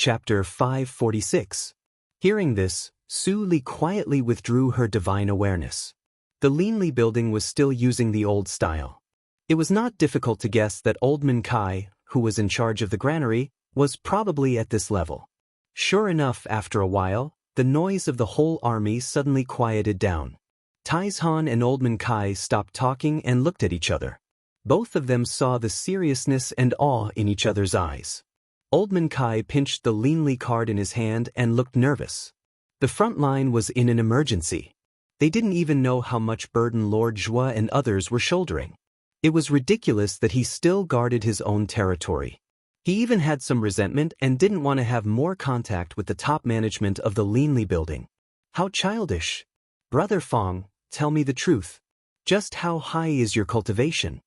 Chapter 546. Hearing this, Su Li quietly withdrew her divine awareness. The Linli building was still using the old style. It was not difficult to guess that Old Man Kai, who was in charge of the granary, was probably at this level. Sure enough, after a while, the noise of the whole army suddenly quieted down. Taizhan and Old Man Kai stopped talking and looked at each other. Both of them saw the seriousness and awe in each other's eyes. Old Man Kai pinched the Linli card in his hand and looked nervous. The front line was in an emergency. They didn't even know how much burden Lord Zhua and others were shouldering. It was ridiculous that he still guarded his own territory. He even had some resentment and didn't want to have more contact with the top management of the Linli building. How childish. Brother Fong, tell me the truth. Just how high is your cultivation?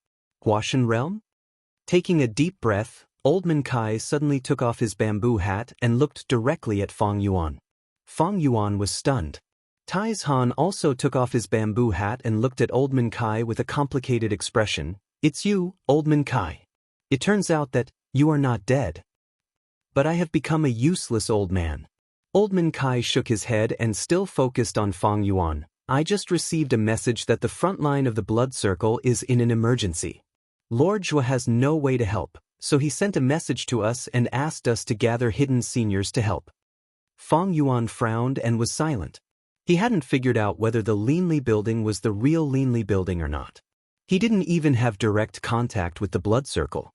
Huashan realm? Taking a deep breath, Old Man Kai suddenly took off his bamboo hat and looked directly at Fong Yuan. Fong Yuan was stunned. Taizhan also took off his bamboo hat and looked at Old Man Kai with a complicated expression. It's you, Old Man Kai. It turns out that you are not dead. But I have become a useless old man. Old Man Kai shook his head and still focused on Fong Yuan. I just received a message that the front line of the blood circle is in an emergency. Lord Zhua has no way to help, so he sent a message to us and asked us to gather hidden seniors to help. Fong Yuan frowned and was silent. He hadn't figured out whether the Linli building was the real Linli building or not. He didn't even have direct contact with the blood circle.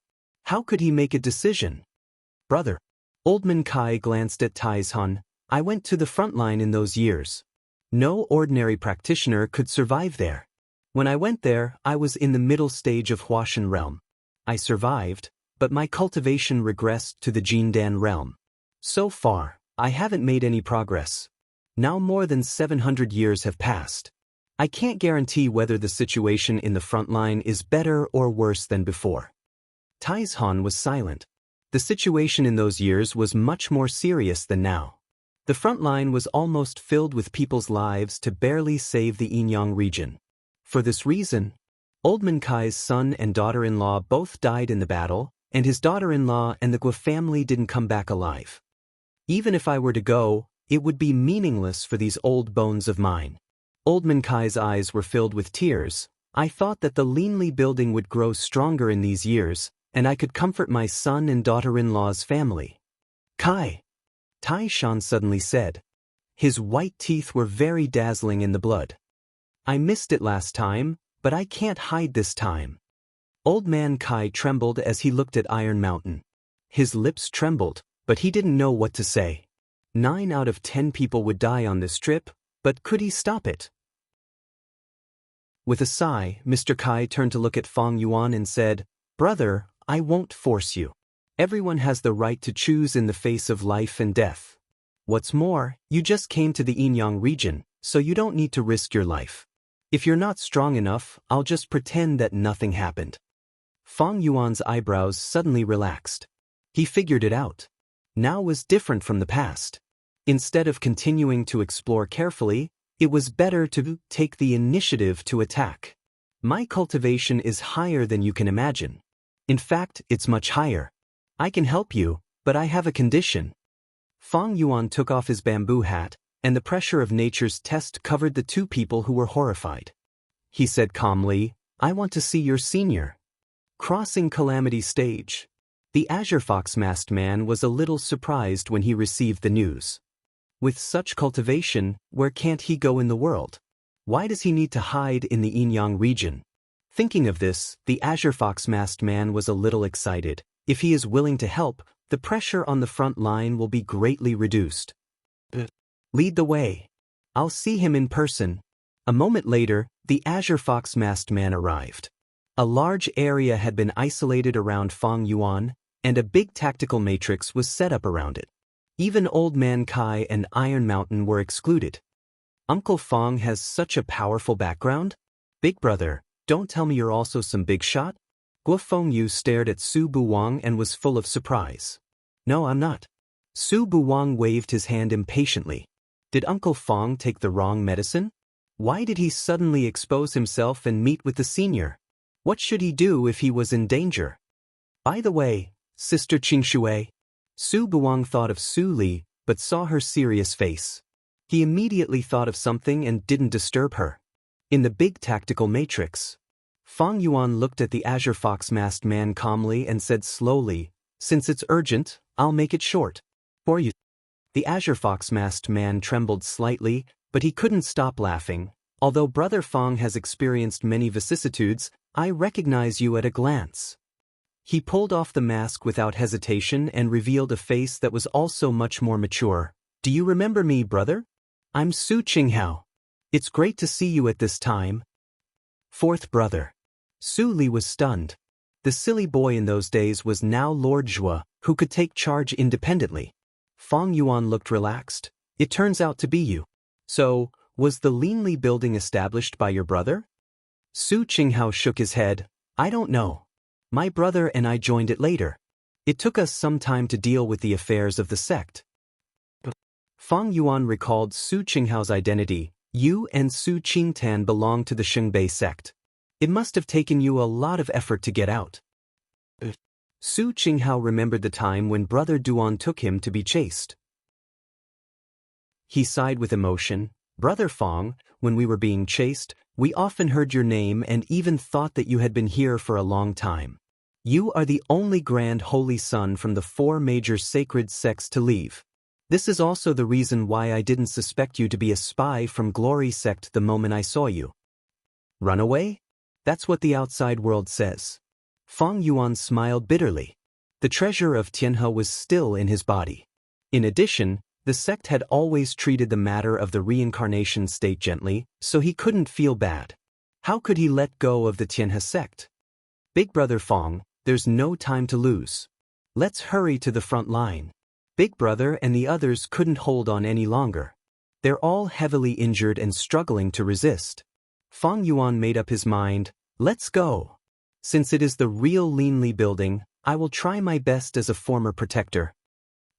How could he make a decision? Brother. Old Man Kai glanced at Taizhan. I went to the front line in those years. No ordinary practitioner could survive there. When I went there, I was in the middle stage of Huashan realm. I survived, but my cultivation regressed to the Jindan realm. So far, I haven't made any progress. Now more than 700 years have passed. I can't guarantee whether the situation in the front line is better or worse than before. Taizhan was silent. The situation in those years was much more serious than now. The front line was almost filled with people's lives to barely save the Yinyang region. For this reason, Old Man Kai's son and daughter-in-law both died in the battle, and his daughter-in-law and the Guo family didn't come back alive. Even if I were to go, it would be meaningless for these old bones of mine. Old Man Kai's eyes were filled with tears. I thought that the Linli building would grow stronger in these years, and I could comfort my son and daughter-in-law's family. Kai! Taishan suddenly said. His white teeth were very dazzling in the blood. I missed it last time, but I can't hide this time. Old Man Kai trembled as he looked at Iron Mountain. His lips trembled, but he didn't know what to say. 9 out of 10 people would die on this trip, but could he stop it? With a sigh, Mr. Kai turned to look at Fong Yuan and said, Brother, I won't force you. Everyone has the right to choose in the face of life and death. What's more, you just came to the Yinyang region, so you don't need to risk your life. If you're not strong enough, I'll just pretend that nothing happened. Fong Yuan's eyebrows suddenly relaxed. He figured it out. Now was different from the past. Instead of continuing to explore carefully, it was better to take the initiative to attack. My cultivation is higher than you can imagine. In fact, it's much higher. I can help you, but I have a condition. Fong Yuan took off his bamboo hat, and the pressure of nature's test covered the 2 people who were horrified. He said calmly, I want to see your senior. Crossing Calamity Stage. The Azure Fox masked man was a little surprised when he received the news. With such cultivation, where can't he go in the world? Why does he need to hide in the Yinyang region? Thinking of this, the Azure Fox masked man was a little excited. If he is willing to help, the pressure on the front line will be greatly reduced. Lead the way. I'll see him in person. A moment later, the Azure Fox masked man arrived. A large area had been isolated around Fong Yuan, and a big tactical matrix was set up around it. Even Old Man Kai and Iron Mountain were excluded. Uncle Fong has such a powerful background? Big brother, don't tell me you're also some big shot? Guo Fengyu stared at Su Buwang and was full of surprise. No, I'm not. Su Buwang waved his hand impatiently. Did Uncle Fong take the wrong medicine? Why did he suddenly expose himself and meet with the senior? What should he do if he was in danger? By the way, Sister Qingshui. Su Buwang thought of Su Li, but saw her serious face. He immediately thought of something and didn't disturb her. In the big tactical matrix, Fang Yuan looked at the Azure Fox-masked man calmly and said slowly, "Since it's urgent, I'll make it short. For you." The Azure Fox-masked man trembled slightly, but he couldn't stop laughing. "Although Brother Fang has experienced many vicissitudes, I recognize you at a glance." He pulled off the mask without hesitation and revealed a face that was also much more mature. "Do you remember me, brother? I'm Su Qinghao. It's great to see you at this time." Fourth brother. Su Li was stunned. The silly boy in those days was now Lord Zhua, who could take charge independently. Fang Yuan looked relaxed. "It turns out to be you. So, was the Linli building established by your brother?" Su Qinghao shook his head. "I don't know. My brother and I joined it later. It took us some time to deal with the affairs of the sect." Fang Yuan recalled Su Qinghao's identity. "You and Su Qingtan belong to the Shengbei sect. It must have taken you a lot of effort to get out." Su Qinghao remembered the time when Brother Duan took him to be chased. He sighed with emotion. "Brother Fang, when we were being chased, we often heard your name and even thought that you had been here for a long time. You are the only grand holy son from the 4 major sacred sects to leave. This is also the reason why I didn't suspect you to be a spy from Glory sect the moment I saw you." "Run away? That's what the outside world says." Fang Yuan smiled bitterly. The treasure of Tianhe was still in his body. In addition, the sect had always treated the matter of the reincarnation state gently, so he couldn't feel bad. How could he let go of the Tianhe sect? "Big brother Fang, there's no time to lose. Let's hurry to the front line." Big brother and the others couldn't hold on any longer. They're all heavily injured and struggling to resist. Fang Yuan made up his mind. "Let's go. Since it is the real Linli building, I will try my best as a former protector."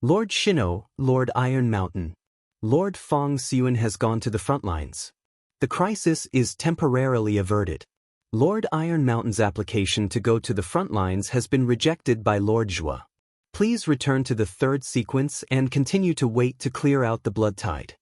Lord Shino, Lord Iron Mountain. Lord Fang Xiun has gone to the front lines. The crisis is temporarily averted. Lord Iron Mountain's application to go to the front lines has been rejected by Lord Zhua. Please return to the 3rd sequence and continue to wait to clear out the blood tide.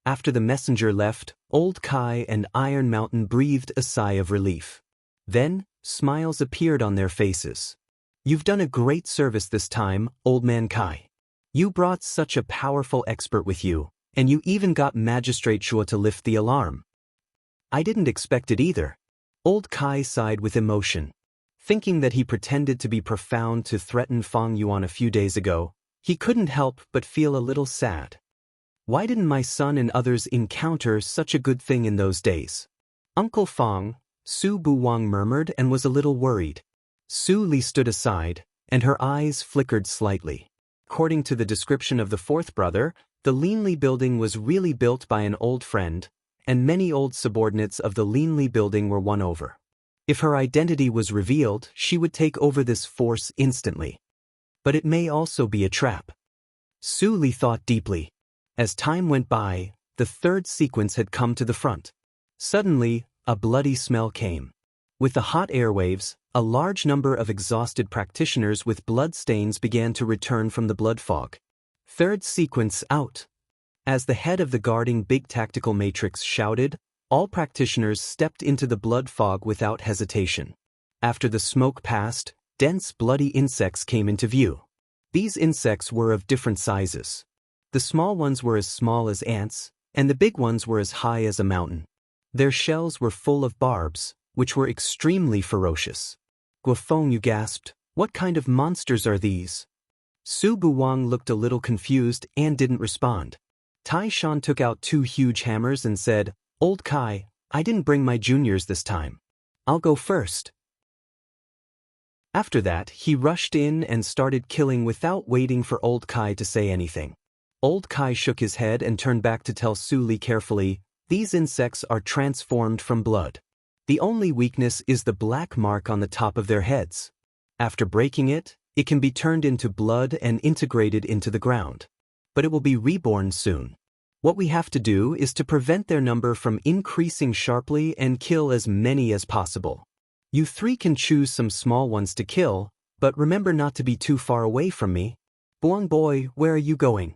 After the messenger left, Old Kai and Iron Mountain breathed a sigh of relief. Then, smiles appeared on their faces. "You've done a great service this time, Old Man Kai. You brought such a powerful expert with you, and you even got Magistrate Zhua to lift the alarm." "I didn't expect it either." Old Kai sighed with emotion. Thinking that he pretended to be profound to threaten Fang Yuan a few days ago, he couldn't help but feel a little sad. Why didn't my son and others encounter such a good thing in those days? "Uncle Fang," Su Buwang murmured and was a little worried. Su Li stood aside, and her eyes flickered slightly. According to the description of the 4th brother, the Linli building was really built by an old friend, and many old subordinates of the Linli building were won over. If her identity was revealed, she would take over this force instantly. But it may also be a trap. Su Li thought deeply. As time went by, the 3rd sequence had come to the front. Suddenly, a bloody smell came. With the hot airwaves, a large number of exhausted practitioners with blood stains began to return from the blood fog. 3rd sequence out. As the head of the guarding big tactical matrix shouted, all practitioners stepped into the blood fog without hesitation. After the smoke passed, dense bloody insects came into view. These insects were of different sizes. The small ones were as small as ants, and the big ones were as high as a mountain. Their shells were full of barbs, which were extremely ferocious. "Guofeng," you gasped, "what kind of monsters are these?" Su Buwang looked a little confused and didn't respond. Tai Shan took out 2 huge hammers and said, "Old Kai, I didn't bring my juniors this time. I'll go first." After that, he rushed in and started killing without waiting for Old Kai to say anything. Old Kai shook his head and turned back to tell Su Li carefully, "These insects are transformed from blood. The only weakness is the black mark on the top of their heads. After breaking it, it can be turned into blood and integrated into the ground. But it will be reborn soon. What we have to do is to prevent their number from increasing sharply and kill as many as possible. You 3 can choose some small ones to kill, but remember not to be too far away from me." Buang boy, where are you going?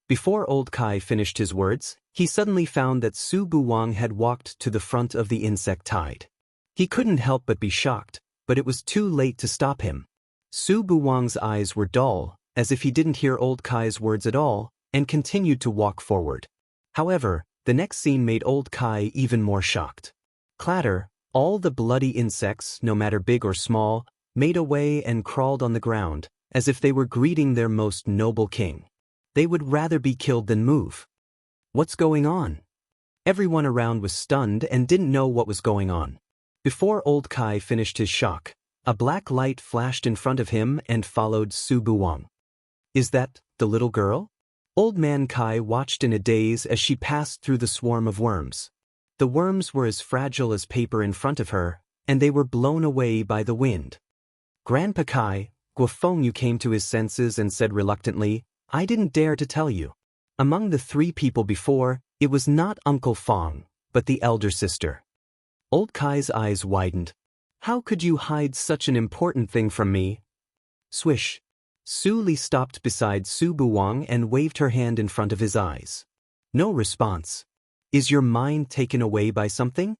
Before old Kai finished his words, he suddenly found that Su Buwang had walked to the front of the insect tide. He couldn't help but be shocked, but it was too late to stop him. Su Buwang's eyes were dull, as if he didn't hear old Kai's words at all, and continued to walk forward. However, the next scene made old Kai even more shocked. Clatter, all the bloody insects, no matter big or small, made away and crawled on the ground, as if they were greeting their most noble king. They would rather be killed than move. What's going on? Everyone around was stunned and didn't know what was going on. Before old Kai finished his shock, a black light flashed in front of him and followed Su Buwang. Is that the little girl? Old man Kai watched in a daze as she passed through the swarm of worms. The worms were as fragile as paper in front of her, and they were blown away by the wind. Grandpa Kai, Guofeng came to his senses and said reluctantly, I didn't dare to tell you. Among the 3 people before, it was not Uncle Fong, but the elder sister. Old Kai's eyes widened. How could you hide such an important thing from me? Swish. Su Li stopped beside Su Buwang and waved her hand in front of his eyes. No response. Is your mind taken away by something?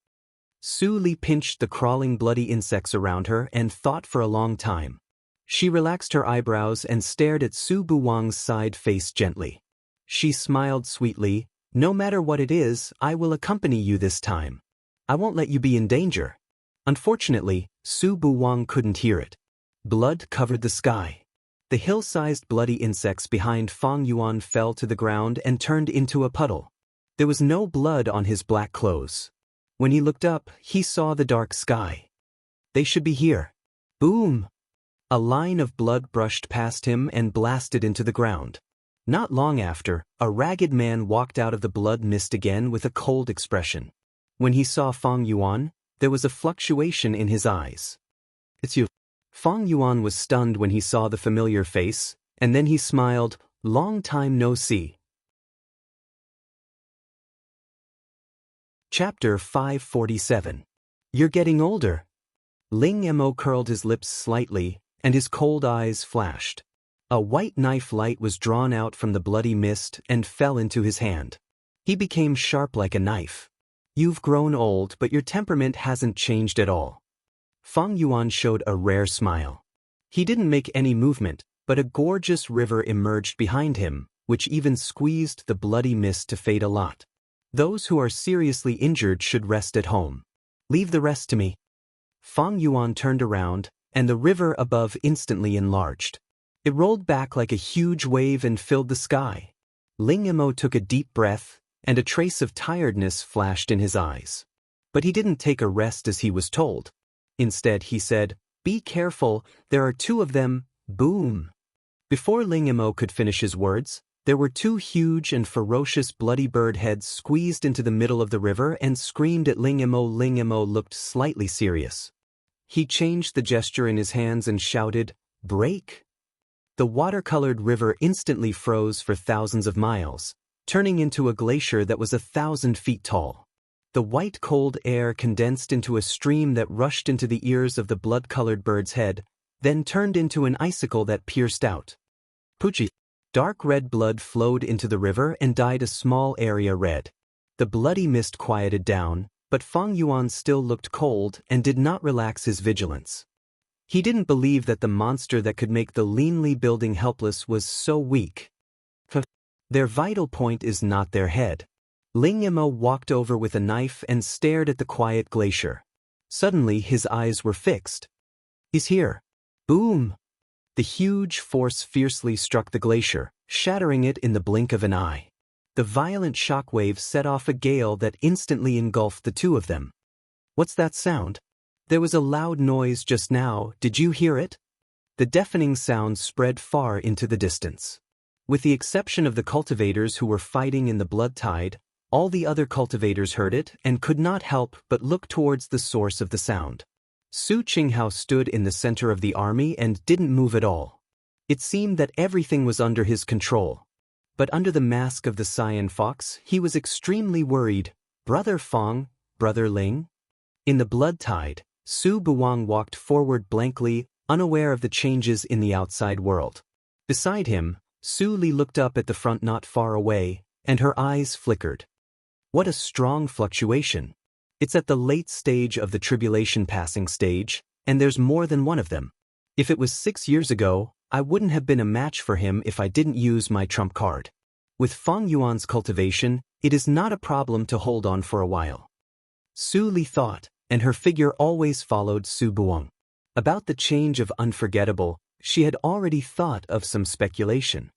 Su Li pinched the crawling bloody insects around her and thought for a long time. She relaxed her eyebrows and stared at Su Buwang's side face gently. She smiled sweetly. No matter what it is, I will accompany you this time. I won't let you be in danger. Unfortunately, Su Buwang couldn't hear it. Blood covered the sky. The hill-sized bloody insects behind Fong Yuan fell to the ground and turned into a puddle. There was no blood on his black clothes. When he looked up, he saw the dark sky. They should be here. Boom! A line of blood brushed past him and blasted into the ground. Not long after, a ragged man walked out of the blood mist again with a cold expression. When he saw Fong Yuan, there was a fluctuation in his eyes. It's you. Fong Yuan was stunned when he saw the familiar face, and then he smiled, long time no see. Chapter 547. You're getting older. Ling Mo curled his lips slightly, and his cold eyes flashed. A white knife light was drawn out from the bloody mist and fell into his hand. He became sharp like a knife. You've grown old, but your temperament hasn't changed at all. Fong Yuan showed a rare smile. He didn't make any movement, but a gorgeous river emerged behind him, which even squeezed the bloody mist to fade a lot. Those who are seriously injured should rest at home. Leave the rest to me. Fong Yuan turned around, and the river above instantly enlarged. It rolled back like a huge wave and filled the sky. Ling Mo took a deep breath, and a trace of tiredness flashed in his eyes. But he didn't take a rest as he was told. Instead, he said, Be careful, there are 2 of them, boom. Before Ling Mo could finish his words, there were 2 huge and ferocious bloody bird heads squeezed into the middle of the river and screamed at Ling Mo. Ling Mo looked slightly serious. He changed the gesture in his hands and shouted, Break! The watercolored river instantly froze for thousands of miles, turning into a glacier that was 1,000 feet tall. The white cold air condensed into a stream that rushed into the ears of the blood-colored bird's head, then turned into an icicle that pierced out. Puchi! Dark red blood flowed into the river and dyed a small area red. The bloody mist quieted down, but Fong Yuan still looked cold and did not relax his vigilance. He didn't believe that the monster that could make the Linli building helpless was so weak. Their vital point is not their head. Ling Mo walked over with a knife and stared at the quiet glacier. Suddenly his eyes were fixed. He's here. Boom! The huge force fiercely struck the glacier, shattering it in the blink of an eye. The violent shockwave set off a gale that instantly engulfed the 2 of them. What's that sound? There was a loud noise just now, did you hear it? The deafening sound spread far into the distance. With the exception of the cultivators who were fighting in the blood tide, all the other cultivators heard it and could not help but look towards the source of the sound. Su Qinghao stood in the center of the army and didn't move at all. It seemed that everything was under his control. But under the mask of the Cyan Fox, he was extremely worried. Brother Fong, Brother Ling? In the blood tide, Su Buwang walked forward blankly, unaware of the changes in the outside world. Beside him, Su Li looked up at the front not far away, and her eyes flickered. What a strong fluctuation. It's at the late stage of the tribulation passing stage, and there's more than one of them. If it was 6 years ago, I wouldn't have been a match for him if I didn't use my trump card. With Fang Yuan's cultivation, it is not a problem to hold on for a while. Su Li thought, and her figure always followed Su Buong. About the change of unforgettable, she had already thought of some speculation.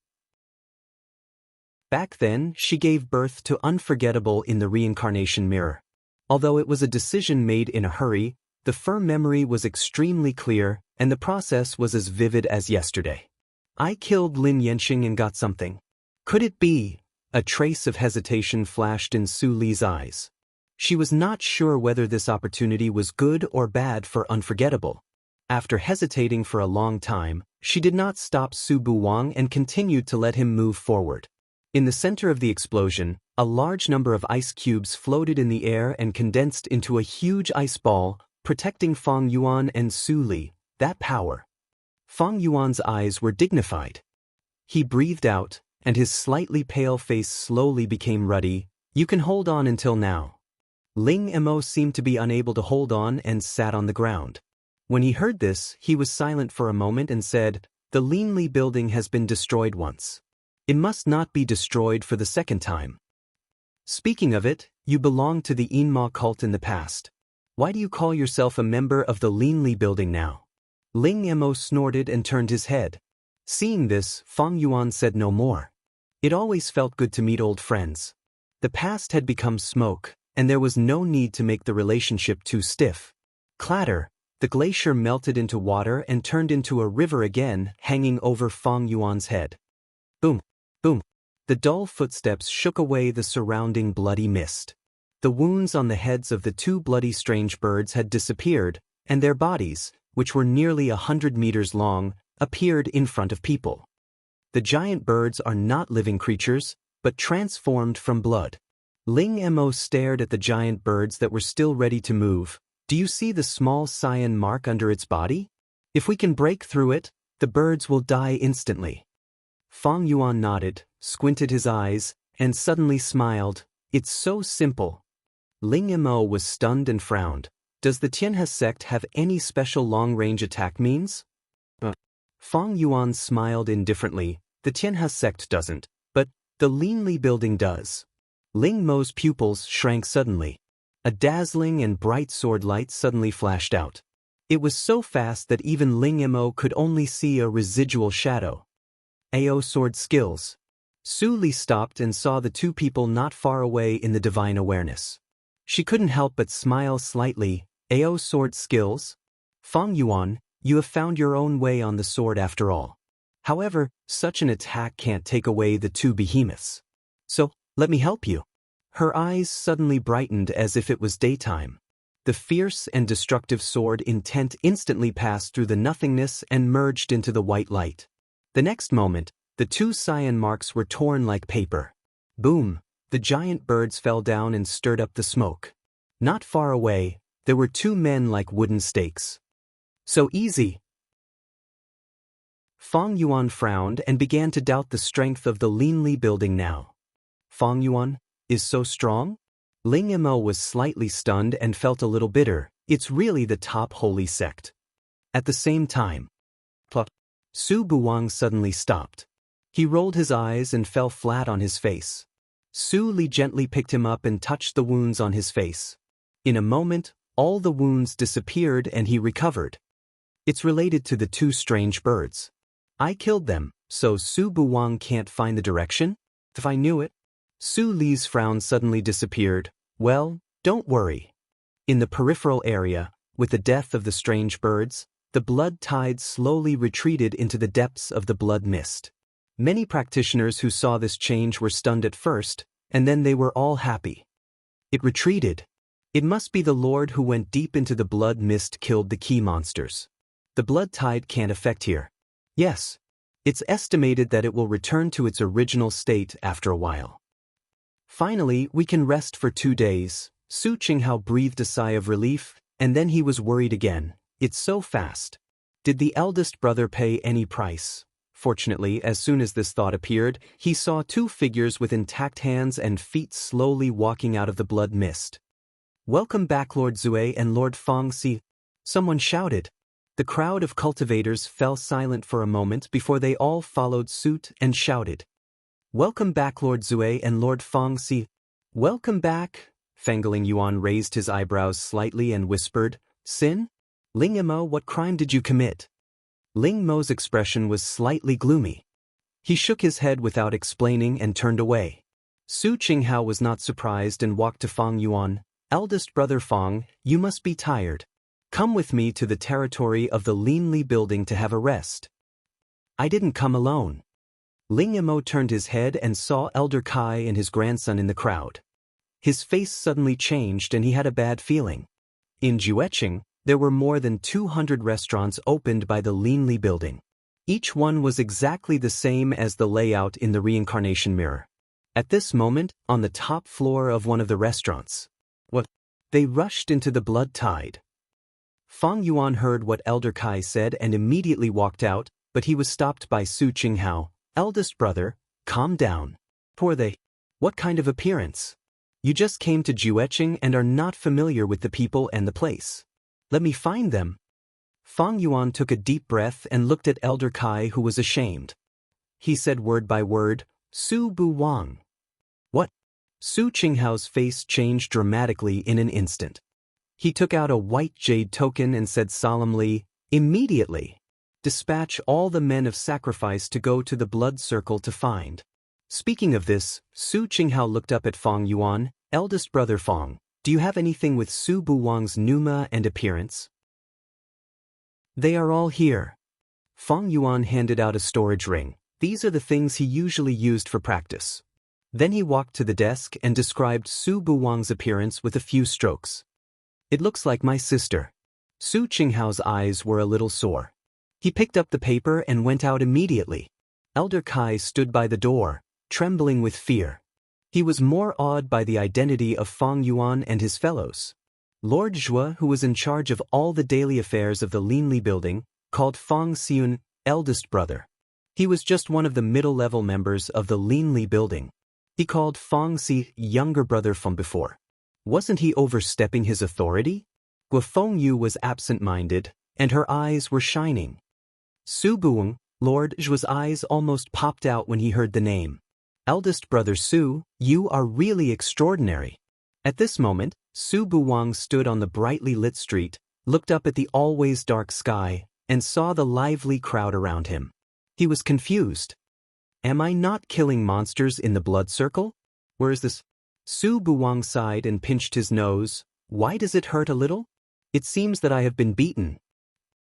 Back then, she gave birth to unforgettable in the reincarnation mirror. Although it was a decision made in a hurry, the firm memory was extremely clear, and the process was as vivid as yesterday. I killed Lin Yanxing and got something. Could it be? A trace of hesitation flashed in Su Li's eyes. She was not sure whether this opportunity was good or bad for unforgettable. After hesitating for a long time, she did not stop Su Buwang and continued to let him move forward. In the center of the explosion, a large number of ice cubes floated in the air and condensed into a huge ice ball, protecting Fang Yuan and Su Li. That power. Fang Yuan's eyes were dignified. He breathed out, and his slightly pale face slowly became ruddy. You can hold on until now. Ling Mo seemed to be unable to hold on and sat on the ground. When he heard this, he was silent for a moment and said, "The Linli building has been destroyed once. It must not be destroyed for the second time. Speaking of it, you belonged to the Inma cult in the past. Why do you call yourself a member of the Linli building now?" Ling Mo snorted and turned his head. Seeing this, Fang Yuan said no more. It always felt good to meet old friends. The past had become smoke, and there was no need to make the relationship too stiff. Clatter, the glacier melted into water and turned into a river again, hanging over Fang Yuan's head. Boom, boom. The dull footsteps shook away the surrounding bloody mist. The wounds on the heads of the two bloody strange birds had disappeared, and their bodies, which were nearly 100 meters long, appeared in front of people. The giant birds are not living creatures, but transformed from blood. Ling Mo stared at the giant birds that were still ready to move. Do you see the small cyan mark under its body? If we can break through it, the birds will die instantly. Fang Yuan nodded, squinted his eyes, and suddenly smiled. It's so simple. Ling Mo was stunned and frowned. Does the Tianhe sect have any special long-range attack means? Fang Yuan smiled indifferently. The Tianhe sect doesn't, but the Linli building does. Ling Mo's pupils shrank suddenly. A dazzling and bright sword light suddenly flashed out. It was so fast that even Ling Mo could only see a residual shadow. AO sword skills. Su Li stopped and saw the two people not far away in the divine awareness. She couldn't help but smile slightly. AO sword skills? Fang Yuan, you have found your own way on the sword after all. However, such an attack can't take away the two behemoths. So, let me help you. Her eyes suddenly brightened as if it was daytime. The fierce and destructive sword intent instantly passed through the nothingness and merged into the white light. The next moment, the two cyan marks were torn like paper. Boom! The giant birds fell down and stirred up the smoke. Not far away, there were two men like wooden stakes. So easy. Fang Yuan frowned and began to doubt the strength of the Linli building now. Fang Yuan is so strong? Ling Mo was slightly stunned and felt a little bitter. It's really the top holy sect. At the same time, Su Buwang suddenly stopped. He rolled his eyes and fell flat on his face. Su Li gently picked him up and touched the wounds on his face. In a moment, all the wounds disappeared and he recovered. It's related to the two strange birds. I killed them, so Su Buwang can't find the direction? If I knew it. Su Li's frown suddenly disappeared. Well, don't worry. In the peripheral area, with the death of the strange birds, the blood tide slowly retreated into the depths of the blood mist. Many practitioners who saw this change were stunned at first, and then they were all happy. It retreated. It must be the Lord who went deep into the blood mist killed the key monsters. The blood tide can't affect here. Yes. It's estimated that it will return to its original state after a while. Finally, we can rest for 2 days. Su Qinghao breathed a sigh of relief, and then he was worried again. It's so fast. Did the eldest brother pay any price? Fortunately, as soon as this thought appeared, he saw two figures with intact hands and feet slowly walking out of the blood mist. "Welcome back, Lord Zue and Lord Feng Si," someone shouted. The crowd of cultivators fell silent for a moment before they all followed suit and shouted, "Welcome back, Lord Zue and Lord Feng Si." "Welcome back." Fengling Yuan raised his eyebrows slightly and whispered, "Sin? Ling Mo, what crime did you commit?" Ling Mo's expression was slightly gloomy. He shook his head without explaining and turned away. Su Qinghao was not surprised and walked to Feng Yuan. "Eldest brother Feng, you must be tired. Come with me to the territory of the Linli building to have a rest." "I didn't come alone." Ling Mo turned his head and saw Elder Kai and his grandson in the crowd. His face suddenly changed and he had a bad feeling. In Jueqing, there were more than 200 restaurants opened by the Linli building. Each one was exactly the same as the layout in the reincarnation mirror. At this moment, on the top floor of one of the restaurants, they rushed into the blood tide. Feng Yuan heard what Elder Kai said and immediately walked out, but he was stopped by Su Qinghao. "Eldest brother, calm down. Poor they. What kind of appearance? You just came to Jueqing and are not familiar with the people and the place. Let me find them." Feng Yuan took a deep breath and looked at Elder Kai, who was ashamed. He said word by word, "Su Bu Wang." "What?" Su Qinghao's face changed dramatically in an instant. He took out a white jade token and said solemnly, "Immediately. Dispatch all the men of sacrifice to go to the blood circle to find." Speaking of this, Su Qinghao looked up at Feng Yuan. "Eldest brother Feng, do you have anything with Su Bu Wang's pneuma and appearance?" "They are all here." Feng Yuan handed out a storage ring. These are the things he usually used for practice. Then he walked to the desk and described Su Bu Wang's appearance with a few strokes. "It looks like my sister." Su Qinghao's eyes were a little sore. He picked up the paper and went out immediately. Elder Kai stood by the door, trembling with fear. He was more awed by the identity of Feng Yuan and his fellows. Lord Zhua, who was in charge of all the daily affairs of the Linli building, called Feng Xiun eldest brother. He was just one of the middle-level members of the Linli building. He called Feng Si younger brother from before. Wasn't he overstepping his authority? Guofeng Yu was absent-minded, and her eyes were shining. Su Buong, Lord Zhua's eyes almost popped out when he heard the name. "Eldest brother Su, you are really extraordinary." At this moment, Su Buwang stood on the brightly lit street, looked up at the always dark sky, and saw the lively crowd around him. He was confused. "Am I not killing monsters in the blood circle? Where is this?" Su Buwang sighed and pinched his nose. "Why does it hurt a little? It seems that I have been beaten.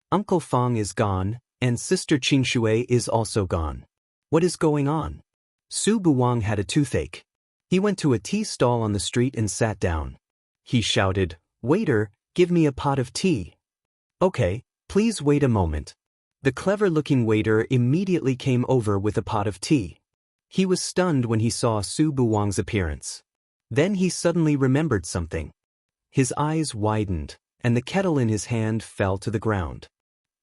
Uncle Feng is gone, and Sister Qingshui is also gone. What is going on?" Su Buwang had a toothache. He went to a tea stall on the street and sat down. He shouted, "Waiter, give me a pot of tea." "Okay, please wait a moment." The clever-looking waiter immediately came over with a pot of tea. He was stunned when he saw Su Buwang's appearance. Then he suddenly remembered something. His eyes widened, and the kettle in his hand fell to the ground.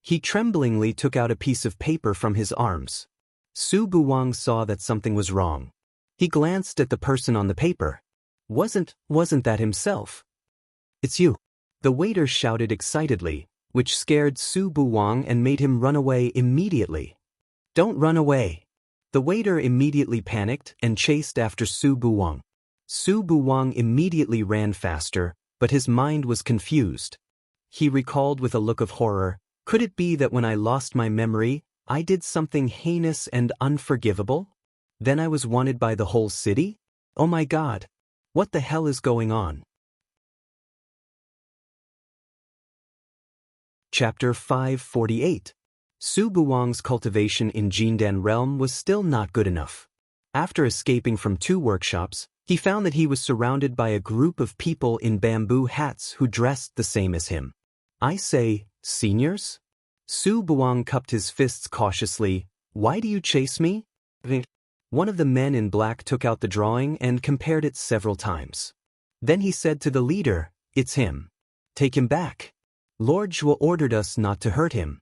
He tremblingly took out a piece of paper from his arms. Su Buwang saw that something was wrong. He glanced at the person on the paper. Wasn't that himself? "It's you," the waiter shouted excitedly, which scared Su Buwang and made him run away immediately. "Don't run away." The waiter immediately panicked and chased after Su Buwang. Su Buwang immediately ran faster, but his mind was confused. He recalled with a look of horror, "Could it be that when I lost my memory, I did something heinous and unforgivable? Then I was wanted by the whole city? Oh my God! What the hell is going on?" Chapter 548. Su Buwang's cultivation in Jindan realm was still not good enough. After escaping from 2 workshops, he found that he was surrounded by a group of people in bamboo hats who dressed the same as him. "I say, seniors?" Su Buwang cupped his fists cautiously. "Why do you chase me?" One of the men in black took out the drawing and compared it several times. Then he said to the leader, "It's him. Take him back. Lord Zhuo ordered us not to hurt him."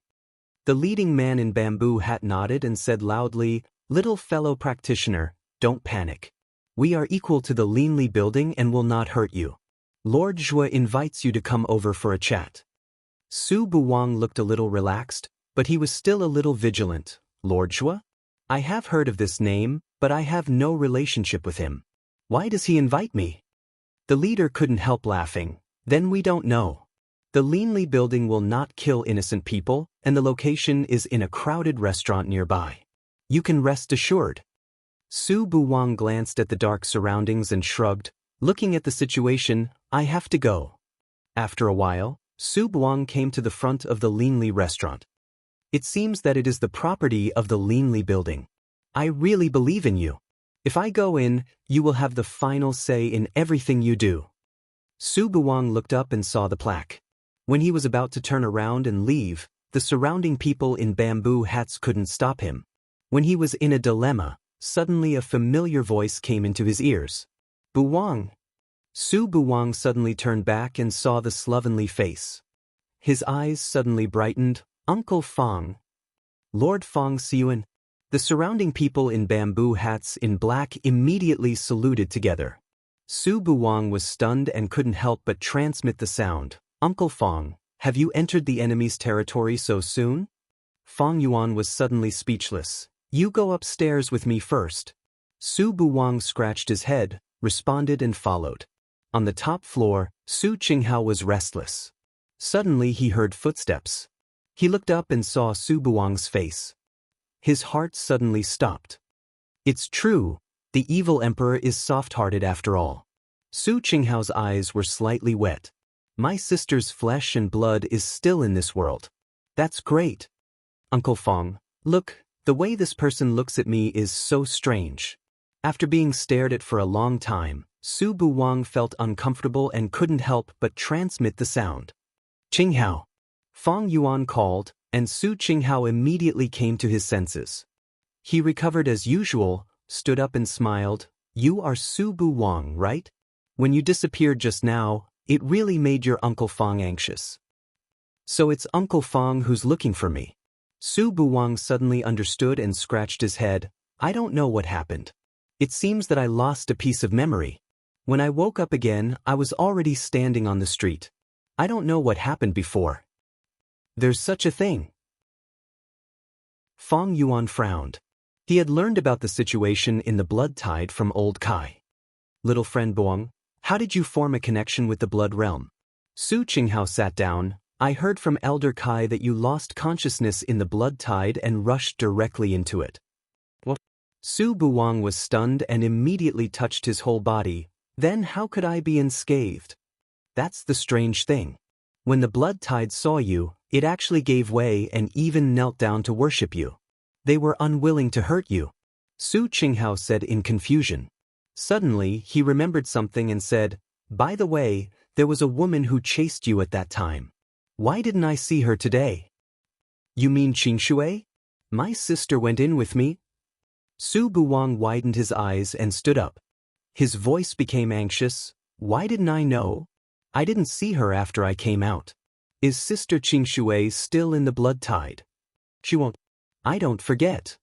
The leading man in bamboo hat nodded and said loudly, "Little fellow practitioner, don't panic. We are equal to the Linli building and will not hurt you. Lord Zhua invites you to come over for a chat." Su Buwang looked a little relaxed, but he was still a little vigilant. "Lord Zhua? I have heard of this name, but I have no relationship with him. Why does he invite me?" The leader couldn't help laughing. "Then we don't know. The Linli building will not kill innocent people, and the location is in a crowded restaurant nearby. You can rest assured." Su Buwang glanced at the dark surroundings and shrugged. "Looking at the situation, I have to go." After a while, Su Buwang came to the front of the Linli restaurant. "It seems that it is the property of the Linli building. I really believe in you. If I go in, you will have the final say in everything you do." Su Buwang looked up and saw the plaque. When he was about to turn around and leave, the surrounding people in bamboo hats couldn't stop him. When he was in a dilemma, suddenly a familiar voice came into his ears. "Buwang." Su Buwang suddenly turned back and saw the slovenly face. His eyes suddenly brightened. "Uncle Fong." "Lord Fong Siuan." The surrounding people in bamboo hats in black immediately saluted together. Su Buwang was stunned and couldn't help but transmit the sound. "Uncle Fong, have you entered the enemy's territory so soon?" Fong Yuan was suddenly speechless. "You go upstairs with me first." Su Buwang scratched his head, responded and followed. On the top floor, Su Qinghao was restless. Suddenly he heard footsteps. He looked up and saw Su Buwang's face. His heart suddenly stopped. It's true, the evil emperor is soft-hearted after all. Su Qinghao's eyes were slightly wet. "My sister's flesh and blood is still in this world. That's great. Uncle Fong, look, the way this person looks at me is so strange." After being stared at for a long time, Su Buwang felt uncomfortable and couldn't help but transmit the sound. "Qinghao." Fong Yuan called, and Su Qinghao immediately came to his senses. He recovered as usual, stood up and smiled. "You are Su Buwang, right? When you disappeared just now, it really made your Uncle Fong anxious." "So it's Uncle Fong who's looking for me." Su Buwang suddenly understood and scratched his head. "I don't know what happened. It seems that I lost a piece of memory. When I woke up again, I was already standing on the street. I don't know what happened before." "There's such a thing." Fong Yuan frowned. He had learned about the situation in the blood tide from old Kai. "Little friend Buang, how did you form a connection with the blood realm?" Su Qinghao sat down. "I heard from Elder Kai that you lost consciousness in the blood tide and rushed directly into it." "What?" Su Buwang was stunned and immediately touched his whole body. "Then how could I be unscathed?" "That's the strange thing. When the blood tide saw you, it actually gave way and even knelt down to worship you. They were unwilling to hurt you," Su Qinghao said in confusion. Suddenly, he remembered something and said, "By the way, there was a woman who chased you at that time. Why didn't I see her today?" "You mean Qing Shui? My sister went in with me." Su Buwang widened his eyes and stood up. His voice became anxious. "Why didn't I know? I didn't see her after I came out. Is Sister Qing Shui still in the blood tide?" "She won't." "I don't forget."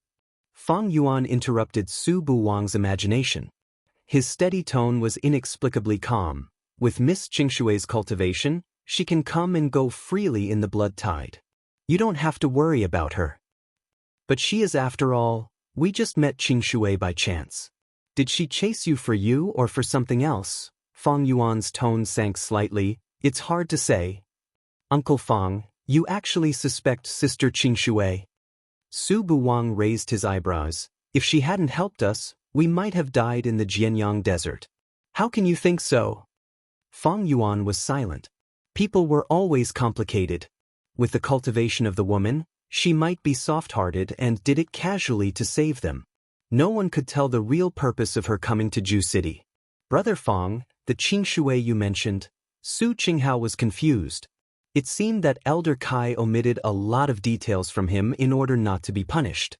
Fong Yuan interrupted Su Buwang's imagination. His steady tone was inexplicably calm. "With Miss Qing Shui's cultivation, she can come and go freely in the blood tide. You don't have to worry about her." "But she is after all, we just met Qing Shui by chance. Did she chase you for you or for something else?" Fong Yuan's tone sank slightly. "It's hard to say." "Uncle Fong, you actually suspect Sister Qing Shui?" Su Buwang raised his eyebrows. "If she hadn't helped us, we might have died in the Jianyang desert." "How can you think so?" Fong Yuan was silent. People were always complicated. With the cultivation of the woman, she might be soft-hearted and did it casually to save them. No one could tell the real purpose of her coming to Ju City. "Brother Fong, the Qing Shui you mentioned." Su Qinghao was confused. It seemed that Elder Kai omitted a lot of details from him in order not to be punished.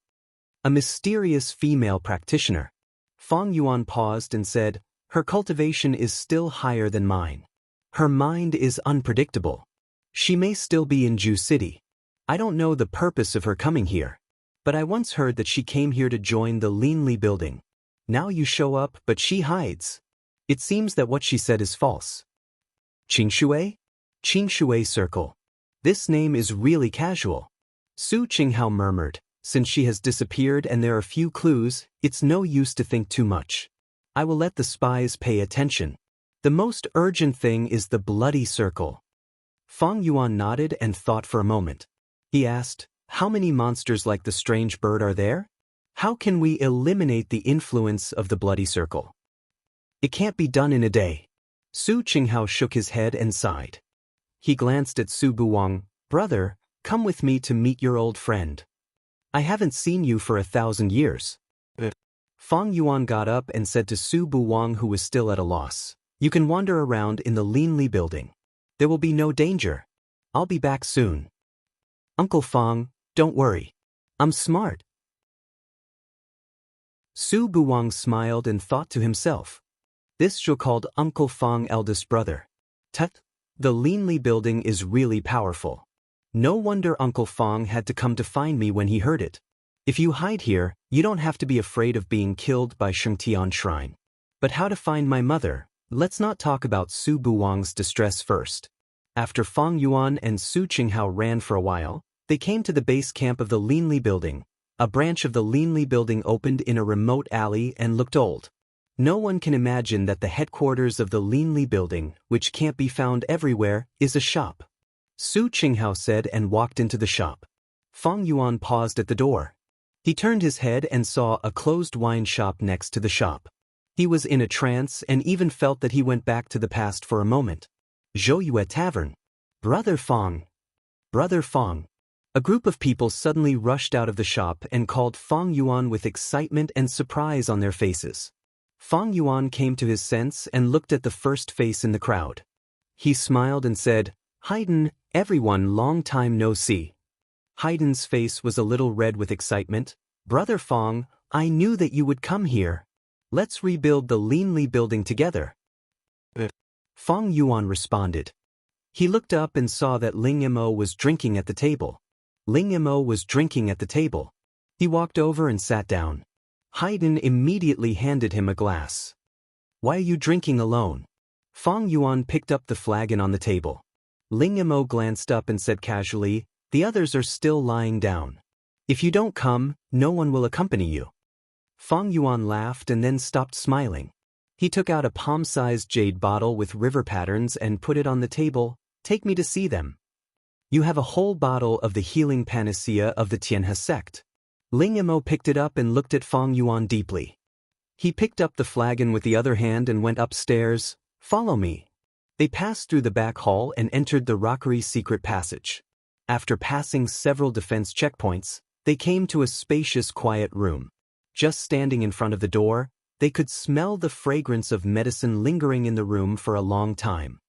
"A mysterious female practitioner." Fong Yuan paused and said, "Her cultivation is still higher than mine. Her mind is unpredictable. She may still be in Ju City. I don't know the purpose of her coming here. But I once heard that she came here to join the Linli building. Now you show up, but she hides. It seems that what she said is false. Qingshui? Qingshui Circle. This name is really casual. Su Qinghao murmured. Since she has disappeared and there are few clues, it's no use to think too much. I will let the spies pay attention. The most urgent thing is the bloody circle. Fang Yuan nodded and thought for a moment. He asked, how many monsters like the strange bird are there? How can we eliminate the influence of the bloody circle? It can't be done in a day. Su Qinghao shook his head and sighed. He glanced at Su Buwang. Brother, come with me to meet your old friend. I haven't seen you for 1,000 years. Fang Yuan got up and said to Su Buwang, who was still at a loss, you can wander around in the Linli building. There will be no danger. I'll be back soon. Uncle Fang, don't worry. I'm smart. Su Buwang smiled and thought to himself. This Zhou called Uncle Fang eldest brother. Tut, the Linli building is really powerful. No wonder Uncle Fang had to come to find me when he heard it. If you hide here, you don't have to be afraid of being killed by Shengtian Shrine. But how to find my mother? Let's not talk about Su Buwang's distress first. After Fang Yuan and Su Qinghao ran for a while, they came to the base camp of the Linli building. A branch of the Linli building opened in a remote alley and looked old. No one can imagine that the headquarters of the Linli building, which can't be found everywhere, is a shop. Su Qinghao said and walked into the shop. Fang Yuan paused at the door. He turned his head and saw a closed wine shop next to the shop. He was in a trance and even felt that he went back to the past for a moment. Zhouyue Tavern. Brother Fang. Brother Fang. A group of people suddenly rushed out of the shop and called Fang Yuan with excitement and surprise on their faces. Fang Yuan came to his sense and looked at the first face in the crowd. He smiled and said, Haydn, everyone, long time no see. Haydn's face was a little red with excitement. Brother Fang, I knew that you would come here. Let's rebuild the Linli building together. Fang Yuan responded. He looked up and saw that Ling Mo was drinking at the table. Ling Mo was drinking at the table. He walked over and sat down. Haydn immediately handed him a glass. Why are you drinking alone? Fang Yuan picked up the flagon on the table. Ling Mo glanced up and said casually, the others are still lying down. If you don't come, no one will accompany you. Fang Yuan laughed and then stopped smiling. He took out a palm-sized jade bottle with river patterns and put it on the table. Take me to see them. You have a whole bottle of the healing panacea of the Tianhe sect. Ling Mo picked it up and looked at Fang Yuan deeply. He picked up the flagon with the other hand and went upstairs. Follow me. They passed through the back hall and entered the rockery secret passage. After passing several defense checkpoints, they came to a spacious, quiet room. Just standing in front of the door, they could smell the fragrance of medicine lingering in the room for a long time.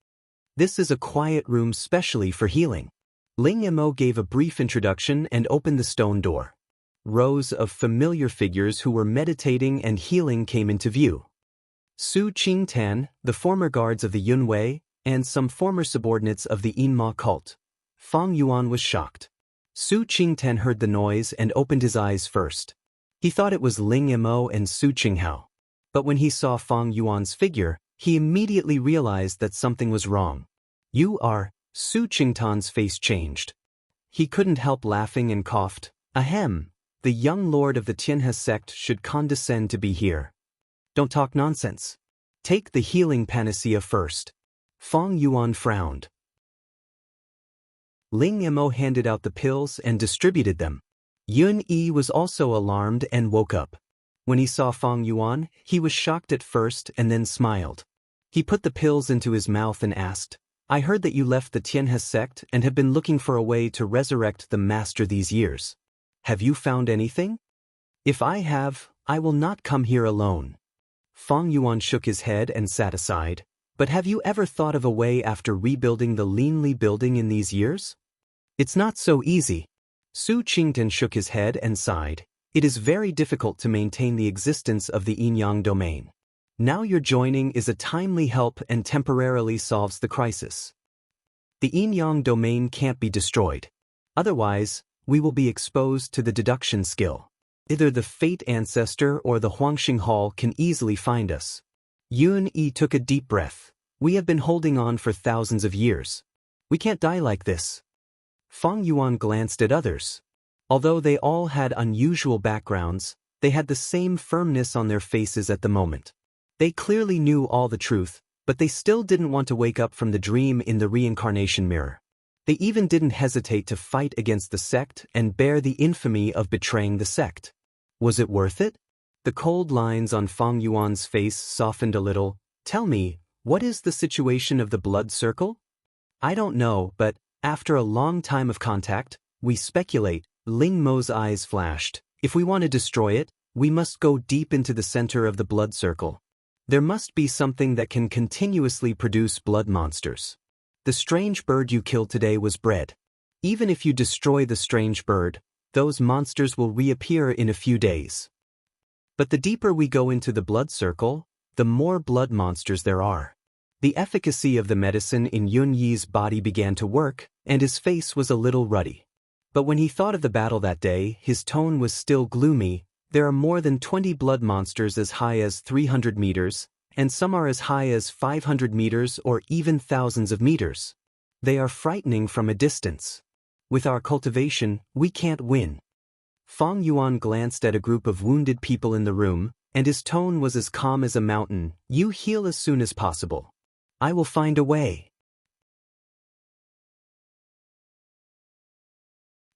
This is a quiet room specially for healing. Ling Mo gave a brief introduction and opened the stone door. Rows of familiar figures who were meditating and healing came into view. Su Qingtan, the former guards of the Yunwei, and some former subordinates of the Yinma cult. Fang Yuan was shocked. Su Qingtan heard the noise and opened his eyes first. He thought it was Ling Mo and Su Qinghao. But when he saw Fang Yuan's figure, he immediately realized that something was wrong. You are... Su Qingtan's face changed. He couldn't help laughing and coughed. Ahem. The young lord of the Tianhe sect should condescend to be here. Don't talk nonsense. Take the healing panacea first. Fang Yuan frowned. Ling Mo handed out the pills and distributed them. Yun Yi was also alarmed and woke up. When he saw Fang Yuan, he was shocked at first and then smiled. He put the pills into his mouth and asked, I heard that you left the Tianhe sect and have been looking for a way to resurrect the master these years. Have you found anything? If I have, I will not come here alone. Fang Yuan shook his head and sat aside. But have you ever thought of a way after rebuilding the Linli building in these years? It's not so easy. Su Qingtan shook his head and sighed. It is very difficult to maintain the existence of the Yin-Yang domain. Now your joining is a timely help and temporarily solves the crisis. The Yin-Yang domain can't be destroyed. Otherwise, we will be exposed to the deduction skill. Either the fate ancestor or the Huangxing Hall can easily find us. Yun Yi took a deep breath. We have been holding on for thousands of years. We can't die like this. Fang Yuan glanced at others. Although they all had unusual backgrounds, they had the same firmness on their faces at the moment. They clearly knew all the truth, but they still didn't want to wake up from the dream in the reincarnation mirror. They even didn't hesitate to fight against the sect and bear the infamy of betraying the sect. Was it worth it? The cold lines on Fang Yuan's face softened a little. Tell me, what is the situation of the blood circle? I don't know, but after a long time of contact, we speculate. Ling Mo's eyes flashed. If we want to destroy it, we must go deep into the center of the blood circle. There must be something that can continuously produce blood monsters. The strange bird you killed today was bred. Even if you destroy the strange bird, those monsters will reappear in a few days. But the deeper we go into the blood circle, the more blood monsters there are. The efficacy of the medicine in Yun Yi's body began to work, and his face was a little ruddy. But when he thought of the battle that day, his tone was still gloomy. There are more than 20 blood monsters as high as 300 meters, and some are as high as 500 meters or even thousands of meters. They are frightening from a distance. With our cultivation, we can't win. Fang Yuan glanced at a group of wounded people in the room, and his tone was as calm as a mountain. You heal as soon as possible. I will find a way.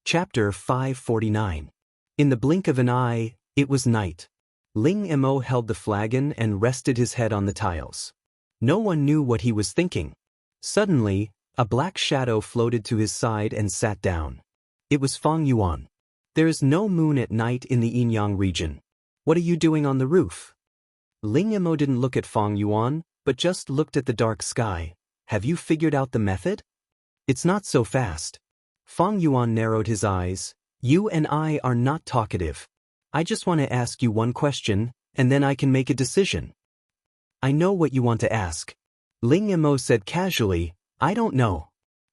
Chapter 549. In the blink of an eye, it was night. Ling Mo held the flagon and rested his head on the tiles. No one knew what he was thinking. Suddenly, a black shadow floated to his side and sat down. It was Fang Yuan. There is no moon at night in the Yinyang region. What are you doing on the roof? Ling Mo didn't look at Fang Yuan, but just looked at the dark sky. Have you figured out the method? It's not so fast. Fang Yuan narrowed his eyes. You and I are not talkative. I just want to ask you one question, and then I can make a decision. I know what you want to ask. Ling Mo said casually, I don't know.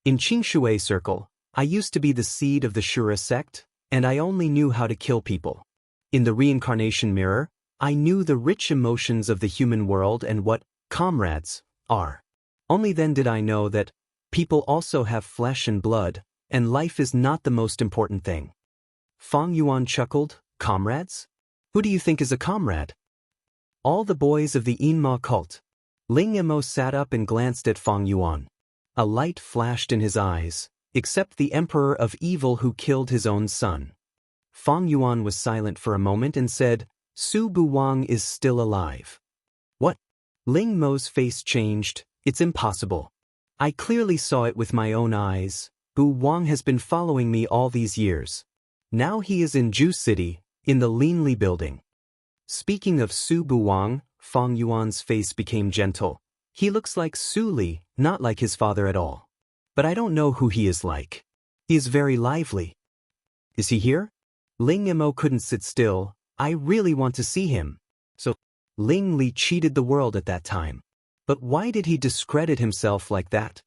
In Qingshui Circle, I used to be the seed of the Shura sect, and I only knew how to kill people. In the reincarnation mirror, I knew the rich emotions of the human world and what comrades are. Only then did I know that people also have flesh and blood, and life is not the most important thing. Fang Yuan chuckled, comrades? Who do you think is a comrade? All the boys of the Yinma cult. Ling Mo sat up and glanced at Fang Yuan. A light flashed in his eyes, except the Emperor of Evil who killed his own son. Fang Yuan was silent for a moment and said, Su Buwang is still alive. What? Ling Mo's face changed. It's impossible. I clearly saw it with my own eyes. Bu Wang has been following me all these years. Now he is in Ju City, in the Linli building. Speaking of Su Buwang, Fang Yuan's face became gentle. He looks like Su Li, not like his father at all. But I don't know who he is like. He is very lively. Is he here? Ling Mo couldn't sit still. I really want to see him. So, Ling Li cheated the world at that time. But why did he discredit himself like that?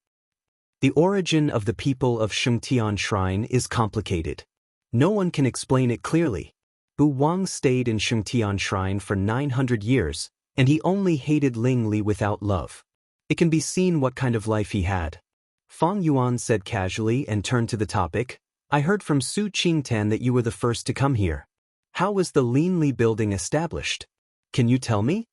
The origin of the people of Shengtian Shrine is complicated. No one can explain it clearly. Bu Wang stayed in Shengtian Shrine for 900 years, and he only hated Ling Li without love. It can be seen what kind of life he had. Fang Yuan said casually and turned to the topic. I heard from Su Qingtan that you were the first to come here. How was the Linli building established? Can you tell me?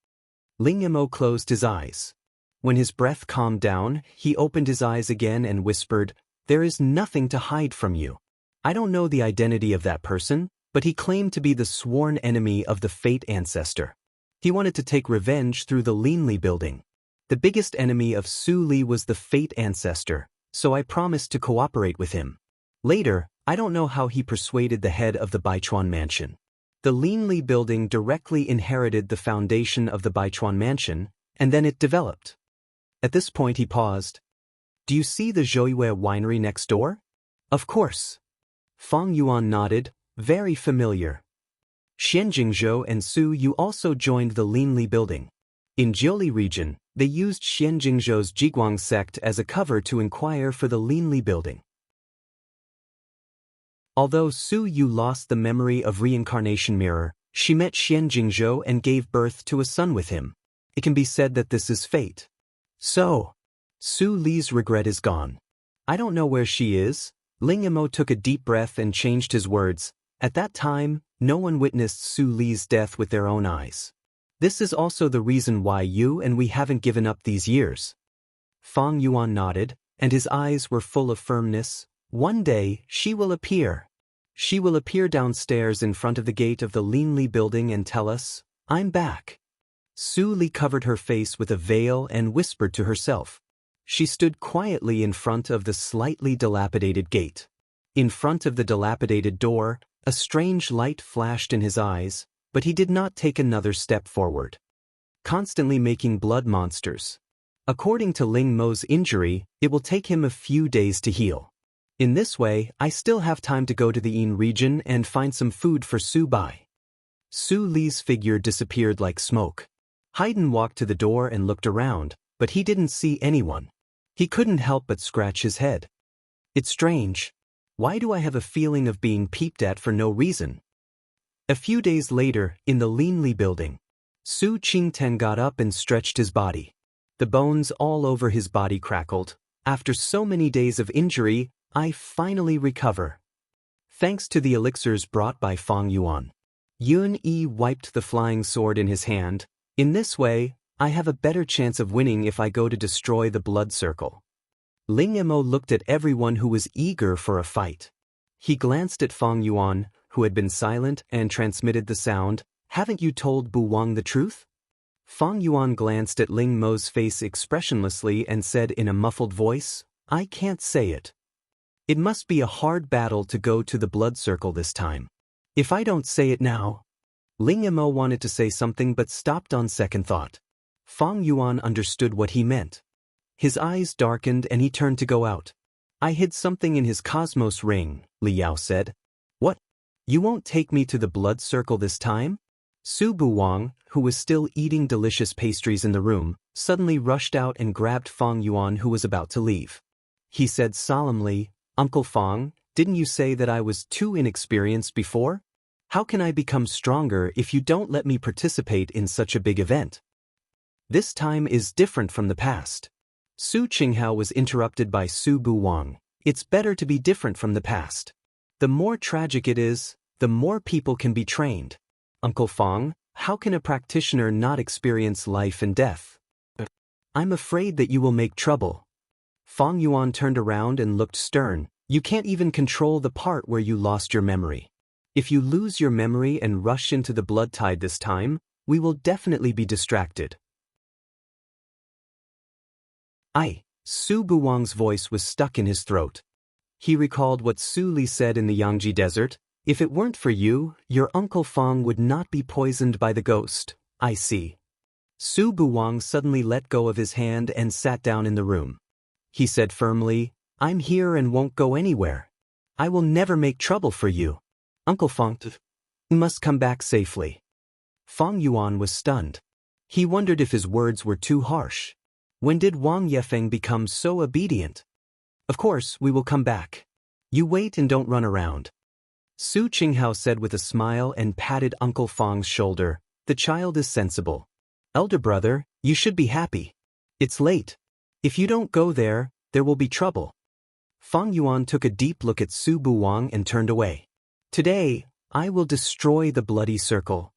Ling Mo closed his eyes. When his breath calmed down, he opened his eyes again and whispered, There is nothing to hide from you. I don't know the identity of that person, but he claimed to be the sworn enemy of the Fate ancestor. He wanted to take revenge through the Linli building. The biggest enemy of Su Li was the Fate ancestor, so I promised to cooperate with him. Later, I don't know how he persuaded the head of the Baichuan mansion. The Linli building directly inherited the foundation of the Baichuan mansion, and then it developed. At this point he paused. Do you see the Zhouyue winery next door? Of course. Fang Yuan nodded, very familiar. Xianjingzhou and Su Yu also joined the Linli building. In Jiuli region, they used Xianjingzhou's Jiguang sect as a cover to inquire for the Linli building. Although Su Yu lost the memory of reincarnation mirror, she met Xian Jingzhou and gave birth to a son with him. It can be said that this is fate. So, Su Li's regret is gone. I don't know where she is. Ling Emo took a deep breath and changed his words. At that time, no one witnessed Su Li's death with their own eyes. This is also the reason why you and we haven't given up these years. Fang Yuan nodded, and his eyes were full of firmness. One day, she will appear. She will appear downstairs in front of the gate of the Linli building and tell us, "I'm back." Su Li covered her face with a veil and whispered to herself. She stood quietly in front of the slightly dilapidated gate. In front of the dilapidated door, a strange light flashed in his eyes, but he did not take another step forward. Constantly making blood monsters. According to Ling Mo's injury, it will take him a few days to heal. In this way, I still have time to go to the Yin region and find some food for Su Bai. Su Li's figure disappeared like smoke. Haydn walked to the door and looked around, but he didn't see anyone. He couldn't help but scratch his head. It's strange. Why do I have a feeling of being peeped at for no reason? A few days later, in the Linli building, Su Qingten got up and stretched his body. The bones all over his body crackled. After so many days of injury, I finally recover. Thanks to the elixirs brought by Fang Yuan. Yun Yi wiped the flying sword in his hand. In this way, I have a better chance of winning if I go to destroy the blood circle. Ling Emo looked at everyone who was eager for a fight. He glanced at Fang Yuan, who had been silent and transmitted the sound. Haven't you told Bu Wang the truth? Fang Yuan glanced at Ling Mo's face expressionlessly and said in a muffled voice, I can't say it. It must be a hard battle to go to the blood circle this time. If I don't say it now. Ling Emo wanted to say something but stopped on second thought. Fang Yuan understood what he meant. His eyes darkened and he turned to go out. I hid something in his cosmos ring, Li Yao said. What? You won't take me to the blood circle this time? Su Buwang, who was still eating delicious pastries in the room, suddenly rushed out and grabbed Fang Yuan, who was about to leave. He said solemnly, Uncle Fang, didn't you say that I was too inexperienced before? How can I become stronger if you don't let me participate in such a big event? This time is different from the past. Su Qinghao was interrupted by Su Buwang. It's better to be different from the past. The more tragic it is, the more people can be trained. Uncle Fang, how can a practitioner not experience life and death? I'm afraid that you will make trouble. Fang Yuan turned around and looked stern. You can't even control the part where you lost your memory. If you lose your memory and rush into the blood tide this time, we will definitely be distracted. Su Buwang's voice was stuck in his throat. He recalled what Su Li said in the Yangji desert. If it weren't for you, your Uncle Fang would not be poisoned by the ghost. I see. Su Buwang suddenly let go of his hand and sat down in the room. He said firmly, I'm here and won't go anywhere. I will never make trouble for you. Uncle Fang, you must come back safely. Fang Yuan was stunned. He wondered if his words were too harsh. When did Wang Yefeng become so obedient? Of course, we will come back. You wait and don't run around. Su Qinghao said with a smile and patted Uncle Fang's shoulder. The child is sensible. Elder brother, you should be happy. It's late. If you don't go there, there will be trouble. Fang Yuan took a deep look at Su Buwang and turned away. Today, I will destroy the bloody circle.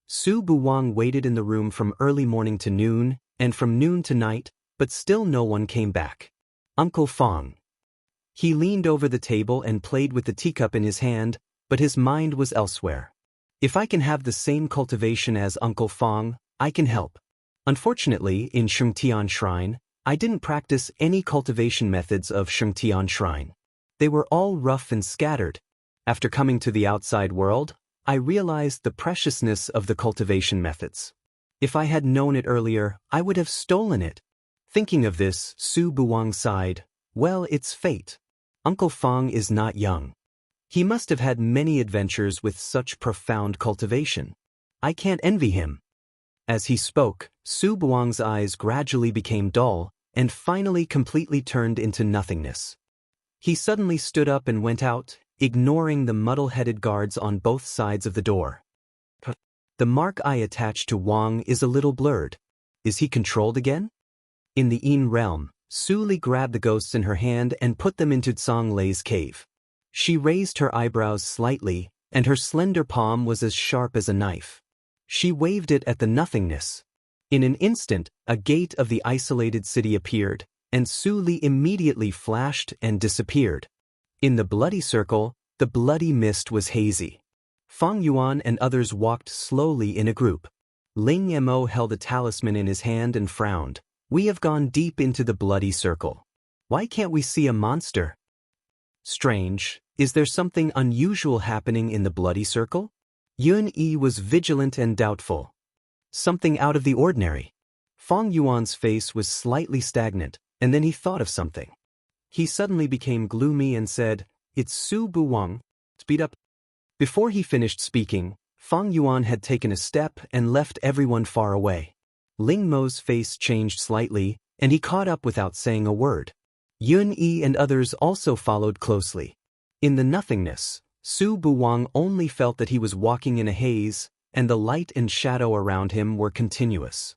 Su Buwang waited in the room from early morning to noon, and from noon to night, but still no one came back. Uncle Fang. He leaned over the table and played with the teacup in his hand, but his mind was elsewhere. If I can have the same cultivation as Uncle Fang, I can help. Unfortunately, in Shengtian Shrine, I didn't practice any cultivation methods of Shengtian Shrine. They were all rough and scattered. After coming to the outside world, I realized the preciousness of the cultivation methods. If I had known it earlier, I would have stolen it. Thinking of this, Su Buwang sighed. Well, it's fate. Uncle Fang is not young. He must have had many adventures with such profound cultivation. I can't envy him. As he spoke, Su Buwang's eyes gradually became dull, and finally completely turned into nothingness. He suddenly stood up and went out, ignoring the muddle-headed guards on both sides of the door. The mark I attached to Wang is a little blurred. Is he controlled again? In the Yin realm, Su Li grabbed the ghosts in her hand and put them into Zhang Lei's cave. She raised her eyebrows slightly, and her slender palm was as sharp as a knife. She waved it at the nothingness. In an instant, a gate of the isolated city appeared, and Su Li immediately flashed and disappeared. In the bloody circle, the bloody mist was hazy. Fang Yuan and others walked slowly in a group. Ling Mo held a talisman in his hand and frowned. We have gone deep into the bloody circle. Why can't we see a monster? Strange, is there something unusual happening in the bloody circle? Yun Yi was vigilant and doubtful. Something out of the ordinary. Fang Yuan's face was slightly stagnant, and then he thought of something. He suddenly became gloomy and said, "It's Su Buwang. Speed up." Before he finished speaking, Fang Yuan had taken a step and left everyone far away. Ling Mo's face changed slightly, and he caught up without saying a word. Yun Yi and others also followed closely. In the nothingness, Su Buwang only felt that he was walking in a haze, and the light and shadow around him were continuous.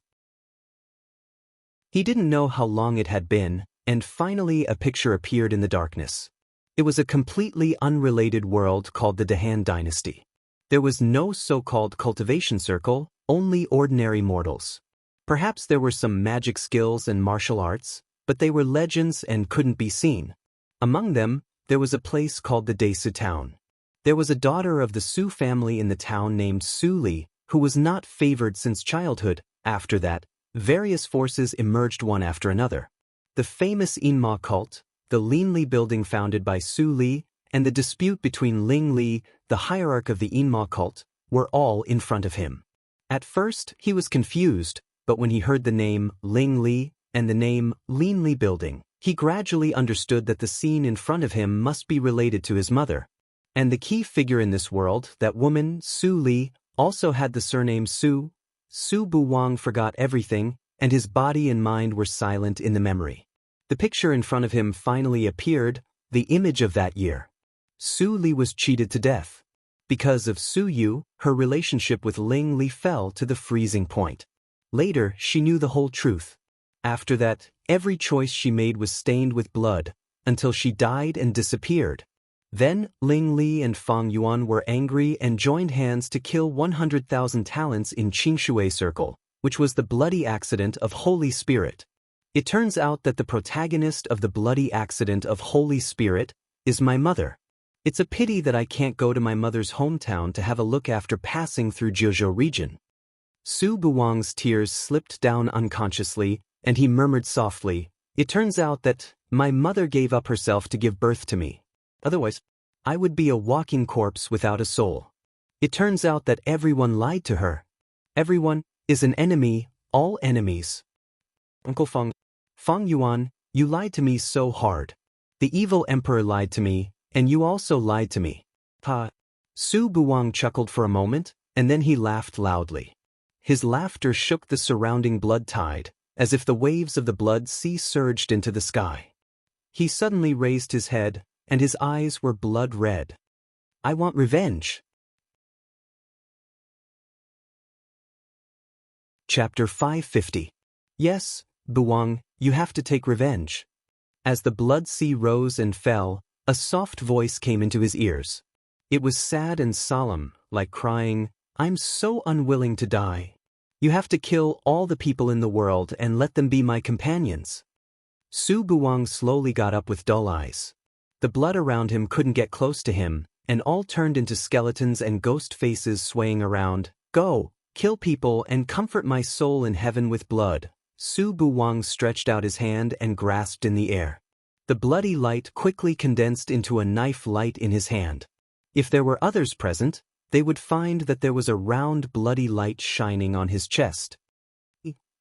He didn't know how long it had been, and finally a picture appeared in the darkness. It was a completely unrelated world called the Dahan Dynasty. There was no so-called cultivation circle, only ordinary mortals. Perhaps there were some magic skills and martial arts, but they were legends and couldn't be seen. Among them, there was a place called the Desu town. There was a daughter of the Su family in the town named Su Li, who was not favored since childhood. After that, various forces emerged one after another. The famous Yinma cult, the Lin Li building founded by Su Li, and the dispute between Ling Li, the hierarch of the Yinma cult, were all in front of him. At first, he was confused, but when he heard the name Ling Li and the name Lin Li building, he gradually understood that the scene in front of him must be related to his mother. And the key figure in this world, that woman, Su Li, also had the surname Su. Su Buwang forgot everything, and his body and mind were silent in the memory. The picture in front of him finally appeared, the image of that year. Su Li was cheated to death. Because of Su Yu, her relationship with Ling Li fell to the freezing point. Later, she knew the whole truth. After that, every choice she made was stained with blood, until she died and disappeared. Then, Ling Li and Fang Yuan were angry and joined hands to kill 100,000 talents in Qingshui Circle, which was the bloody accident of Holy Spirit. It turns out that the protagonist of the bloody accident of Holy Spirit is my mother. It's a pity that I can't go to my mother's hometown to have a look after passing through Jiuzhou region. Su Buwang's tears slipped down unconsciously, and he murmured softly, "It turns out that my mother gave up herself to give birth to me. Otherwise, I would be a walking corpse without a soul. It turns out that everyone lied to her. Everyone is an enemy, all enemies. Uncle Fang Yuan, you lied to me so hard. The evil emperor lied to me, and you also lied to me." Ha! Su Buwang chuckled for a moment, and then he laughed loudly. His laughter shook the surrounding blood tide, as if the waves of the blood sea surged into the sky. He suddenly raised his head, and his eyes were blood red. "I want revenge." Chapter 550. Yes, Buwang, you have to take revenge. As the blood sea rose and fell, a soft voice came into his ears. It was sad and solemn, like crying, "I'm so unwilling to die. You have to kill all the people in the world and let them be my companions." Su Buwang slowly got up with dull eyes. The blood around him couldn't get close to him, and all turned into skeletons and ghost faces swaying around. "Go, kill people and comfort my soul in heaven with blood." Su Buwang stretched out his hand and grasped in the air. The bloody light quickly condensed into a knife light in his hand. If there were others present, they would find that there was a round bloody light shining on his chest.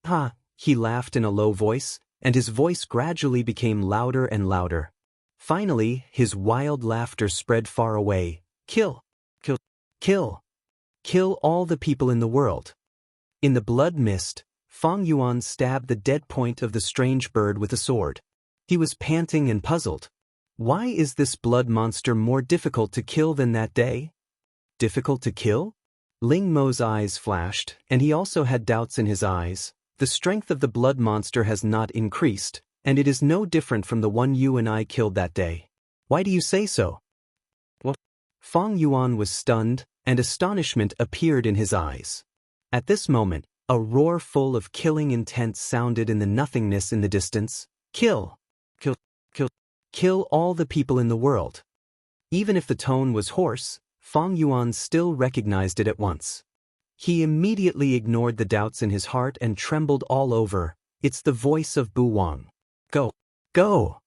"Ha!" he laughed in a low voice, and his voice gradually became louder and louder. Finally, his wild laughter spread far away. "Kill! Kill! Kill! Kill all the people in the world." In the blood mist, Fang Yuan stabbed the dead point of the strange bird with a sword. He was panting and puzzled. Why is this blood monster more difficult to kill than that day? Difficult to kill? Ling Mo's eyes flashed, and he also had doubts in his eyes. The strength of the blood monster has not increased, and it is no different from the one you and I killed that day. Why do you say so? What? Fang Yuan was stunned, and astonishment appeared in his eyes. At this moment, a roar full of killing intent sounded in the nothingness in the distance. Kill! Kill! Kill! Kill all the people in the world. Even if the tone was hoarse, Fang Yuan still recognized it at once. He immediately ignored the doubts in his heart and trembled all over. It's the voice of Bu Wang. Go! Go!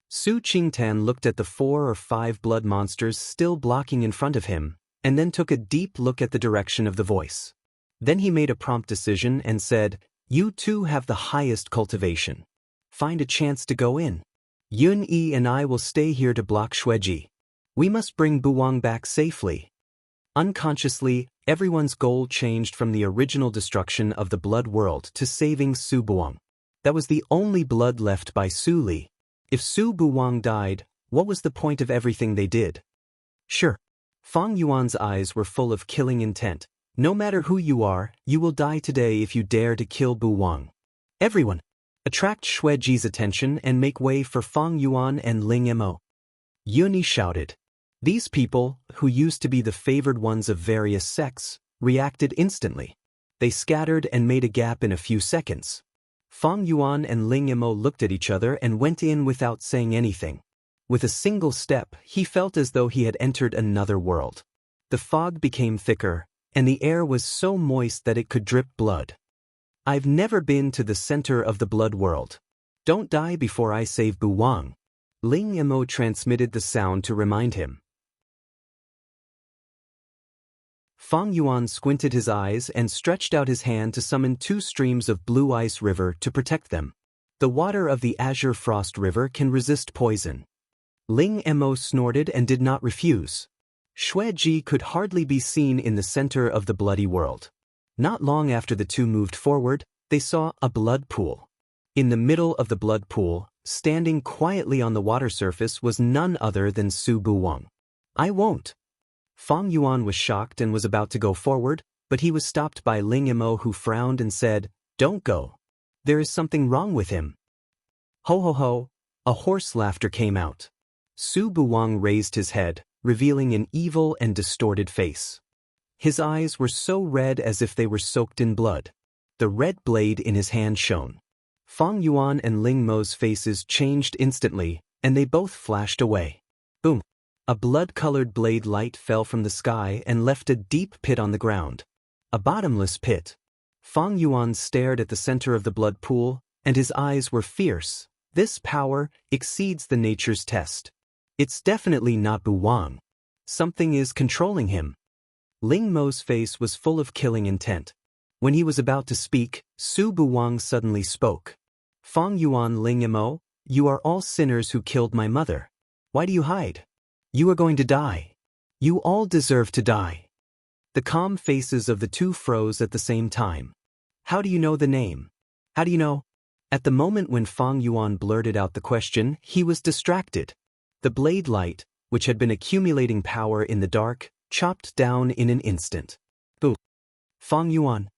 Su Qingtan looked at the 4 or 5 blood monsters still blocking in front of him, and then took a deep look at the direction of the voice. Then he made a prompt decision and said, "You two have the highest cultivation. Find a chance to go in. Yun Yi and I will stay here to block Xueji. We must bring Bu Wang back safely." Unconsciously, everyone's goal changed from the original destruction of the blood world to saving Su Buwang. That was the only blood left by Su Li. If Su Buwang died, what was the point of everything they did? Sure. Fang Yuan's eyes were full of killing intent. No matter who you are, you will die today if you dare to kill Bu Wang. Everyone, attract Xueji's attention and make way for Fang Yuan and Ling Mo. Yuni shouted. These people, who used to be the favored ones of various sects, reacted instantly. They scattered and made a gap in a few seconds. Fang Yuan and Ling Mo looked at each other and went in without saying anything. With a single step, he felt as though he had entered another world. The fog became thicker, and the air was so moist that it could drip blood. I've never been to the center of the blood world. Don't die before I save Bu Wang. Ling Mo transmitted the sound to remind him. Fang Yuan squinted his eyes and stretched out his hand to summon 2 streams of blue ice river to protect them. The water of the azure frost river can resist poison. Ling Mo snorted and did not refuse. Xueji could hardly be seen in the center of the bloody world. Not long after the two moved forward, they saw a blood pool. In the middle of the blood pool, standing quietly on the water surface, was none other than Su Buwang. I won't. Fang Yuan was shocked and was about to go forward, but he was stopped by Ling Mo, who frowned and said, "Don't go. There is something wrong with him." Ho ho ho, a hoarse laughter came out. Su Buwang raised his head, revealing an evil and distorted face. His eyes were so red as if they were soaked in blood. The red blade in his hand shone. Fang Yuan and Ling Mo's faces changed instantly, and they both flashed away. Boom! A blood-colored blade light fell from the sky and left a deep pit on the ground. A bottomless pit. Fang Yuan stared at the center of the blood pool, and his eyes were fierce. This power exceeds the nature's test. It's definitely not Bu Wang. Something is controlling him. Ling Mo's face was full of killing intent. When he was about to speak, Su Buwang suddenly spoke. Fang Yuan, Ling Mo, you are all sinners who killed my mother. Why do you hide? You are going to die. You all deserve to die. The calm faces of the two froze at the same time. How do you know the name? How do you know? At the moment when Fang Yuan blurted out the question, he was distracted. The blade light, which had been accumulating power in the dark, chopped down in an instant. Boo! Fang Yuan.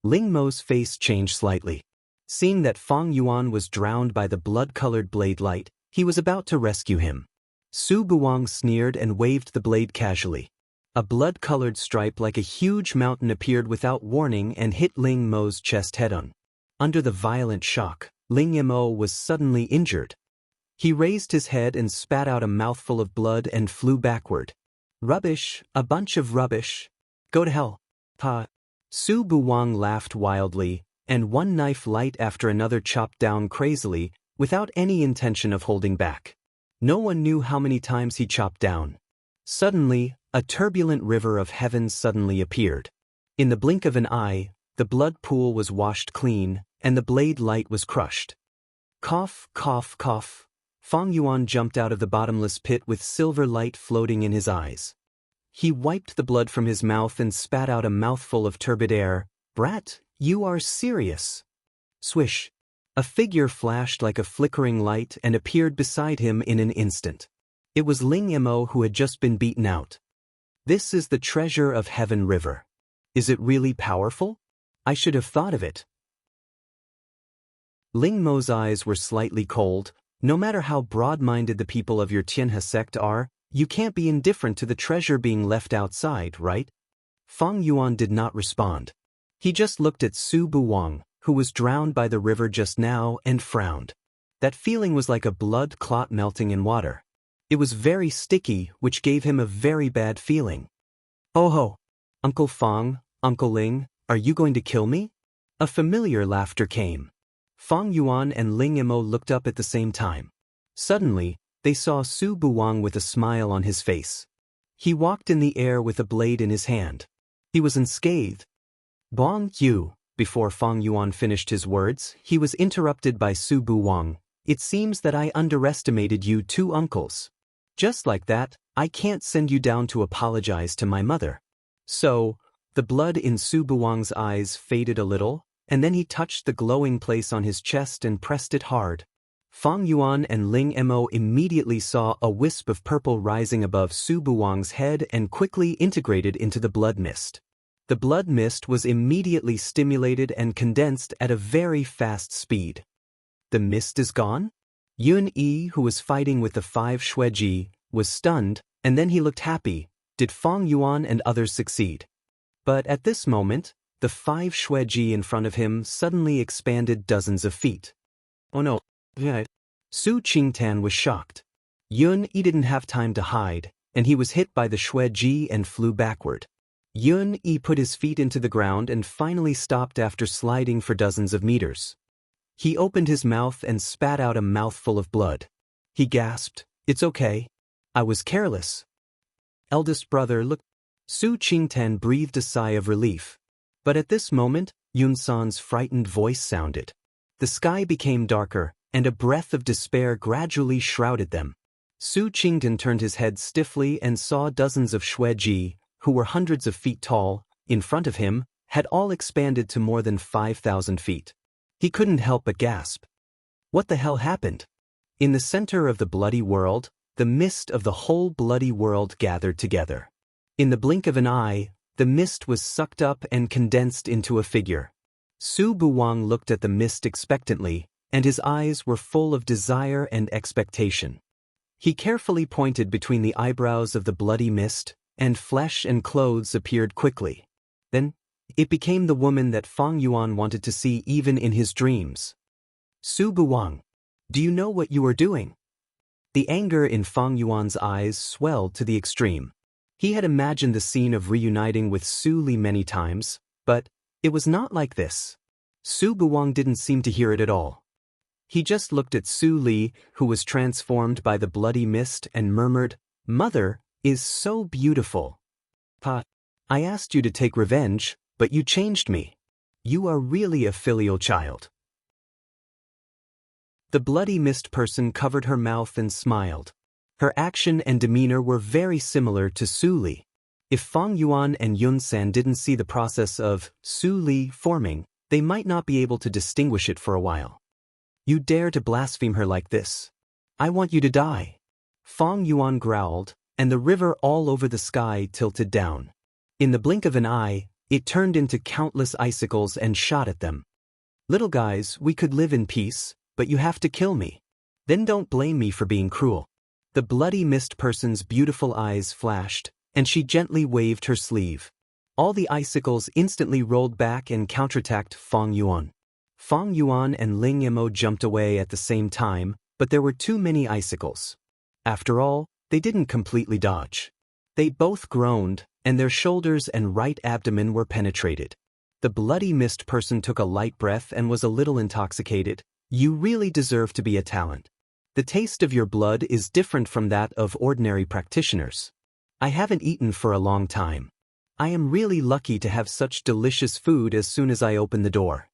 Ling Mo's face changed slightly. Seeing that Fang Yuan was drowned by the blood-colored blade light, he was about to rescue him. Su Buwang sneered and waved the blade casually. A blood-colored stripe like a huge mountain appeared without warning and hit Ling Mo's chest head-on. Under the violent shock, Ling Mo was suddenly injured. He raised his head and spat out a mouthful of blood and flew backward. Rubbish, a bunch of rubbish. Go to hell. Pa. Su Buwang laughed wildly, and one knife light after another chopped down crazily, without any intention of holding back. No one knew how many times he chopped down. Suddenly, a turbulent river of heaven suddenly appeared. In the blink of an eye, the blood pool was washed clean, and the blade light was crushed. Cough, cough, cough. Fang Yuan jumped out of the bottomless pit with silver light floating in his eyes. He wiped the blood from his mouth and spat out a mouthful of turbid air. Brat, you are serious. Swish. A figure flashed like a flickering light and appeared beside him in an instant. It was Ling Mo who had just been beaten out. This is the treasure of Heaven River. Is it really powerful? I should have thought of it. Ling Mo's eyes were slightly cold. No matter how broad-minded the people of your Tianhe sect are, you can't be indifferent to the treasure being left outside, right? Fang Yuan did not respond. He just looked at Su Buwang, who was drowned by the river just now, and frowned. That feeling was like a blood clot melting in water. It was very sticky, which gave him a very bad feeling. Oh ho! Uncle Fang, Uncle Ling, are you going to kill me? A familiar laughter came. Fang Yuan and Ling Mo looked up at the same time. Suddenly, they saw Su Buwang with a smile on his face. He walked in the air with a blade in his hand. He was unscathed. Bong Yu, before Fang Yuan finished his words, he was interrupted by Su Buwang. It seems that I underestimated you two uncles. Just like that, I can't send you down to apologize to my mother. So, the blood in Su Buwang's eyes faded a little, and then he touched the glowing place on his chest and pressed it hard. Fang Yuan and Ling Mo immediately saw a wisp of purple rising above Su Buwang's head and quickly integrated into the blood mist. The blood mist was immediately stimulated and condensed at a very fast speed. The mist is gone? Yun Yi, who was fighting with the 5 Xueji, was stunned, and then he looked happy. Did Fang Yuan and others succeed? But at this moment, the 5 Xueji in front of him suddenly expanded dozens of feet. Oh no. Su Qingtan was shocked. Yun Yi didn't have time to hide, and he was hit by the Xueji and flew backward. Yun Yi put his feet into the ground and finally stopped after sliding for dozens of meters. He opened his mouth and spat out a mouthful of blood. He gasped, "It's okay. I was careless." Eldest brother looked. Su Qingtan breathed a sigh of relief. But at this moment, Yun San's frightened voice sounded. The sky became darker, and a breath of despair gradually shrouded them. Su Qingtan turned his head stiffly and saw dozens of Xueji, who were hundreds of feet tall, in front of him, had all expanded to more than 5,000 feet. He couldn't help but gasp. What the hell happened? In the center of the bloody world, the mist of the whole bloody world gathered together. In the blink of an eye, the mist was sucked up and condensed into a figure. Su Buwang looked at the mist expectantly, and his eyes were full of desire and expectation. He carefully pointed between the eyebrows of the bloody mist, and flesh and clothes appeared quickly. Then, it became the woman that Fang Yuan wanted to see even in his dreams. Su Buwang, do you know what you are doing? The anger in Fang Yuan's eyes swelled to the extreme. He had imagined the scene of reuniting with Su Li many times, but it was not like this. Su Buwang didn't seem to hear it at all. He just looked at Su Li, who was transformed by the bloody mist, and murmured, "Mother is so beautiful. Pa, I asked you to take revenge, but you changed me. You are really a filial child." The bloody mist person covered her mouth and smiled. Her action and demeanor were very similar to Su Li. If Fang Yuan and Yun San didn't see the process of Su Li forming, they might not be able to distinguish it for a while. You dare to blaspheme her like this? I want you to die. Fang Yuan growled, and the river all over the sky tilted down. In the blink of an eye, it turned into countless icicles and shot at them. Little guys, we could live in peace, but you have to kill me. Then don't blame me for being cruel. The bloody mist person's beautiful eyes flashed, and she gently waved her sleeve. All the icicles instantly rolled back and counterattacked Fang Yuan. Fang Yuan and Ling Mo jumped away at the same time, but there were too many icicles. After all, they didn't completely dodge. They both groaned, and their shoulders and right abdomen were penetrated. The bloody mist person took a light breath and was a little intoxicated. You really deserve to be a talent. The taste of your blood is different from that of ordinary practitioners. I haven't eaten for a long time. I am really lucky to have such delicious food as soon as I open the door.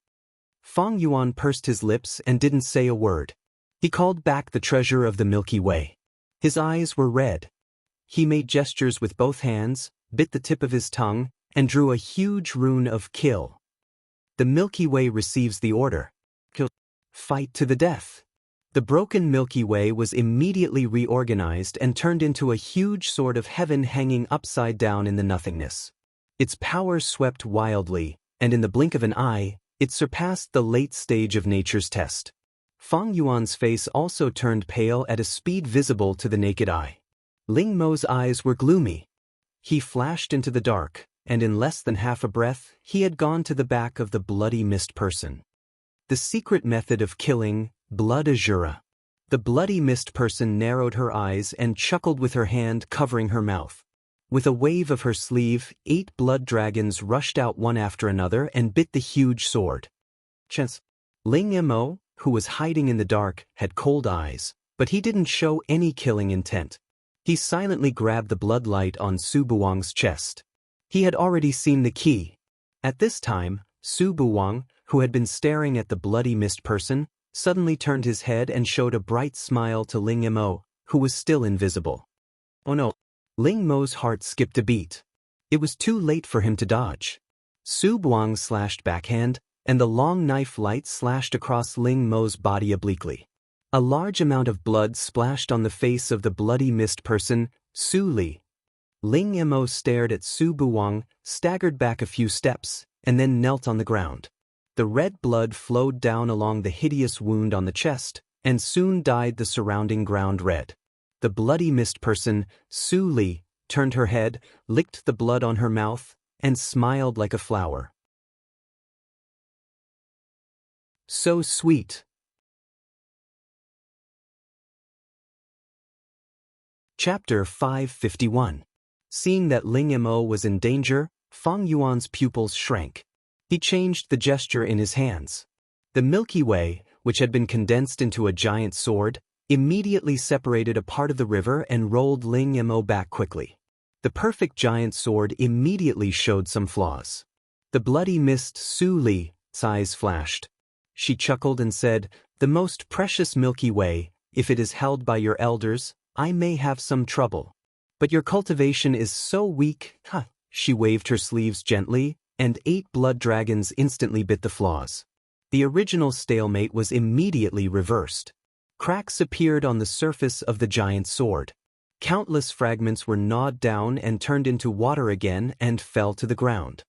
Fang Yuan pursed his lips and didn't say a word. He called back the treasure of the Milky Way. His eyes were red. He made gestures with both hands, bit the tip of his tongue, and drew a huge rune of kill. The Milky Way receives the order. Kill. Fight to the death. The broken Milky Way was immediately reorganized and turned into a huge sword of heaven hanging upside down in the nothingness. Its power swept wildly, and in the blink of an eye, it surpassed the late stage of nature's test. Fang Yuan's face also turned pale at a speed visible to the naked eye. Ling Mo's eyes were gloomy. He flashed into the dark, and in less than half a breath, he had gone to the back of the bloody mist person. The secret method of killing, blood azura. The bloody mist person narrowed her eyes and chuckled with her hand covering her mouth. With a wave of her sleeve, 8 blood dragons rushed out one after another and bit the huge sword. Chance. Ling Mo, who was hiding in the dark, had cold eyes, but he didn't show any killing intent. He silently grabbed the bloodlight on Su Buwang's chest. He had already seen the key. At this time, Su Buwang, who had been staring at the bloody mist person, suddenly turned his head and showed a bright smile to Ling Mo, who was still invisible. Oh no! Ling Mo's heart skipped a beat. It was too late for him to dodge. Su Buwang slashed backhand, and the long knife light slashed across Ling Mo's body obliquely. A large amount of blood splashed on the face of the bloody mist person, Su Li. Ling Mo stared at Su Buwang, staggered back a few steps, and then knelt on the ground. The red blood flowed down along the hideous wound on the chest, and soon dyed the surrounding ground red. The bloody mist person, Su Li, turned her head, licked the blood on her mouth, and smiled like a flower. So sweet. Chapter 551. Seeing that Ling Mo was in danger, Fang Yuan's pupils shrank. He changed the gesture in his hands. The Milky Way, which had been condensed into a giant sword, immediately separated a part of the river and rolled Ling Mo back quickly. The perfect giant sword immediately showed some flaws. The bloody mist Su Li's eyes flashed. She chuckled and said, "The most precious Milky Way, if it is held by your elders, I may have some trouble. But your cultivation is so weak." She waved her sleeves gently, and 8 blood dragons instantly bit the flaws. The original stalemate was immediately reversed. Cracks appeared on the surface of the giant sword. Countless fragments were gnawed down and turned into water again and fell to the ground.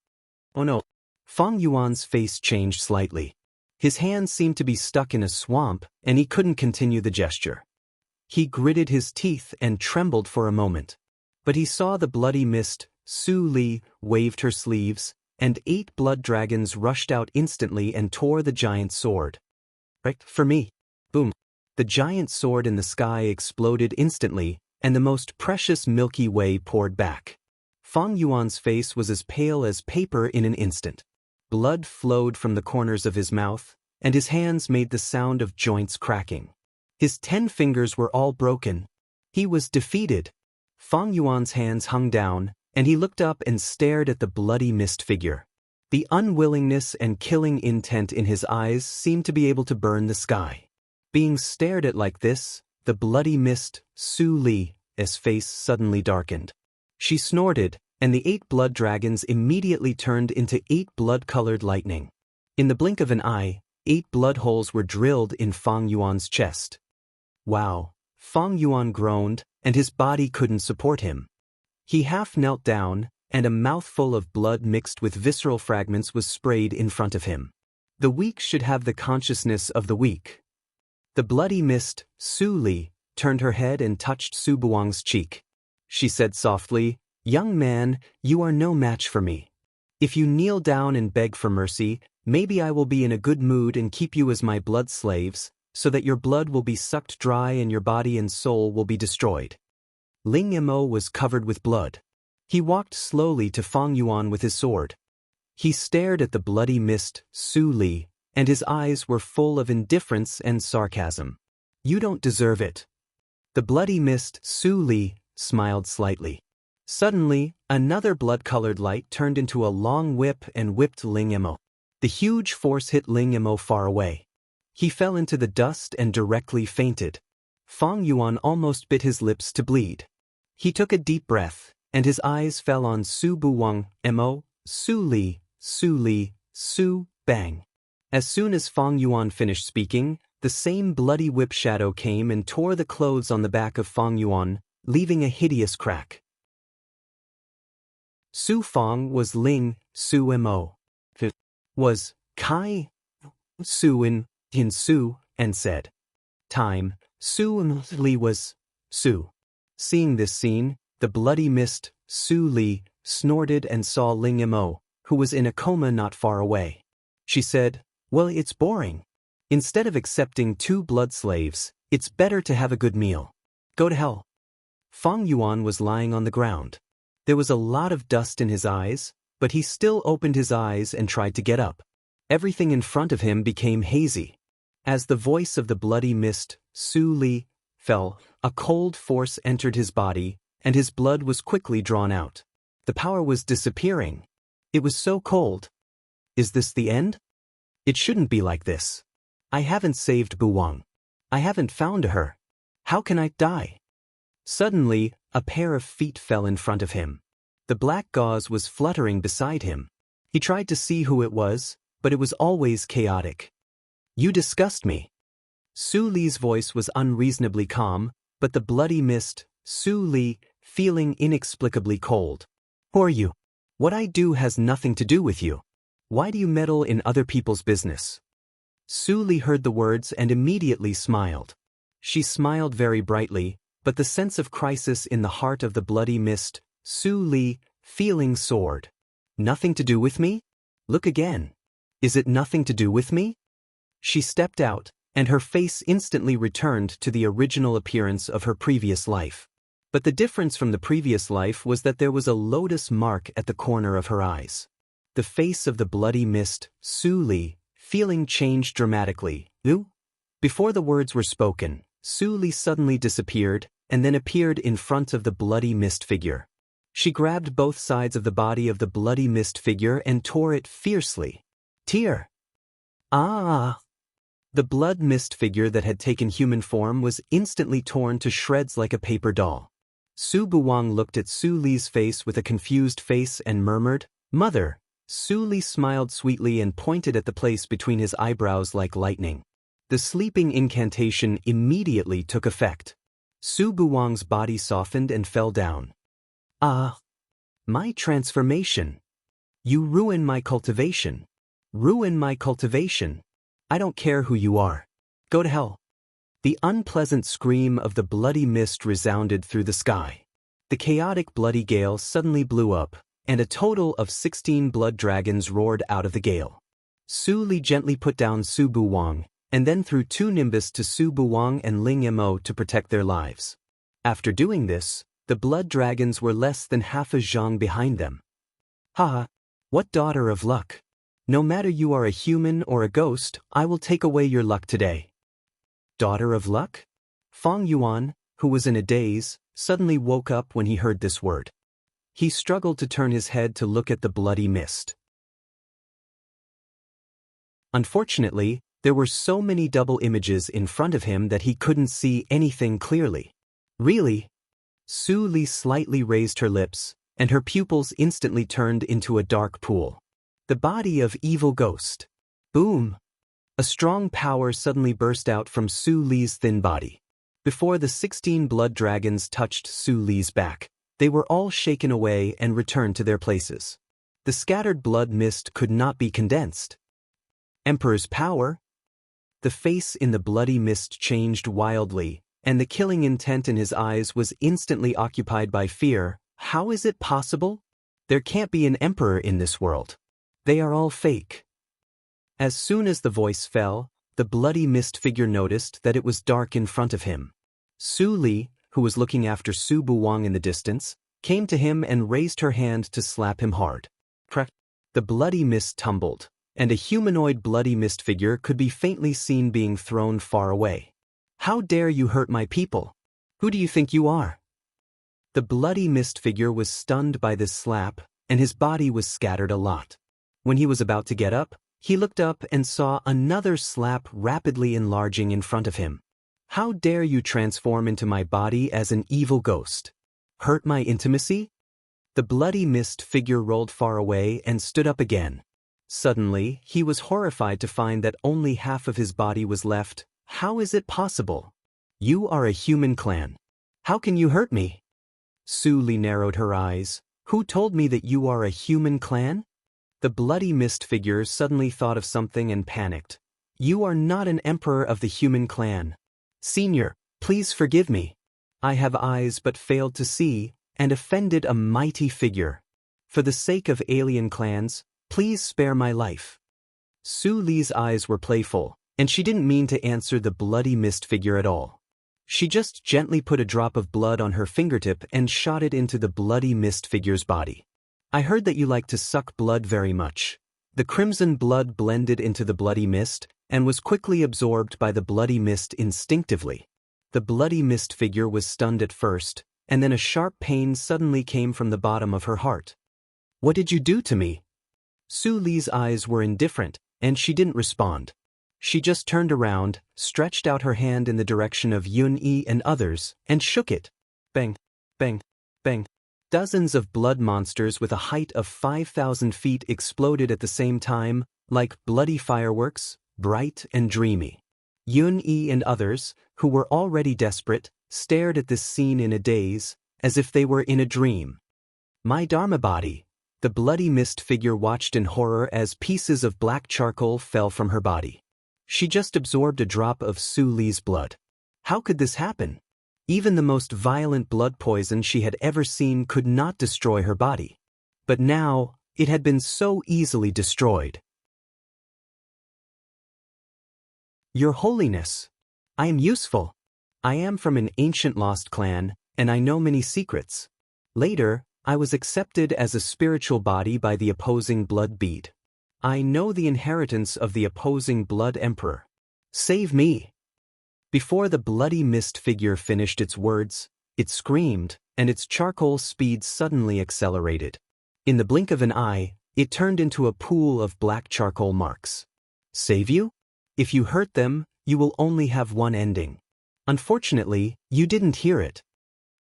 Oh no! Fang Yuan's face changed slightly. His hands seemed to be stuck in a swamp, and he couldn't continue the gesture. He gritted his teeth and trembled for a moment. But he saw the bloody mist, Su Li waved her sleeves, and 8 blood dragons rushed out instantly and tore the giant sword. Right for me. Boom. The giant sword in the sky exploded instantly, and the most precious Milky Way poured back. Fang Yuan's face was as pale as paper in an instant. Blood flowed from the corners of his mouth, and his hands made the sound of joints cracking. His 10 fingers were all broken. He was defeated. Fang Yuan's hands hung down, and he looked up and stared at the bloody mist figure. The unwillingness and killing intent in his eyes seemed to be able to burn the sky. Being stared at like this, the bloody mist, Su Li's face suddenly darkened. She snorted, and the 8 blood dragons immediately turned into 8 blood-colored lightning. In the blink of an eye, 8 blood holes were drilled in Fang Yuan's chest. Wow! Fang Yuan groaned, and his body couldn't support him. He half knelt down, and a mouthful of blood mixed with visceral fragments was sprayed in front of him. The weak should have the consciousness of the weak. The bloody mist, Su Li, turned her head and touched Su Buwang's cheek. She said softly, "Young man, you are no match for me. If you kneel down and beg for mercy, maybe I will be in a good mood and keep you as my blood slaves, so that your blood will be sucked dry and your body and soul will be destroyed." Ling Mo was covered with blood. He walked slowly to Fang Yuan with his sword. He stared at the bloody mist, Su Li, and his eyes were full of indifference and sarcasm. "You don't deserve it." The bloody mist, Su Li, smiled slightly. Suddenly, another blood-colored light turned into a long whip and whipped Ling Mo. The huge force hit Ling Mo far away. He fell into the dust and directly fainted. Fang Yuan almost bit his lips to bleed. He took a deep breath, and his eyes fell on Su Buwang, Mo, Su Li, Su, bang. As soon as Fang Yuan finished speaking, the same bloody whip shadow came and tore the clothes on the back of Fang Yuan, leaving a hideous crack. Su Fang was Ling, Su Mo. Was Kai Su in Su, and said. Time, Su Li was Su. Seeing this scene, the bloody mist, Su Li, snorted and saw Ling Mo, who was in a coma not far away. She said, "Well, it's boring. Instead of accepting 2 blood slaves, it's better to have a good meal. Go to hell." Fang Yuan was lying on the ground. There was a lot of dust in his eyes, but he still opened his eyes and tried to get up. Everything in front of him became hazy. As the voice of the bloody mist, Su Li, fell, a cold force entered his body, and his blood was quickly drawn out. The power was disappearing. It was so cold. Is this the end? It shouldn't be like this. I haven't saved Bu Wang. I haven't found her. How can I die? Suddenly, a pair of feet fell in front of him. The black gauze was fluttering beside him. He tried to see who it was, but it was always chaotic. You disgust me. Su Li's voice was unreasonably calm, but the bloody mist, Su Li, feeling inexplicably cold. Who are you? What I do has nothing to do with you. Why do you meddle in other people's business? Su Li heard the words and immediately smiled. She smiled very brightly, but the sense of crisis in the heart of the bloody mist, Su Li, feeling soared. Nothing to do with me? Look again. Is it nothing to do with me? She stepped out, and her face instantly returned to the original appearance of her previous life. But the difference from the previous life was that there was a lotus mark at the corner of her eyes. The face of the bloody mist, Su Li, feeling changed dramatically. Before the words were spoken, Su Li suddenly disappeared, and then appeared in front of the bloody mist figure. She grabbed both sides of the body of the bloody mist figure and tore it fiercely. Tear! Ah! The blood mist figure that had taken human form was instantly torn to shreds like a paper doll. Su Buwang looked at Su Li's face with a confused face and murmured, "Mother." Su Li smiled sweetly and pointed at the place between his eyebrows like lightning. The sleeping incantation immediately took effect. Su Buwang's body softened and fell down. Ah! My transformation! You ruin my cultivation. Ruin my cultivation. I don't care who you are. Go to hell. The unpleasant scream of the bloody mist resounded through the sky. The chaotic bloody gale suddenly blew up, and a total of 16 blood dragons roared out of the gale. Su Li gently put down Su Buwang, and then threw 2 nimbus to Su Buwang and Ling Mo to protect their lives. After doing this, the blood dragons were less than half a zhang behind them. Ha! What daughter of luck! No matter you are a human or a ghost, I will take away your luck today. Daughter of luck? Fang Yuan, who was in a daze, suddenly woke up when he heard this word. He struggled to turn his head to look at the bloody mist. Unfortunately, there were so many double images in front of him that he couldn't see anything clearly. Really? Su Li slightly raised her lips, and her pupils instantly turned into a dark pool. The body of evil ghost. Boom! A strong power suddenly burst out from Su Li's thin body. Before the 16 blood dragons touched Su Li's back, they were all shaken away and returned to their places. The scattered blood mist could not be condensed. Emperor's power? The face in the bloody mist changed wildly, and the killing intent in his eyes was instantly occupied by fear. How is it possible? There can't be an emperor in this world. They are all fake. As soon as the voice fell, the bloody mist figure noticed that it was dark in front of him. Su Li, who was looking after Su Buwang in the distance, came to him and raised her hand to slap him hard. The bloody mist tumbled, and a humanoid bloody mist figure could be faintly seen being thrown far away. How dare you hurt my people? Who do you think you are? The bloody mist figure was stunned by this slap, and his body was scattered a lot. When he was about to get up, he looked up and saw another slap rapidly enlarging in front of him. How dare you transform into my body as an evil ghost? Hurt my intimacy? The bloody mist figure rolled far away and stood up again. Suddenly, he was horrified to find that only half of his body was left. How is it possible? You are a human clan. How can you hurt me? Su Li narrowed her eyes. Who told me that you are a human clan? The bloody mist figure suddenly thought of something and panicked. You are not an emperor of the human clan. Senior, please forgive me. I have eyes but failed to see, and offended a mighty figure. For the sake of alien clans, please spare my life. Su Li's eyes were playful, and she didn't mean to answer the bloody mist figure at all. She just gently put a drop of blood on her fingertip and shot it into the bloody mist figure's body. I heard that you like to suck blood very much. The crimson blood blended into the bloody mist and was quickly absorbed by the bloody mist instinctively. The bloody mist figure was stunned at first, and then a sharp pain suddenly came from the bottom of her heart. What did you do to me? Su Li's eyes were indifferent, and she didn't respond. She just turned around, stretched out her hand in the direction of Yun Yi and others, and shook it. Bang, bang, bang. Dozens of blood monsters with a height of 5,000 feet exploded at the same time, like bloody fireworks, bright and dreamy. Yun Yi and others, who were already desperate, stared at this scene in a daze, as if they were in a dream. My Dharma body. The bloody mist figure watched in horror as pieces of black charcoal fell from her body. She just absorbed a drop of Su Li's blood. How could this happen? Even the most violent blood poison she had ever seen could not destroy her body. But now, it had been so easily destroyed. Your Holiness, I am useful. I am from an ancient lost clan, and I know many secrets. Later, I was accepted as a spiritual body by the opposing blood bead. I know the inheritance of the opposing blood emperor. Save me. Before the bloody mist figure finished its words, it screamed, and its charcoal speed suddenly accelerated. In the blink of an eye, it turned into a pool of black charcoal marks. Save you? If you hurt them, you will only have one ending. Unfortunately, you didn't hear it.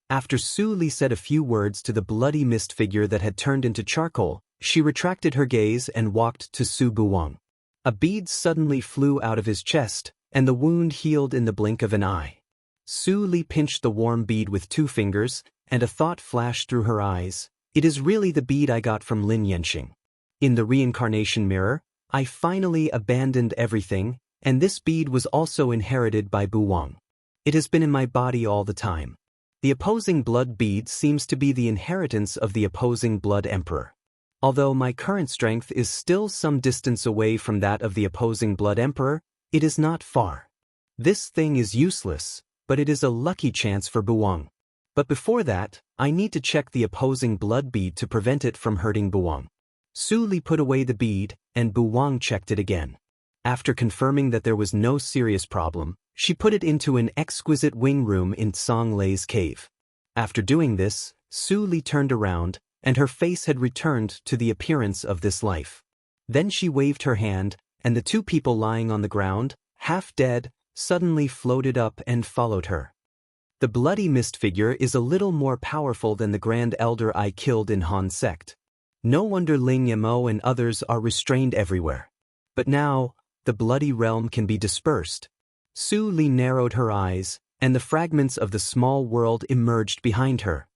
After Su Li said a few words to the bloody mist figure that had turned into charcoal, she retracted her gaze and walked to Su Buwang. A bead suddenly flew out of his chest, and the wound healed in the blink of an eye. Su Li pinched the warm bead with 2 fingers, and a thought flashed through her eyes. It is really the bead I got from Lin Yanxing. In the reincarnation mirror, I finally abandoned everything, and this bead was also inherited by Buwang. It has been in my body all the time. The opposing blood bead seems to be the inheritance of the opposing blood emperor. Although my current strength is still some distance away from that of the opposing blood emperor, it is not far. This thing is useless, but it is a lucky chance for Buwang. But before that, I need to check the opposing blood bead to prevent it from hurting Buwang. Su Li put away the bead, and Buwang checked it again. After confirming that there was no serious problem, she put it into an exquisite wing room in Song Lei's cave. After doing this, Su Li turned around, and her face had returned to the appearance of this life. Then she waved her hand, and the 2 people lying on the ground, half dead, suddenly floated up and followed her. The bloody mist figure is a little more powerful than the Grand Elder I killed in Han sect. No wonder Ling Yamo and others are restrained everywhere. But now, the bloody realm can be dispersed. Su Li narrowed her eyes, and the fragments of the small world emerged behind her.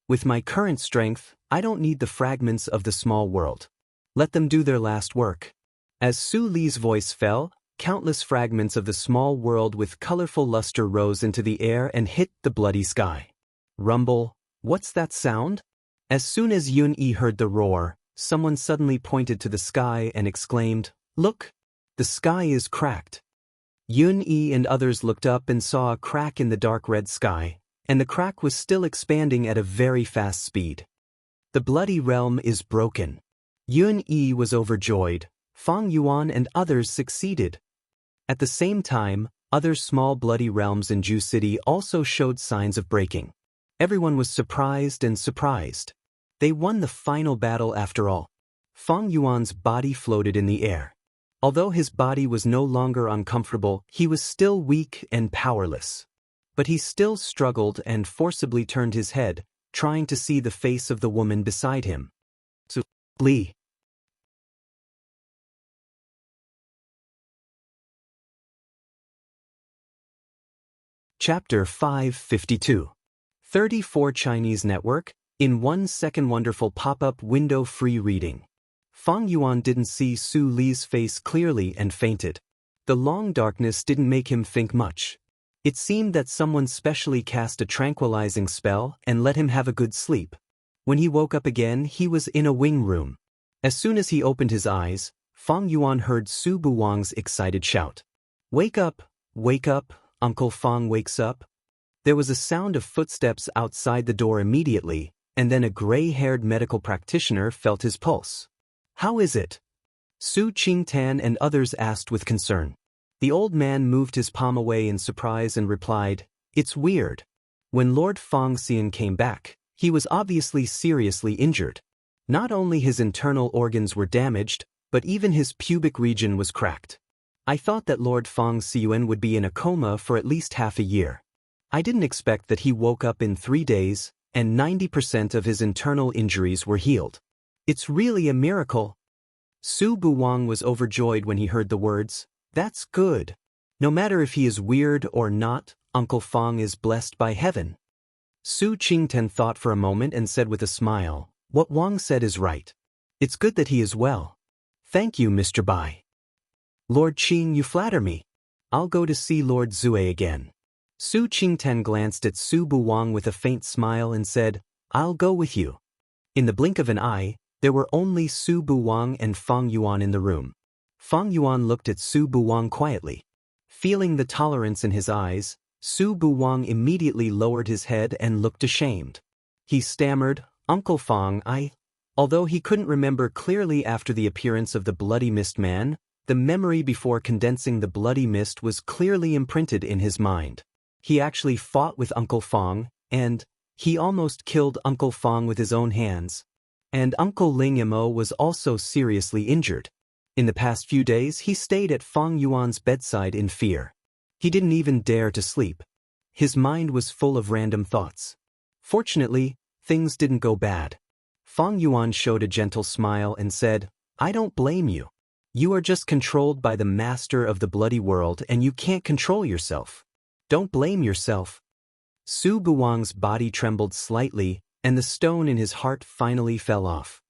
With my current strength, I don't need the fragments of the small world. Let them do their last work. As Su Li's voice fell, countless fragments of the small world with colorful luster rose into the air and hit the bloody sky. Rumble, what's that sound? As soon as Yun Yi heard the roar, someone suddenly pointed to the sky and exclaimed, "Look! The sky is cracked." Yun Yi and others looked up and saw a crack in the dark red sky, and the crack was still expanding at a very fast speed. The bloody realm is broken. Yun Yi was overjoyed. Fang Yuan and others succeeded. At the same time, other small bloody realms in Ju City also showed signs of breaking. Everyone was surprised and surprised. They won the final battle after all. Fang Yuan's body floated in the air. Although his body was no longer uncomfortable, he was still weak and powerless. But he still struggled and forcibly turned his head, trying to see the face of the woman beside him. Su Li. Chapter 552. 34 Chinese Network, in 1 second wonderful pop-up window free reading. Fang Yuan didn't see Su Li's face clearly and fainted. The long darkness didn't make him think much. It seemed that someone specially cast a tranquilizing spell and let him have a good sleep. When he woke up again, he was in a wing room. As soon as he opened his eyes, Fang Yuan heard Su Buwang's excited shout. Wake up, Uncle Fang wakes up. There was a sound of footsteps outside the door immediately, and then a gray-haired medical practitioner felt his pulse. How is it? Su Qingtan and others asked with concern. The old man moved his palm away in surprise and replied, It's weird. When Lord Fang Xian came back, he was obviously seriously injured. Not only his internal organs were damaged, but even his pubic region was cracked. I thought that Lord Fang Xian would be in a coma for at least half a year. I didn't expect that he woke up in 3 days, and 90% of his internal injuries were healed. It's really a miracle. Su Buwang was overjoyed when he heard the words, That's good. No matter if he is weird or not, Uncle Fang is blessed by heaven. Su Qingtan thought for a moment and said with a smile, What Wang said is right. It's good that he is well. Thank you, Mr. Bai. Lord Qing, you flatter me. I'll go to see Lord Zue again. Su Qingtan glanced at Su Buwang with a faint smile and said, I'll go with you. In the blink of an eye, there were only Su Buwang and Fang Yuan in the room. Fang Yuan looked at Su Buwang quietly. Feeling the tolerance in his eyes, Su Buwang immediately lowered his head and looked ashamed. He stammered, Uncle Fang, Although he couldn't remember clearly after the appearance of the Bloody Mist Man, the memory before condensing the bloody mist was clearly imprinted in his mind. He actually fought with Uncle Fang, and he almost killed Uncle Fang with his own hands. And Uncle Ling Mo was also seriously injured. In the past few days, he stayed at Fang Yuan's bedside in fear. He didn't even dare to sleep. His mind was full of random thoughts. Fortunately, things didn't go bad. Fang Yuan showed a gentle smile and said, I don't blame you. You are just controlled by the master of the bloody world and you can't control yourself. Don't blame yourself. Su Buwang's body trembled slightly, and the stone in his heart finally fell off.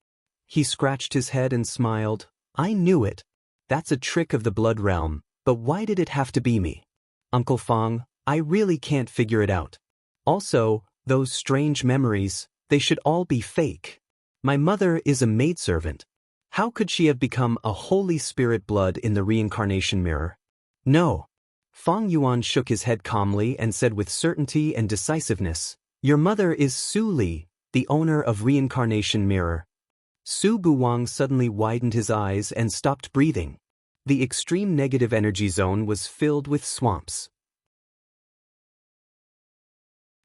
He scratched his head and smiled. I knew it. That's a trick of the blood realm, but why did it have to be me? Uncle Fang, I really can't figure it out. Also, those strange memories, they should all be fake. My mother is a maidservant. How could she have become a Holy Spirit blood in the reincarnation mirror? No. Fang Yuan shook his head calmly and said with certainty and decisiveness, Your mother is Su Li, the owner of reincarnation mirror. Su Buwang suddenly widened his eyes and stopped breathing. The extreme negative energy zone was filled with swamps.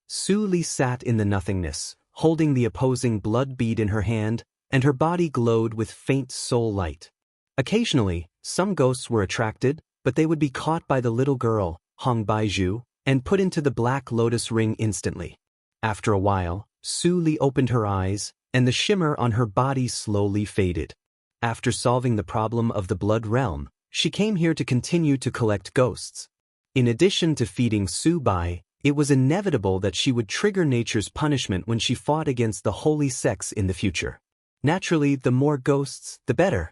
Su Li sat in the nothingness, holding the opposing blood bead in her hand, and her body glowed with faint soul light. Occasionally, some ghosts were attracted, but they would be caught by the little girl, Hong Baizhu, and put into the black lotus ring instantly. After a while, Su Li opened her eyes, and the shimmer on her body slowly faded. After solving the problem of the blood realm, she came here to continue to collect ghosts. In addition to feeding Su Bai, it was inevitable that she would trigger nature's punishment when she fought against the holy sex in the future. Naturally, the more ghosts, the better.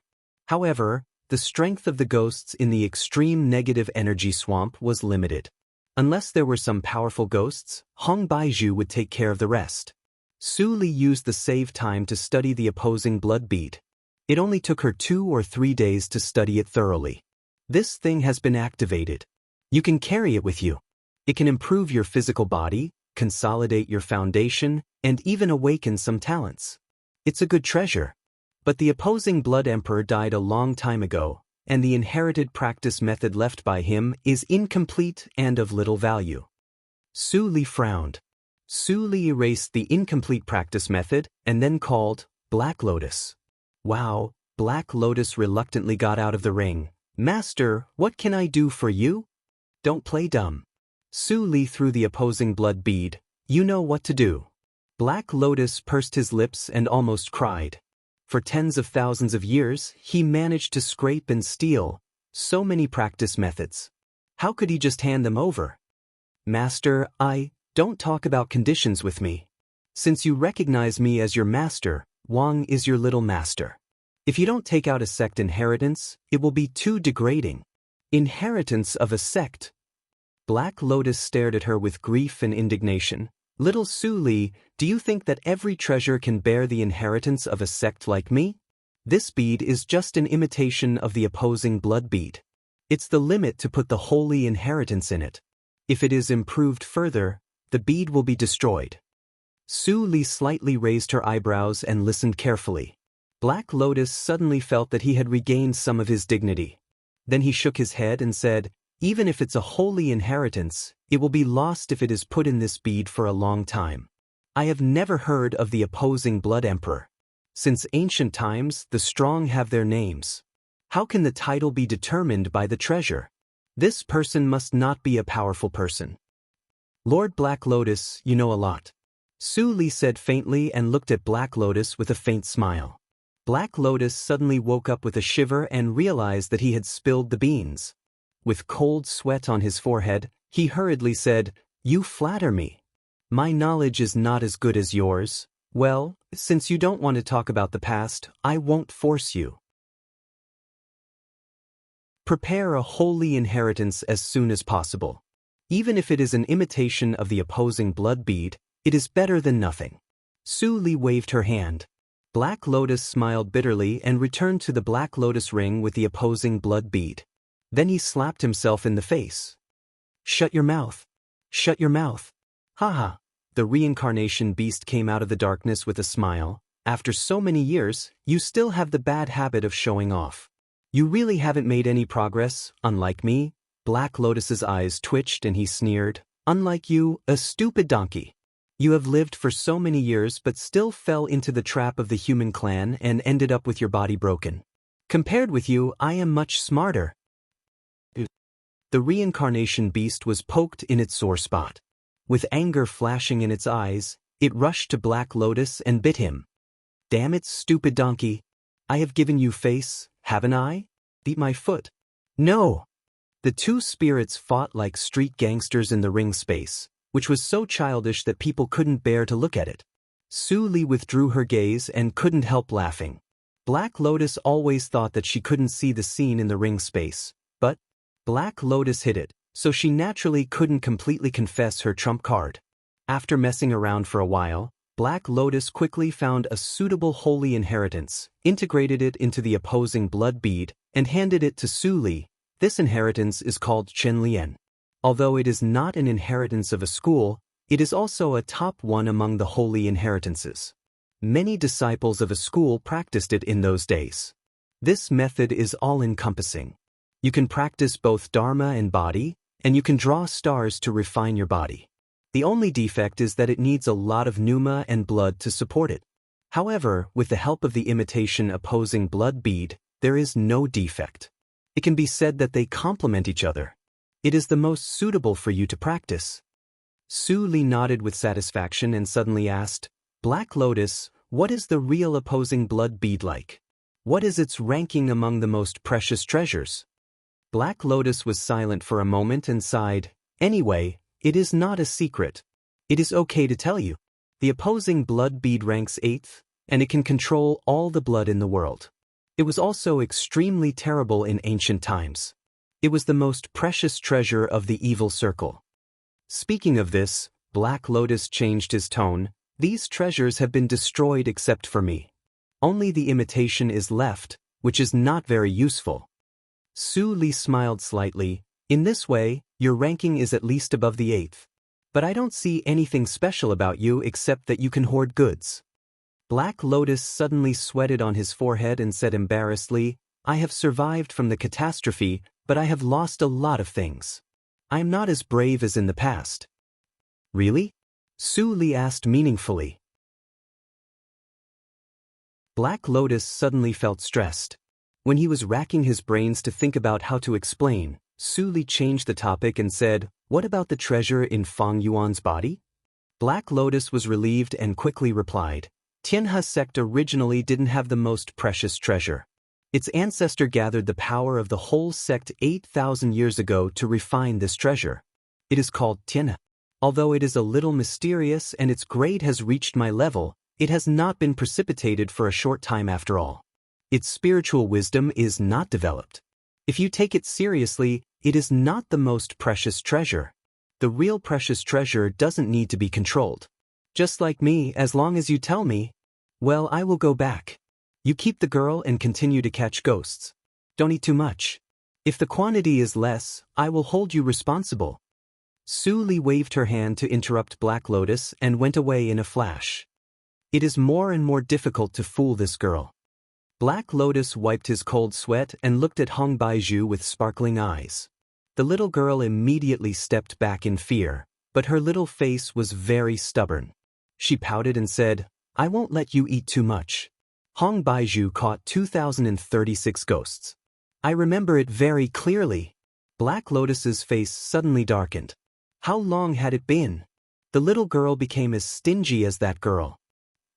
However, the strength of the ghosts in the extreme negative energy swamp was limited. Unless there were some powerful ghosts, Hong Baizhu would take care of the rest. Su Li used the save time to study the opposing blood bead. It only took her 2 or 3 days to study it thoroughly. This thing has been activated. You can carry it with you. It can improve your physical body, consolidate your foundation, and even awaken some talents. It's a good treasure. But the opposing blood emperor died a long time ago, and the inherited practice method left by him is incomplete and of little value. Su Li frowned. Su Li erased the incomplete practice method and then called Black Lotus. Wow, Black Lotus reluctantly got out of the ring. Master, what can I do for you? Don't play dumb. Su Li threw the opposing blood bead. You know what to do. Black Lotus pursed his lips and almost cried. For tens of thousands of years, he managed to scrape and steal so many practice methods. How could he just hand them over? Master, don't talk about conditions with me. Since you recognize me as your master, Wang is your little master. If you don't take out a sect inheritance, it will be too degrading. Inheritance of a sect? Black Lotus stared at her with grief and indignation. Little Su Li, do you think that every treasure can bear the inheritance of a sect like me? This bead is just an imitation of the opposing blood bead. It's the limit to put the holy inheritance in it. If it is improved further, the bead will be destroyed. Su Li slightly raised her eyebrows and listened carefully. Black Lotus suddenly felt that he had regained some of his dignity. Then he shook his head and said, even if it's a holy inheritance, it will be lost if it is put in this bead for a long time. I have never heard of the opposing blood emperor. Since ancient times, the strong have their names. How can the title be determined by the treasure? This person must not be a powerful person. Lord Black Lotus, you know a lot. Su Li said faintly and looked at Black Lotus with a faint smile. Black Lotus suddenly woke up with a shiver and realized that he had spilled the beans. With cold sweat on his forehead, he hurriedly said, "You flatter me. My knowledge is not as good as yours. Well, since you don't want to talk about the past, I won't force you. Prepare a holy inheritance as soon as possible. Even if it is an imitation of the opposing blood bead, it is better than nothing." Su Li waved her hand. Black Lotus smiled bitterly and returned to the Black Lotus ring with the opposing blood bead. Then he slapped himself in the face. "Shut your mouth. Shut your mouth." Haha. The reincarnation beast came out of the darkness with a smile. After so many years, you still have the bad habit of showing off. You really haven't made any progress, unlike me. Black Lotus's eyes twitched and he sneered. Unlike you, a stupid donkey. You have lived for so many years but still fell into the trap of the human clan and ended up with your body broken. Compared with you, I am much smarter. The reincarnation beast was poked in its sore spot. With anger flashing in its eyes, it rushed to Black Lotus and bit him. Damn it, stupid donkey. I have given you face, haven't I? Eat my foot. No. The two spirits fought like street gangsters in the ring space, which was so childish that people couldn't bear to look at it. Su Li withdrew her gaze and couldn't help laughing. Black Lotus always thought that she couldn't see the scene in the ring space, but Black Lotus hid it, so she naturally couldn't completely confess her trump card. After messing around for a while, Black Lotus quickly found a suitable holy inheritance, integrated it into the opposing blood bead, and handed it to Su Li. This inheritance is called Chen Lian. Although it is not an inheritance of a school, it is also a top one among the holy inheritances. Many disciples of a school practiced it in those days. This method is all-encompassing. You can practice both Dharma and body, and you can draw stars to refine your body. The only defect is that it needs a lot of pneuma and blood to support it. However, with the help of the imitation opposing blood bead, there is no defect. It can be said that they complement each other. It is the most suitable for you to practice. Su Li nodded with satisfaction and suddenly asked, Black Lotus, what is the real opposing blood bead like? What is its ranking among the most precious treasures? Black Lotus was silent for a moment and sighed. Anyway, it is not a secret. It is okay to tell you. The opposing blood bead ranks 8th, and it can control all the blood in the world. It was also extremely terrible in ancient times. It was the most precious treasure of the evil circle. Speaking of this, Black Lotus changed his tone. These treasures have been destroyed except for me. Only the imitation is left, which is not very useful. Su Li smiled slightly. In this way, your ranking is at least above the 8th. But I don't see anything special about you except that you can hoard goods. Black Lotus suddenly sweated on his forehead and said embarrassedly, I have survived from the catastrophe, but I have lost a lot of things. I am not as brave as in the past. Really? Su Li asked meaningfully. Black Lotus suddenly felt stressed. When he was racking his brains to think about how to explain, Su Li changed the topic and said, what about the treasure in Fang Yuan's body? Black Lotus was relieved and quickly replied, Tianhe sect originally didn't have the most precious treasure. Its ancestor gathered the power of the whole sect 8,000 years ago to refine this treasure. It is called Tiana. Although it is a little mysterious and its grade has reached my level, it has not been precipitated for a short time after all. Its spiritual wisdom is not developed. If you take it seriously, it is not the most precious treasure. The real precious treasure doesn't need to be controlled. Just like me, as long as you tell me, well, I will go back. You keep the girl and continue to catch ghosts. Don't eat too much. If the quantity is less, I will hold you responsible. Su Li waved her hand to interrupt Black Lotus and went away in a flash. It is more and more difficult to fool this girl. Black Lotus wiped his cold sweat and looked at Hong Baizhu with sparkling eyes. The little girl immediately stepped back in fear, but her little face was very stubborn. She pouted and said, I won't let you eat too much. Hong Baizhu caught 2036 ghosts. I remember it very clearly. Black Lotus's face suddenly darkened. How long had it been? The little girl became as stingy as that girl.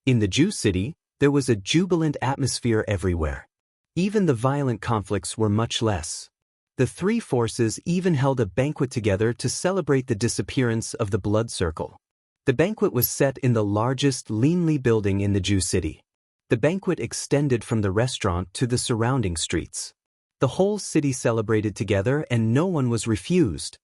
In the Jew city, there was a jubilant atmosphere everywhere. Even the violent conflicts were much less. The three forces even held a banquet together to celebrate the disappearance of the blood circle. The banquet was set in the largest Linli building in the Jew city. The banquet extended from the restaurant to the surrounding streets. The whole city celebrated together and no one was refused.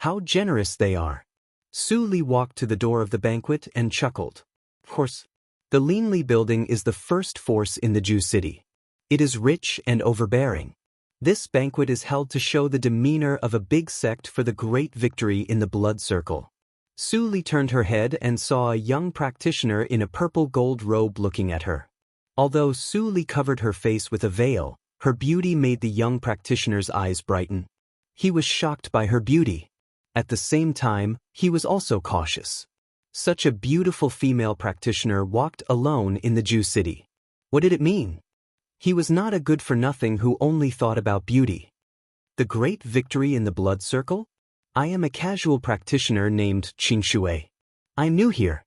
How generous they are. Su Li walked to the door of the banquet and chuckled. Of course, the Linli building is the first force in the Jew city. It is rich and overbearing. This banquet is held to show the demeanor of a big sect for the great victory in the blood circle. Su Li turned her head and saw a young practitioner in a purple gold robe looking at her. Although Su Li covered her face with a veil, her beauty made the young practitioner's eyes brighten. He was shocked by her beauty. At the same time, he was also cautious. Such a beautiful female practitioner walked alone in the Jew city. What did it mean? He was not a good-for-nothing who only thought about beauty. The great victory in the blood circle? I am a casual practitioner named Qingshui. I'm new here.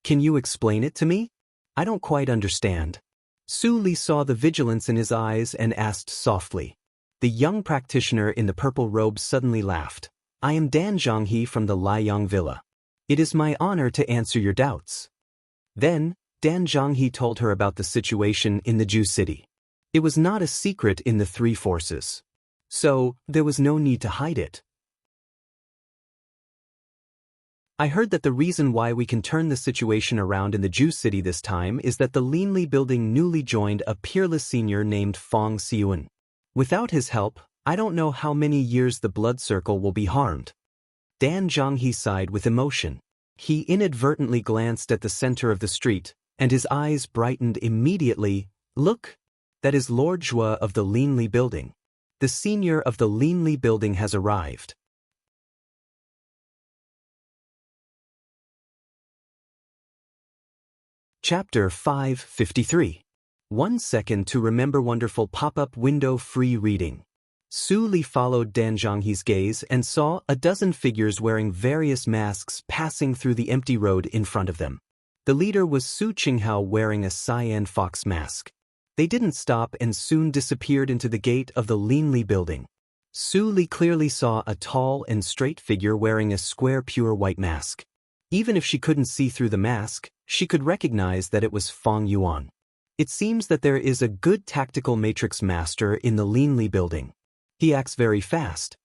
Can you explain it to me? I don't quite understand. Su Li saw the vigilance in his eyes and asked softly. The young practitioner in the purple robe suddenly laughed. I am Dan Zhonghe from the Liang Villa. It is my honor to answer your doubts. Then, Dan Zhonghe told her about the situation in the Jew city. It was not a secret in the three forces. So, there was no need to hide it. I heard that the reason why we can turn the situation around in the Jew city this time is that the Linli building newly joined a peerless senior named Fong Xiun. Without his help, I don't know how many years the blood circle will be harmed. Dan Zhonghe sighed with emotion. He inadvertently glanced at the center of the street, and his eyes brightened immediately. Look! That is Lord Zhua of the Linli building. The senior of the Linli building has arrived. Chapter 553. 1 second to remember wonderful pop-up window free reading. Su Li followed Dan Zhonghe's gaze and saw a dozen figures wearing various masks passing through the empty road in front of them. The leader was Su Qinghao wearing a cyan fox mask. They didn't stop and soon disappeared into the gate of the Linli building. Su Li clearly saw a tall and straight figure wearing a square pure white mask. Even if she couldn't see through the mask, she could recognize that it was Fong Yuan. It seems that there is a good tactical matrix master in the Linli building. He acts very fast.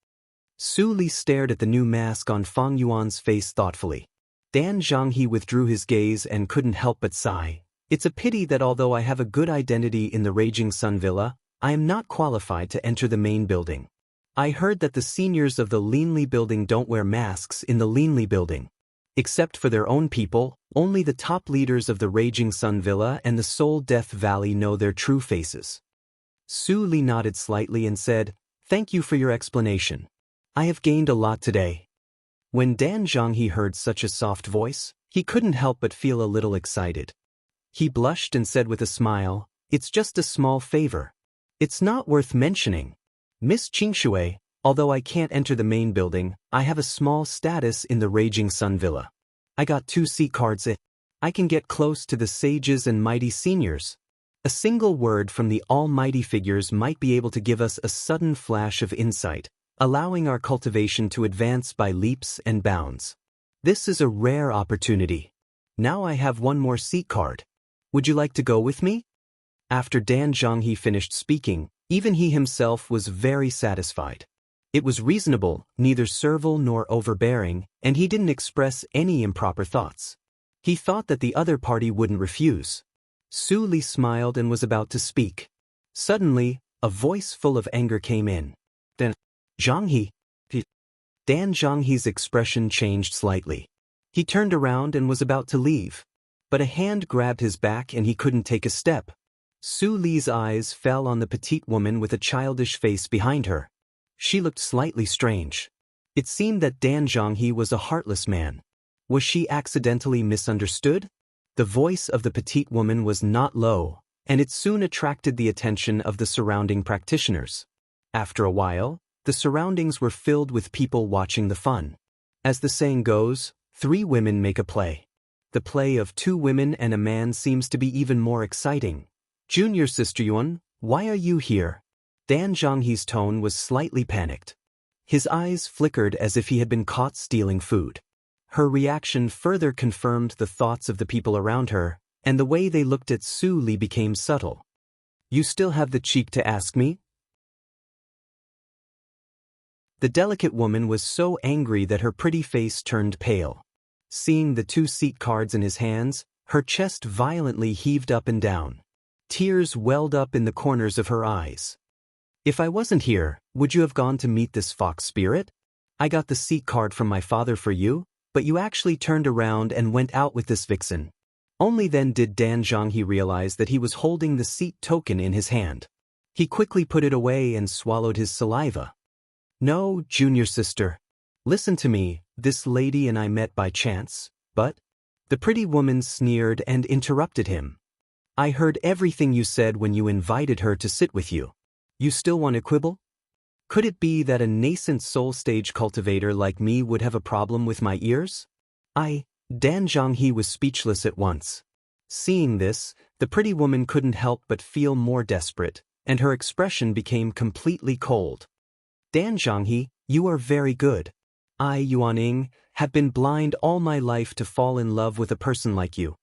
Su Li stared at the new mask on Fong Yuan's face thoughtfully. Dan Zhonghe withdrew his gaze and couldn't help but sigh. It's a pity that although I have a good identity in the Raging Sun Villa, I am not qualified to enter the main building. I heard that the seniors of the Linli building don't wear masks in the Linli building. Except for their own people, only the top leaders of the Raging Sun Villa and the Soul Death Valley know their true faces. Su Li nodded slightly and said, Thank you for your explanation. I have gained a lot today. When Dan Zhonghe heard such a soft voice, he couldn't help but feel a little excited. He blushed and said with a smile, It's just a small favor. It's not worth mentioning. Miss Qingshui, although I can't enter the main building, I have a small status in the Raging Sun Villa. I got 2 seat cards in. I can get close to the sages and mighty seniors. A single word from the almighty figures might be able to give us a sudden flash of insight, allowing our cultivation to advance by leaps and bounds. This is a rare opportunity. Now I have one more seat card. Would you like to go with me? After Dan Zhonghe finished speaking, even he himself was very satisfied. It was reasonable, neither servile nor overbearing, and he didn't express any improper thoughts. He thought that the other party wouldn't refuse. Su Li smiled and was about to speak. Suddenly, a voice full of anger came in. Dan Zhonghe. Dan Zhonghe's expression changed slightly. He turned around and was about to leave. But a hand grabbed his back and he couldn't take a step. Su Li's eyes fell on the petite woman with a childish face behind her. She looked slightly strange. It seemed that Dan Zhonghe was a heartless man. Was she accidentally misunderstood? The voice of the petite woman was not low, and it soon attracted the attention of the surrounding practitioners. After a while, the surroundings were filled with people watching the fun. As the saying goes, 3 women make a play. The play of 2 women and a man seems to be even more exciting. Junior Sister Yuan, why are you here? Dan Zhonghe's tone was slightly panicked. His eyes flickered as if he had been caught stealing food. Her reaction further confirmed the thoughts of the people around her, and the way they looked at Su Li became subtle. You still have the cheek to ask me? The delicate woman was so angry that her pretty face turned pale. Seeing the 2 seat cards in his hands, her chest violently heaved up and down. Tears welled up in the corners of her eyes. If I wasn't here, would you have gone to meet this fox spirit? I got the seat card from my father for you, but you actually turned around and went out with this vixen. Only then did Dan Zhonghe realize that he was holding the seat token in his hand. He quickly put it away and swallowed his saliva. No, junior sister. Listen to me, this lady and I met by chance, but... The pretty woman sneered and interrupted him. I heard everything you said when you invited her to sit with you. You still want to quibble? Could it be that a nascent soul stage cultivator like me would have a problem with my ears? Dan Zhonghe was speechless at once. Seeing this, the pretty woman couldn't help but feel more desperate, and her expression became completely cold. Dan Zhonghe, you are very good. I, Yuan Ying, have been blind all my life to fall in love with a person like you.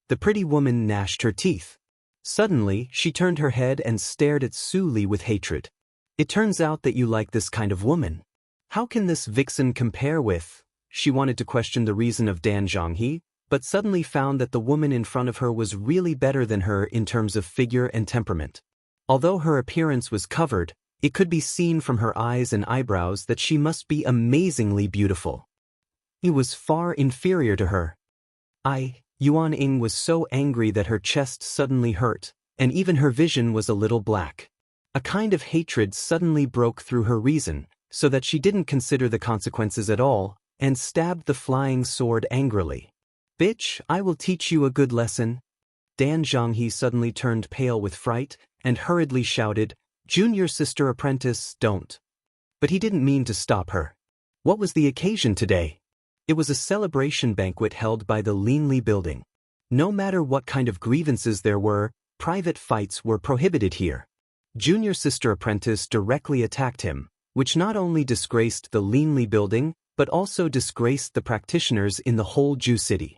The pretty woman gnashed her teeth. Suddenly, she turned her head and stared at Su Li with hatred. It turns out that you like this kind of woman. How can this vixen compare with... She wanted to question the reason of Dan Zhonghe, but suddenly found that the woman in front of her was really better than her in terms of figure and temperament. Although her appearance was covered, it could be seen from her eyes and eyebrows that she must be amazingly beautiful. He was far inferior to her. Yuan Ying was so angry that her chest suddenly hurt, and even her vision was a little black. A kind of hatred suddenly broke through her reason, so that she didn't consider the consequences at all, and stabbed the flying sword angrily. Bitch, I will teach you a good lesson. Dan Zhonghe suddenly turned pale with fright, and hurriedly shouted, Junior sister apprentice, don't. But he didn't mean to stop her. What was the occasion today? It was a celebration banquet held by the Linli building. No matter what kind of grievances there were, private fights were prohibited here. Junior sister apprentice directly attacked him, which not only disgraced the Linli building, but also disgraced the practitioners in the whole Ju city.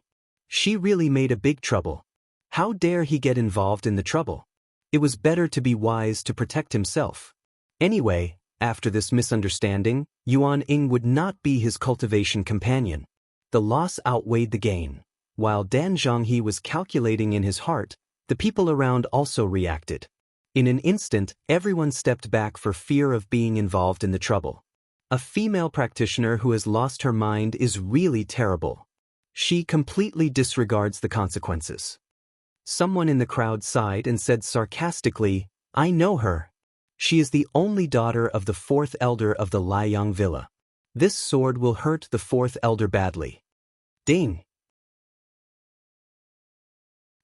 She really made a big trouble. How dare he get involved in the trouble? It was better to be wise to protect himself. Anyway, after this misunderstanding, Yuan Ying would not be his cultivation companion. The loss outweighed the gain. While Dan Zhonghe was calculating in his heart, the people around also reacted. In an instant, everyone stepped back for fear of being involved in the trouble. A female practitioner who has lost her mind is really terrible. She completely disregards the consequences. Someone in the crowd sighed and said sarcastically, I know her. She is the only daughter of the 4th elder of the Liang villa. This sword will hurt the 4th elder badly. Ding!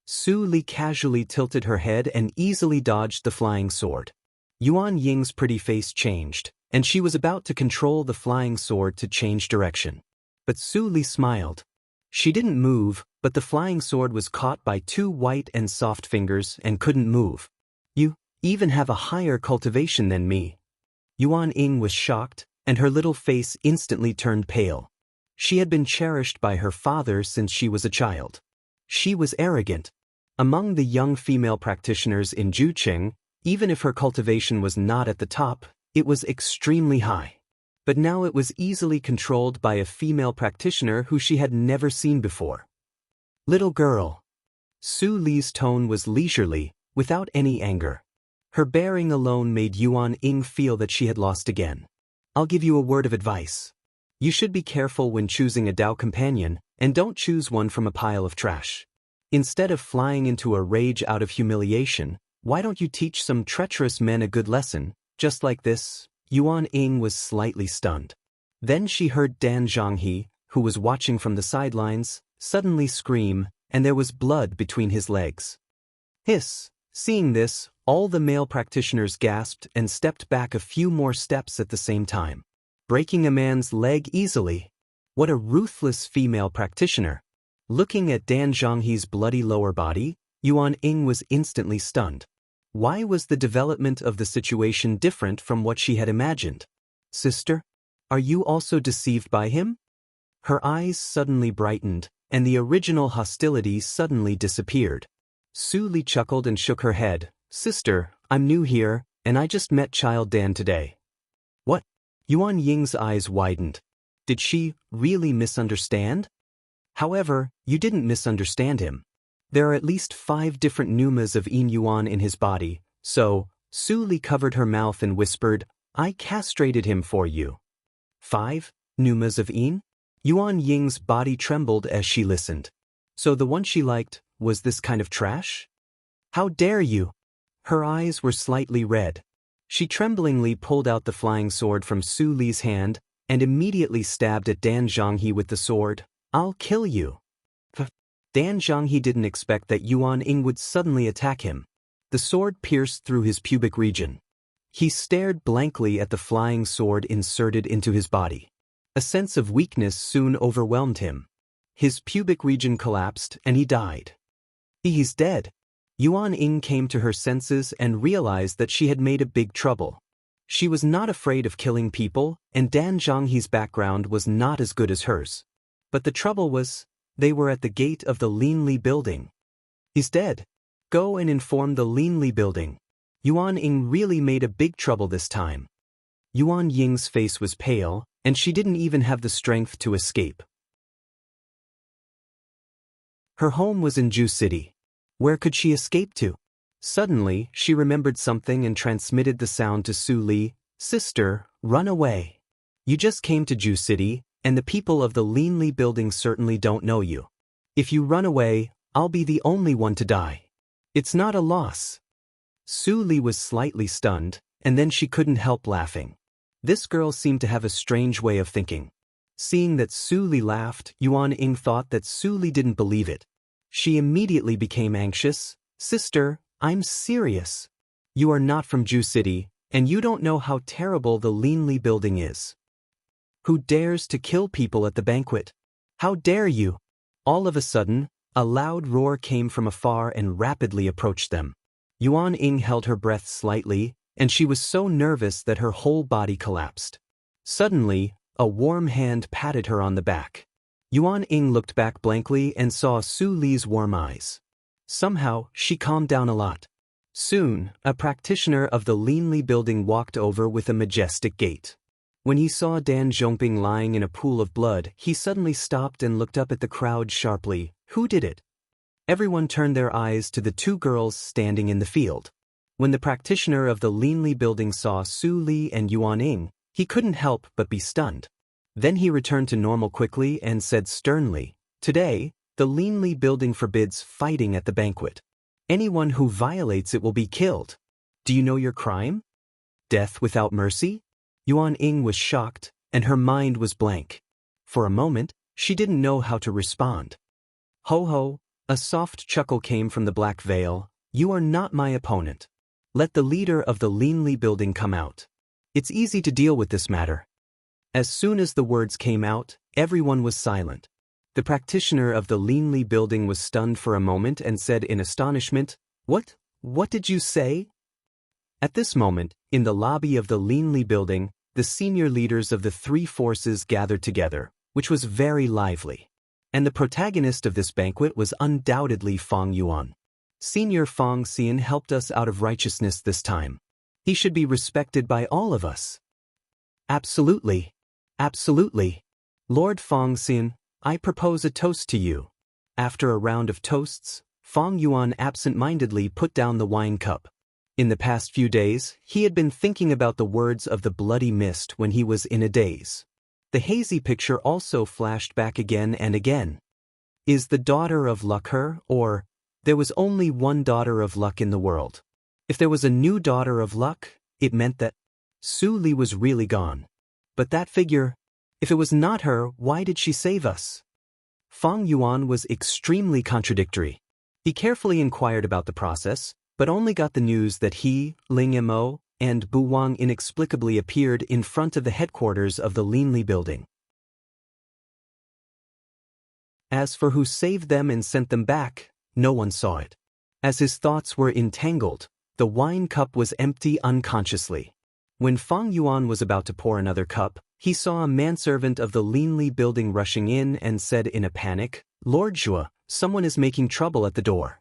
Su Li casually tilted her head and easily dodged the flying sword. Yuan Ying's pretty face changed, and she was about to control the flying sword to change direction. But Su Li smiled. She didn't move, but the flying sword was caught by 2 white and soft fingers and couldn't move. You even have a higher cultivation than me. Yuan Ying was shocked, and her little face instantly turned pale. She had been cherished by her father since she was a child. She was arrogant. Among the young female practitioners in Jucheng, even if her cultivation was not at the top, it was extremely high. But now it was easily controlled by a female practitioner who she had never seen before. Little girl. Su Li's tone was leisurely, without any anger. Her bearing alone made Yuan Ying feel that she had lost again. I'll give you a word of advice. You should be careful when choosing a Dao companion, and don't choose one from a pile of trash. Instead of flying into a rage out of humiliation, why don't you teach some treacherous men a good lesson, just like this? Yuan Ying was slightly stunned. Then she heard Dan Zhanghe, who was watching from the sidelines, suddenly scream, and there was blood between his legs. Hiss! Seeing this, all the male practitioners gasped and stepped back a few more steps at the same time. Breaking a man's leg easily. What a ruthless female practitioner. Looking at Dan Zhanghe's bloody lower body, Yuan Ying was instantly stunned. Why was the development of the situation different from what she had imagined? Sister, are you also deceived by him? Her eyes suddenly brightened, and the original hostility suddenly disappeared. Su Li chuckled and shook her head. Sister, I'm new here, and I just met Child Dan today. What? Yuan Ying's eyes widened. Did she really misunderstand? However, you didn't misunderstand him. There are at least 5 different pneumas of Yin Yuan in his body, so, Su Li covered her mouth and whispered, I castrated him for you. 5 pneumas of Yin? Yuan Ying's body trembled as she listened. So the one she liked was this kind of trash? How dare you? Her eyes were slightly red. She tremblingly pulled out the flying sword from Su Li's hand and immediately stabbed at Dan Zhanghe with the sword. I'll kill you. Dan Zhanghe didn't expect that Yuan Ying would suddenly attack him. The sword pierced through his pubic region. He stared blankly at the flying sword inserted into his body. A sense of weakness soon overwhelmed him. His pubic region collapsed and he died. He's dead. Yuan Ying came to her senses and realized that she had made a big trouble. She was not afraid of killing people, and Dan Zhanghe's background was not as good as hers. But the trouble was, they were at the gate of the Linli building. He's dead. Go and inform the Linli building. Yuan Ying really made a big trouble this time. Yuan Ying's face was pale, and she didn't even have the strength to escape. Her home was in Ju City. Where could she escape to? Suddenly, she remembered something and transmitted the sound to Su Li. Sister, run away. You just came to Ju City, and the people of the Linli building certainly don't know you. If you run away, I'll be the only one to die. It's not a loss. Su Li was slightly stunned, and then she couldn't help laughing. This girl seemed to have a strange way of thinking. Seeing that Su Li laughed, Yuan Ying thought that Su Li didn't believe it. She immediately became anxious. Sister, I'm serious. You are not from Ju City, and you don't know how terrible the Linli building is. Who dares to kill people at the banquet? How dare you? All of a sudden, a loud roar came from afar and rapidly approached them. Yuan Ying held her breath slightly, and she was so nervous that her whole body collapsed. Suddenly, a warm hand patted her on the back. Yuan Ying looked back blankly and saw Su Li's warm eyes. Somehow, she calmed down a lot. Soon, a practitioner of the Linli building walked over with a majestic gait. When he saw Dan Zhongping lying in a pool of blood, he suddenly stopped and looked up at the crowd sharply. Who did it? Everyone turned their eyes to the 2 girls standing in the field. When the practitioner of the Linli building saw Su Li and Yuan Ying, he couldn't help but be stunned. Then he returned to normal quickly and said sternly, Today, the Linli building forbids fighting at the banquet. Anyone who violates it will be killed. Do you know your crime? Death without mercy? Yuan Ying was shocked, and her mind was blank. For a moment, she didn't know how to respond. Ho ho, a soft chuckle came from the black veil. You are not my opponent. Let the leader of the Linli building come out. It's easy to deal with this matter. As soon as the words came out, everyone was silent. The practitioner of the Linli building was stunned for a moment and said in astonishment, What did you say? At this moment, in the lobby of the Linli building, the senior leaders of the three forces gathered together, which was very lively. And the protagonist of this banquet was undoubtedly Feng Yuan. Senior Feng Xian helped us out of righteousness this time. He should be respected by all of us. Absolutely. Absolutely. Lord Feng Xian, I propose a toast to you. After a round of toasts, Feng Yuan absent-mindedly put down the wine cup. In the past few days, he had been thinking about the words of the bloody mist when he was in a daze. The hazy picture also flashed back again and again. Is the daughter of luck her, or, there was only one daughter of luck in the world? If there was a new daughter of luck, it meant that Su Li was really gone. But that figure, if it was not her, why did she save us? Feng Yuan was extremely contradictory. He carefully inquired about the process, but only got the news that he, Ling Mo, and Bu Wang inexplicably appeared in front of the headquarters of the Linli building. As for who saved them and sent them back, no one saw it. As his thoughts were entangled, the wine cup was empty unconsciously. When Feng Yuan was about to pour another cup, he saw a manservant of the Linli building rushing in and said in a panic, "Lord Zhua, someone is making trouble at the door."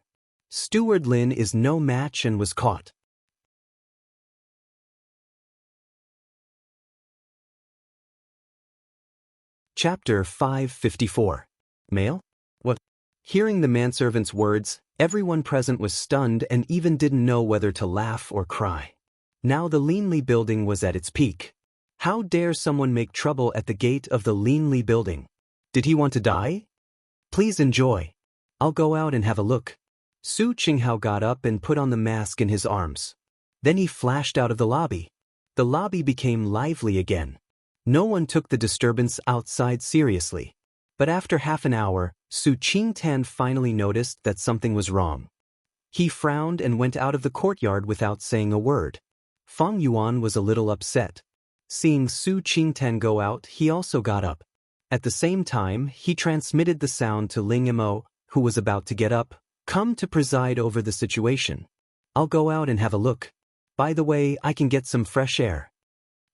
Steward Lin is no match and was caught. Chapter 554. Mail? What? Hearing the manservant's words, everyone present was stunned and even didn't know whether to laugh or cry. Now the Linli building was at its peak. How dare someone make trouble at the gate of the Linli building? Did he want to die? Please enjoy. I'll go out and have a look. Su Qinghao got up and put on the mask in his arms. Then he flashed out of the lobby. The lobby became lively again. No one took the disturbance outside seriously. But after half an hour, Su Qingtan finally noticed that something was wrong. He frowned and went out of the courtyard without saying a word. Feng Yuan was a little upset. Seeing Su Qingtan go out, he also got up. At the same time, he transmitted the sound to Ling Mo, who was about to get up, "Come to preside over the situation. I'll go out and have a look. By the way, I can get some fresh air."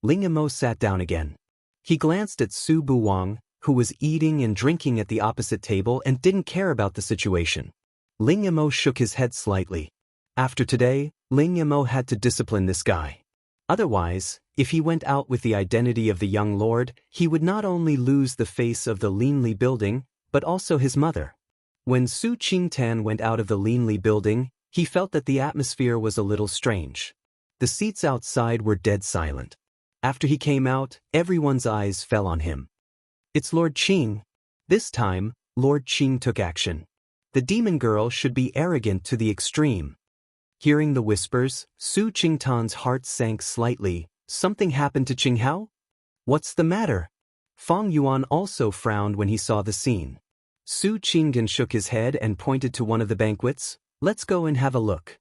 Ling Mo sat down again. He glanced at Su Buwang, who was eating and drinking at the opposite table and didn't care about the situation. Ling Mo shook his head slightly. After today, Ling Mo had to discipline this guy. Otherwise, if he went out with the identity of the young lord, he would not only lose the face of the Linli building, but also his mother. When Su Qingtan went out of the Linli building, he felt that the atmosphere was a little strange. The seats outside were dead silent. After he came out, everyone's eyes fell on him. It's Lord Qing. This time, Lord Qing took action. The demon girl should be arrogant to the extreme. Hearing the whispers, Su Qingtan's heart sank slightly. Something happened to Qinghao? What's the matter? Feng Yuan also frowned when he saw the scene. Su Qingdan shook his head and pointed to one of the banquets. "Let's go and have a look."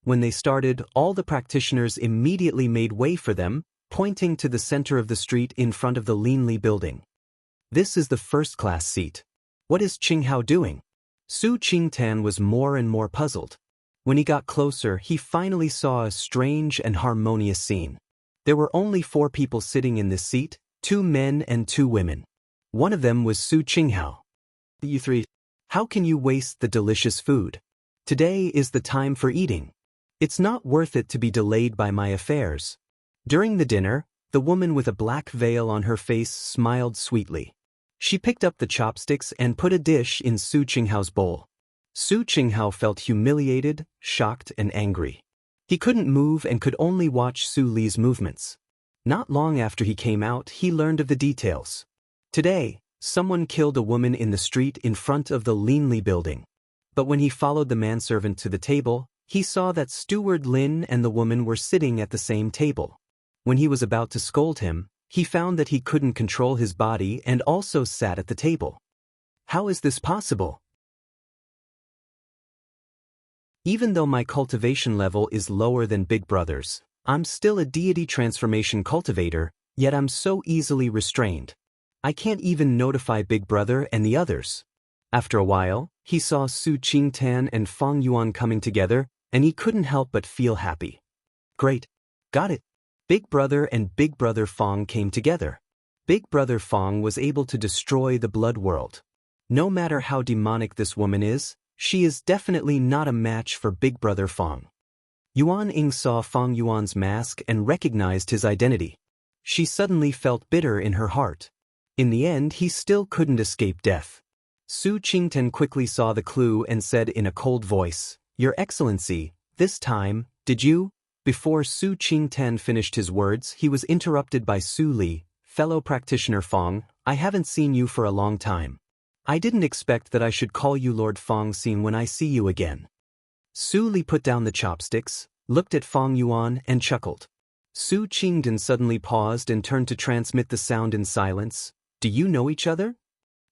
When they started, all the practitioners immediately made way for them, pointing to the center of the street in front of the Linli building. "This is the first-class seat. What is Qinghao doing?" Su Qingtan was more and more puzzled. When he got closer, he finally saw a strange and harmonious scene. There were only 4 people sitting in this seat, 2 men and 2 women. One of them was Su Qinghao. "You 3, how can you waste the delicious food? Today is the time for eating. It's not worth it to be delayed by my affairs." During the dinner, the woman with a black veil on her face smiled sweetly. She picked up the chopsticks and put a dish in Su Qinghao's bowl. Su Qinghao felt humiliated, shocked, and angry. He couldn't move and could only watch Su Li's movements. Not long after he came out, he learned of the details. Today, someone killed a woman in the street in front of the Linli building. But when he followed the manservant to the table, he saw that Steward Lin and the woman were sitting at the same table. When he was about to scold him, he found that he couldn't control his body and also sat at the table. How is this possible? Even though my cultivation level is lower than Big Brother's, I'm still a deity transformation cultivator, yet I'm so easily restrained. I can't even notify Big Brother and the others. After a while, he saw Su Qingtan and Feng Yuan coming together, and he couldn't help but feel happy. Great. Got it. Big Brother and Big Brother Fong came together. Big Brother Fong was able to destroy the blood world. No matter how demonic this woman is, she is definitely not a match for Big Brother Fong. Yuan Ying saw Fong Yuan's mask and recognized his identity. She suddenly felt bitter in her heart. In the end, he still couldn't escape death. Su Qingten quickly saw the clue and said in a cold voice, "Your Excellency, this time, did you?" Before Su Qingten finished his words, he was interrupted by Su Li. "Fellow practitioner Fong, I haven't seen you for a long time. I didn't expect that I should call you Lord Fong Xin when I see you again." Su Li put down the chopsticks, looked at Fong Yuan and chuckled. Su Qingden suddenly paused and turned to transmit the sound in silence. "Do you know each other?"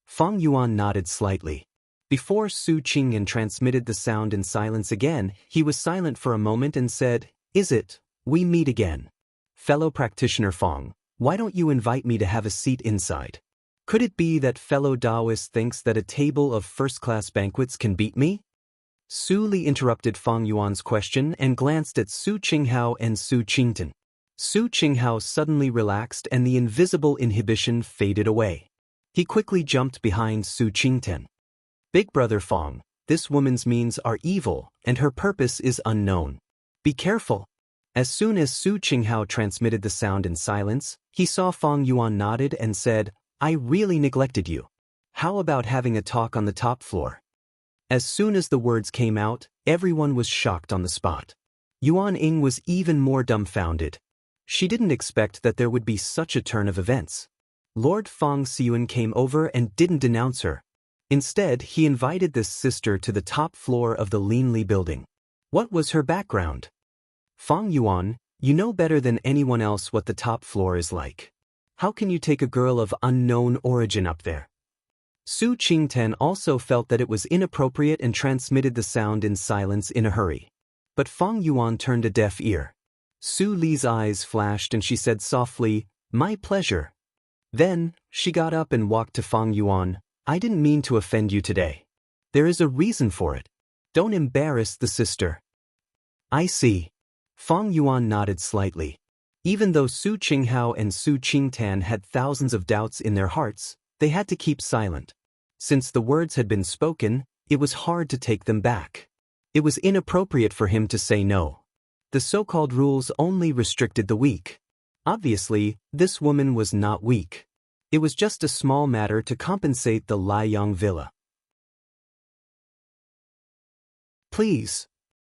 Fong Yuan nodded slightly. Before Su Qingden transmitted the sound in silence again, he was silent for a moment and said, "Is it? We meet again. Fellow practitioner Fong, why don't you invite me to have a seat inside? Could it be that fellow Taoist thinks that a table of first-class banquets can beat me?" Su Li interrupted Fong Yuan's question and glanced at Su Qinghao and Su Qingten. Su Qinghao suddenly relaxed and the invisible inhibition faded away. He quickly jumped behind Su Qingten. "Big Brother Fong, this woman's means are evil and her purpose is unknown. Be careful." As soon as Su Qinghao transmitted the sound in silence, he saw Fong Yuan nodded and said, "I really neglected you. How about having a talk on the top floor?" As soon as the words came out, everyone was shocked on the spot. Yuan Ying was even more dumbfounded. She didn't expect that there would be such a turn of events. Lord Fong Xiun came over and didn't denounce her. Instead, he invited this sister to the top floor of the Linli building. What was her background? "Fong Yuan, you know better than anyone else what the top floor is like. How can you take a girl of unknown origin up there?" Su Qingten also felt that it was inappropriate and transmitted the sound in silence in a hurry. But Fong Yuan turned a deaf ear. Su Li's eyes flashed and she said softly, "My pleasure." Then, she got up and walked to Fong Yuan. "I didn't mean to offend you today. There is a reason for it. Don't embarrass the sister." "I see." Fong Yuan nodded slightly. Even though Su Qinghao and Su Qingtan had thousands of doubts in their hearts, they had to keep silent. Since the words had been spoken, it was hard to take them back. It was inappropriate for him to say no. The so-called rules only restricted the weak. Obviously, this woman was not weak. It was just a small matter to compensate the Liang villa. "Please."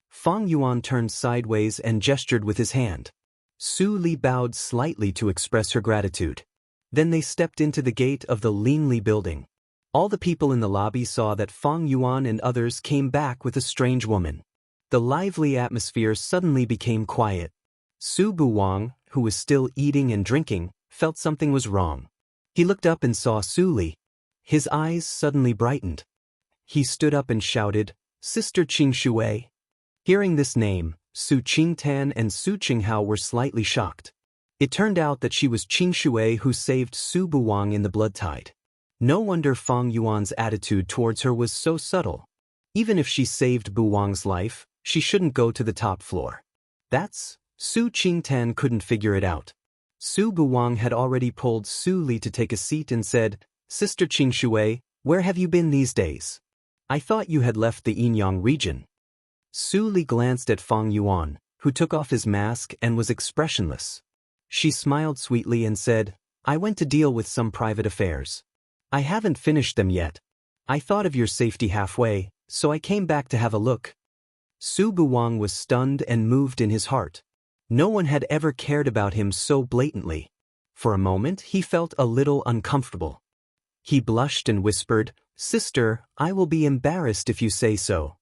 Fong Yuan turned sideways and gestured with his hand. Su Li bowed slightly to express her gratitude. Then they stepped into the gate of the Linli building. All the people in the lobby saw that Fong Yuan and others came back with a strange woman. The lively atmosphere suddenly became quiet. Su Buwang, who was still eating and drinking, felt something was wrong. He looked up and saw Su Li. His eyes suddenly brightened. He stood up and shouted, "Sister Qing Shui." Hearing this name, Su Qingtan and Su Qinghao were slightly shocked. It turned out that she was Qing Shui who saved Su Buwang in the blood tide. No wonder Fong Yuan's attitude towards her was so subtle. Even if she saved Buwang's life, she shouldn't go to the top floor. Su Qingtan couldn't figure it out. Su Buwang had already pulled Su Li to take a seat and said, "Sister Qing Shui, where have you been these days? I thought you had left the Yinyang region." Su Li glanced at Fong Yuan, who took off his mask and was expressionless. She smiled sweetly and said, "I went to deal with some private affairs. I haven't finished them yet. I thought of your safety halfway, so I came back to have a look." Su Buwang was stunned and moved in his heart. No one had ever cared about him so blatantly. For a moment, he felt a little uncomfortable. He blushed and whispered, "Sister, I will be embarrassed if you say so."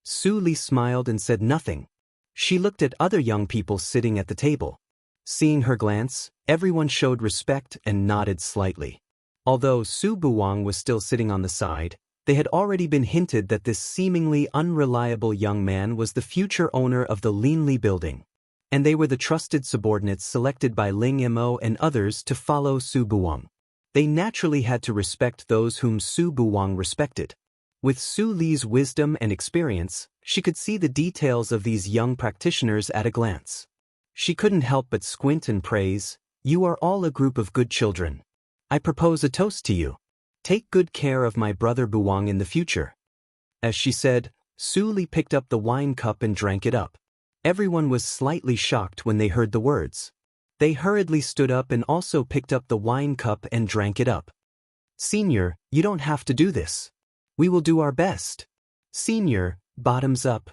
Su Li smiled and said nothing. She looked at other young people sitting at the table. Seeing her glance, everyone showed respect and nodded slightly. Although Su Buwang was still sitting on the side, they had already been hinted that this seemingly unreliable young man was the future owner of the Linli building. And they were the trusted subordinates selected by Ling Mo and others to follow Su Buwang. They naturally had to respect those whom Su Buwang respected. With Su Li's wisdom and experience, she could see the details of these young practitioners at a glance. She couldn't help but squint and praise, "You are all a group of good children. I propose a toast to you. Take good care of my brother Buwang in the future." As she said, Su Li picked up the wine cup and drank it up. Everyone was slightly shocked when they heard the words. They hurriedly stood up and also picked up the wine cup and drank it up. "Senior, you don't have to do this. We will do our best." "Senior, bottoms up."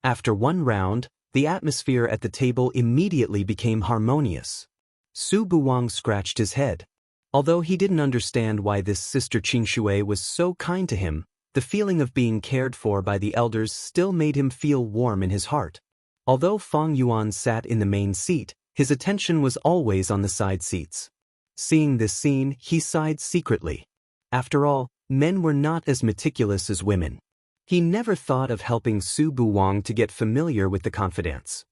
After one round, the atmosphere at the table immediately became harmonious. Su Buwang scratched his head. Although he didn't understand why this sister Qingshui was so kind to him, the feeling of being cared for by the elders still made him feel warm in his heart. Although Fang Yuan sat in the main seat, his attention was always on the side seats. Seeing this scene, he sighed secretly. After all, men were not as meticulous as women. He never thought of helping Su Buwang to get familiar with the confidants.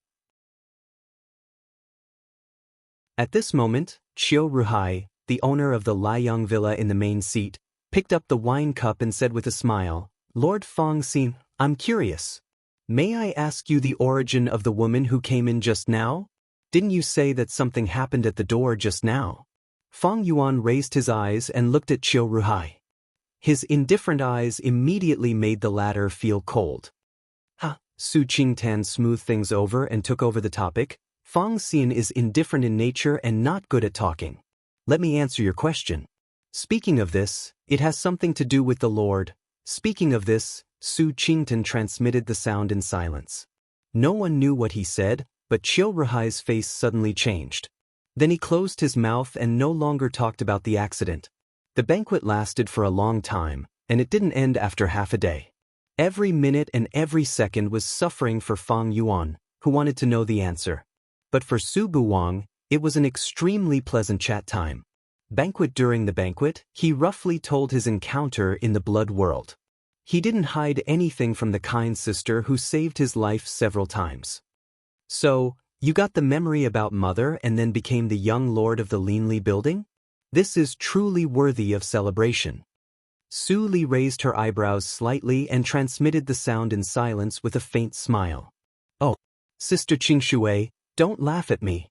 At this moment, Qiu Ruhai, the owner of the Liang Villa in the main seat, picked up the wine cup and said with a smile, "Lord Fang Xin, I'm curious. May I ask you the origin of the woman who came in just now? Didn't you say that something happened at the door just now?" Fang Yuan raised his eyes and looked at Qiu Ruhai. His indifferent eyes immediately made the latter feel cold. Su Qingtan smoothed things over and took over the topic. "Fang Xin is indifferent in nature and not good at talking. Let me answer your question. Speaking of this, it has something to do with the Lord." Speaking of this, Su Qingtan transmitted the sound in silence. No one knew what he said, but Qiu Ruhai's face suddenly changed. Then he closed his mouth and no longer talked about the accident. The banquet lasted for a long time, and it didn't end after half a day. Every minute and every second was suffering for Fang Yuan, who wanted to know the answer. But for Su Buwang, it was an extremely pleasant chat time. During the banquet, he roughly told his encounter in the blood world. He didn't hide anything from the kind sister who saved his life several times. "So, you got the memory about mother and then became the young lord of the Linli building? This is truly worthy of celebration." Su Li raised her eyebrows slightly and transmitted the sound in silence with a faint smile. "Oh, Sister Qingshui, don't laugh at me."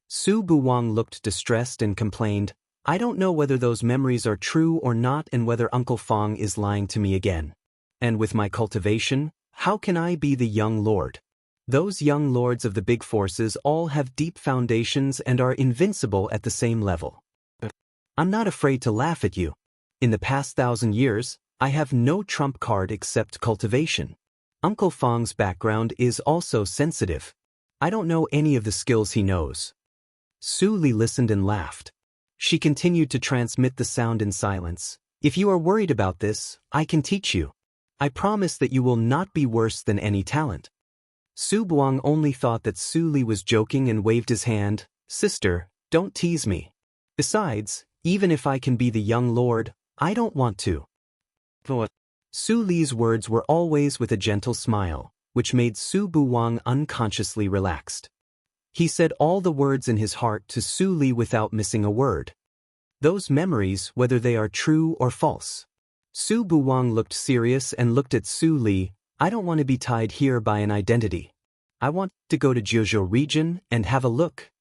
Su Buwang looked distressed and complained, "I don't know whether those memories are true or not and whether Uncle Fang is lying to me again. And with my cultivation, how can I be the young lord? Those young lords of the big forces all have deep foundations and are invincible at the same level. I'm not afraid to laugh at you. In the past 1,000 years, I have no trump card except cultivation. Uncle Fang's background is also sensitive. I don't know any of the skills he knows." Su Li listened and laughed. She continued to transmit the sound in silence. "If you are worried about this, I can teach you. I promise that you will not be worse than any talent." Su Buwang only thought that Su Li was joking and waved his hand. "Sister, don't tease me. Besides, even if I can be the young lord, I don't want to." Su Li's words were always with a gentle smile, which made Su Buwang unconsciously relaxed. He said all the words in his heart to Su Li without missing a word. Those memories, whether they are true or false. Su Buwang looked serious and looked at Su Li. "I don't want to be tied here by an identity. I want to go to Jiuzhou region and have a look."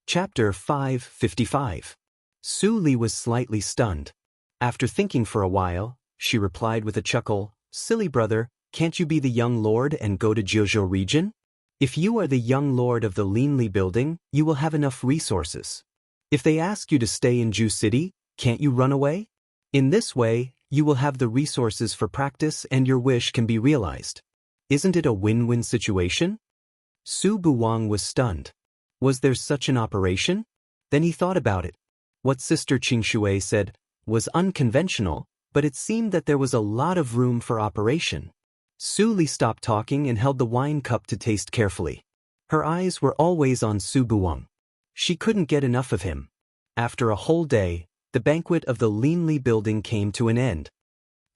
Chapter 555. Su Li was slightly stunned. After thinking for a while, she replied with a chuckle, "Silly brother, can't you be the young lord and go to Jiuzhou region? If you are the young lord of the Linli building, you will have enough resources. If they ask you to stay in Ju City, can't you run away? In this way, you will have the resources for practice and your wish can be realized. Isn't it a win-win situation?" Su Buwang was stunned. Was there such an operation? Then he thought about it. What Sister Qingshui said was unconventional, but it seemed that there was a lot of room for operation. Su Li stopped talking and held the wine cup to taste carefully. Her eyes were always on Su Buwang. She couldn't get enough of him. After a whole day, the banquet of the Linli building came to an end.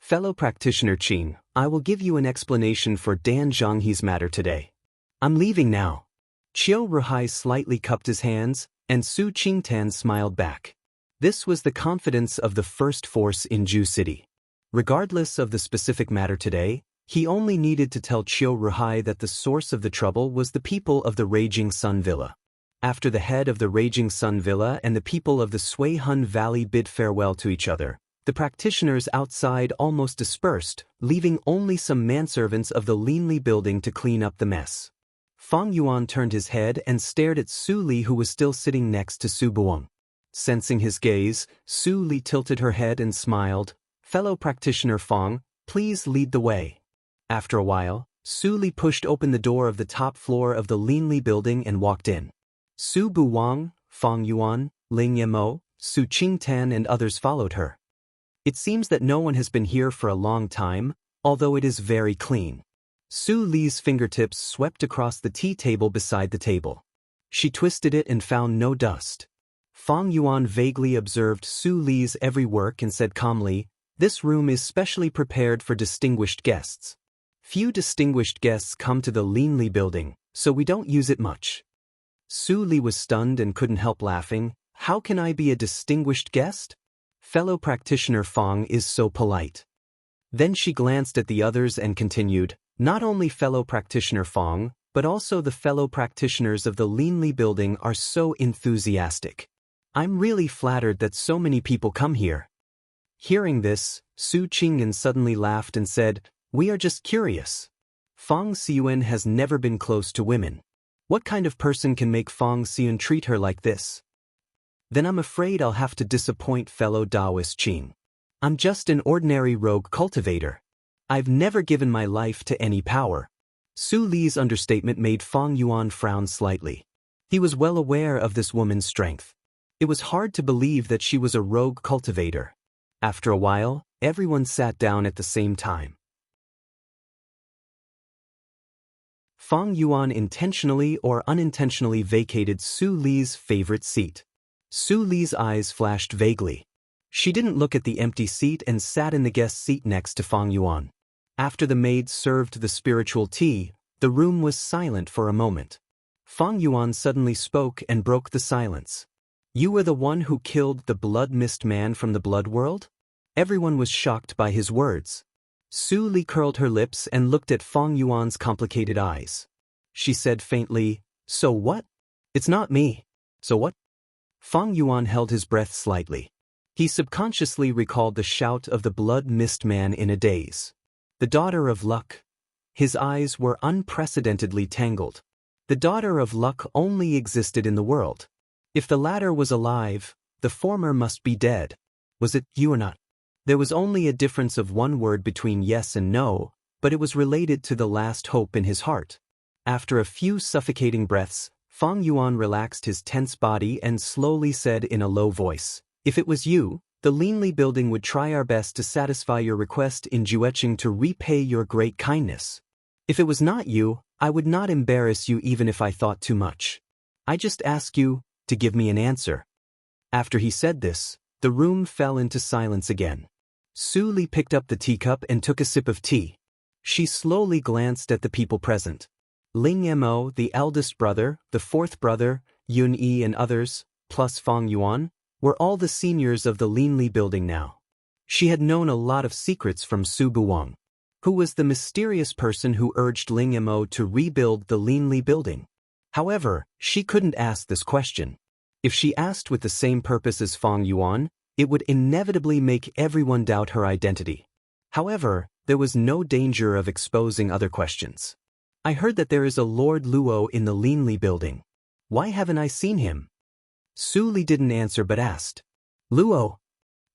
"Fellow practitioner Qing, I will give you an explanation for Dan Zhanghe's matter today. I'm leaving now." Qiu Ruhai slightly cupped his hands, and Su Qingtan smiled back. This was the confidence of the first force in Ju City. Regardless of the specific matter today, he only needed to tell Chiu Ruhai that the source of the trouble was the people of the Raging Sun Villa. After the head of the Raging Sun Villa and the people of the Sui Hun Valley bid farewell to each other, the practitioners outside almost dispersed, leaving only some manservants of the Linli building to clean up the mess. Fang Yuan turned his head and stared at Su Li, who was still sitting next to Su Buong. Sensing his gaze, Su Li tilted her head and smiled. "Fellow practitioner Fang, please lead the way." After a while, Su Li pushed open the door of the top floor of the Linli building and walked in. Su Buwang, Fang Yuan, Ling Yemo, Su Qingtan and others followed her. It seems that no one has been here for a long time, although it is very clean. Su Li's fingertips swept across the tea table beside the table. She twisted it and found no dust. Fang Yuan vaguely observed Su Li's every work and said calmly, "This room is specially prepared for distinguished guests. Few distinguished guests come to the Linli building, so we don't use it much." Su Li was stunned and couldn't help laughing. "How can I be a distinguished guest? Fellow practitioner Fang is so polite." Then she glanced at the others and continued, "Not only fellow practitioner Fang, but also the fellow practitioners of the Linli building are so enthusiastic. I'm really flattered that so many people come here." Hearing this, Su Qingyan suddenly laughed and said, "We are just curious. Fang Xiyuan has never been close to women. What kind of person can make Fang Xiyuan treat her like this? Then I'm afraid I'll have to disappoint fellow Taoist Qing. I'm just an ordinary rogue cultivator. I've never given my life to any power." Su Li's understatement made Fang Yuan frown slightly. He was well aware of this woman's strength. It was hard to believe that she was a rogue cultivator. After a while, everyone sat down at the same time. Fang Yuan intentionally or unintentionally vacated Su Li's favorite seat. Su Li's eyes flashed vaguely. She didn't look at the empty seat and sat in the guest seat next to Fang Yuan. After the maid served the spiritual tea, the room was silent for a moment. Fang Yuan suddenly spoke and broke the silence. "You were the one who killed the blood mist man from the blood world?" Everyone was shocked by his words. Su Li curled her lips and looked at Fang Yuan's complicated eyes. She said faintly, "So what? It's not me. So what?" Fang Yuan held his breath slightly. He subconsciously recalled the shout of the blood mist man in a daze. The daughter of luck. His eyes were unprecedentedly tangled. The daughter of luck only existed in the world. If the latter was alive, the former must be dead. Was it you or not? There was only a difference of one word between yes and no, but it was related to the last hope in his heart. After a few suffocating breaths, Fang Yuan relaxed his tense body and slowly said in a low voice, "If it was you, the Linli building would try our best to satisfy your request in Jueching to repay your great kindness. If it was not you, I would not embarrass you even if I thought too much. I just ask you to give me an answer." After he said this, the room fell into silence again. Su Li picked up the teacup and took a sip of tea. She slowly glanced at the people present. Ling Mo, the eldest brother, the fourth brother, Yun Yi and others, plus Fang Yuan, were all the seniors of the Linli building now. She had known a lot of secrets from Su Buwang, who was the mysterious person who urged Ling Mo to rebuild the Linli building. However, she couldn't ask this question. If she asked with the same purpose as Fang Yuan, it would inevitably make everyone doubt her identity. However, there was no danger of exposing other questions. "I heard that there is a Lord Luo in the Linli building. Why haven't I seen him?" Su Li didn't answer but asked, "Luo?"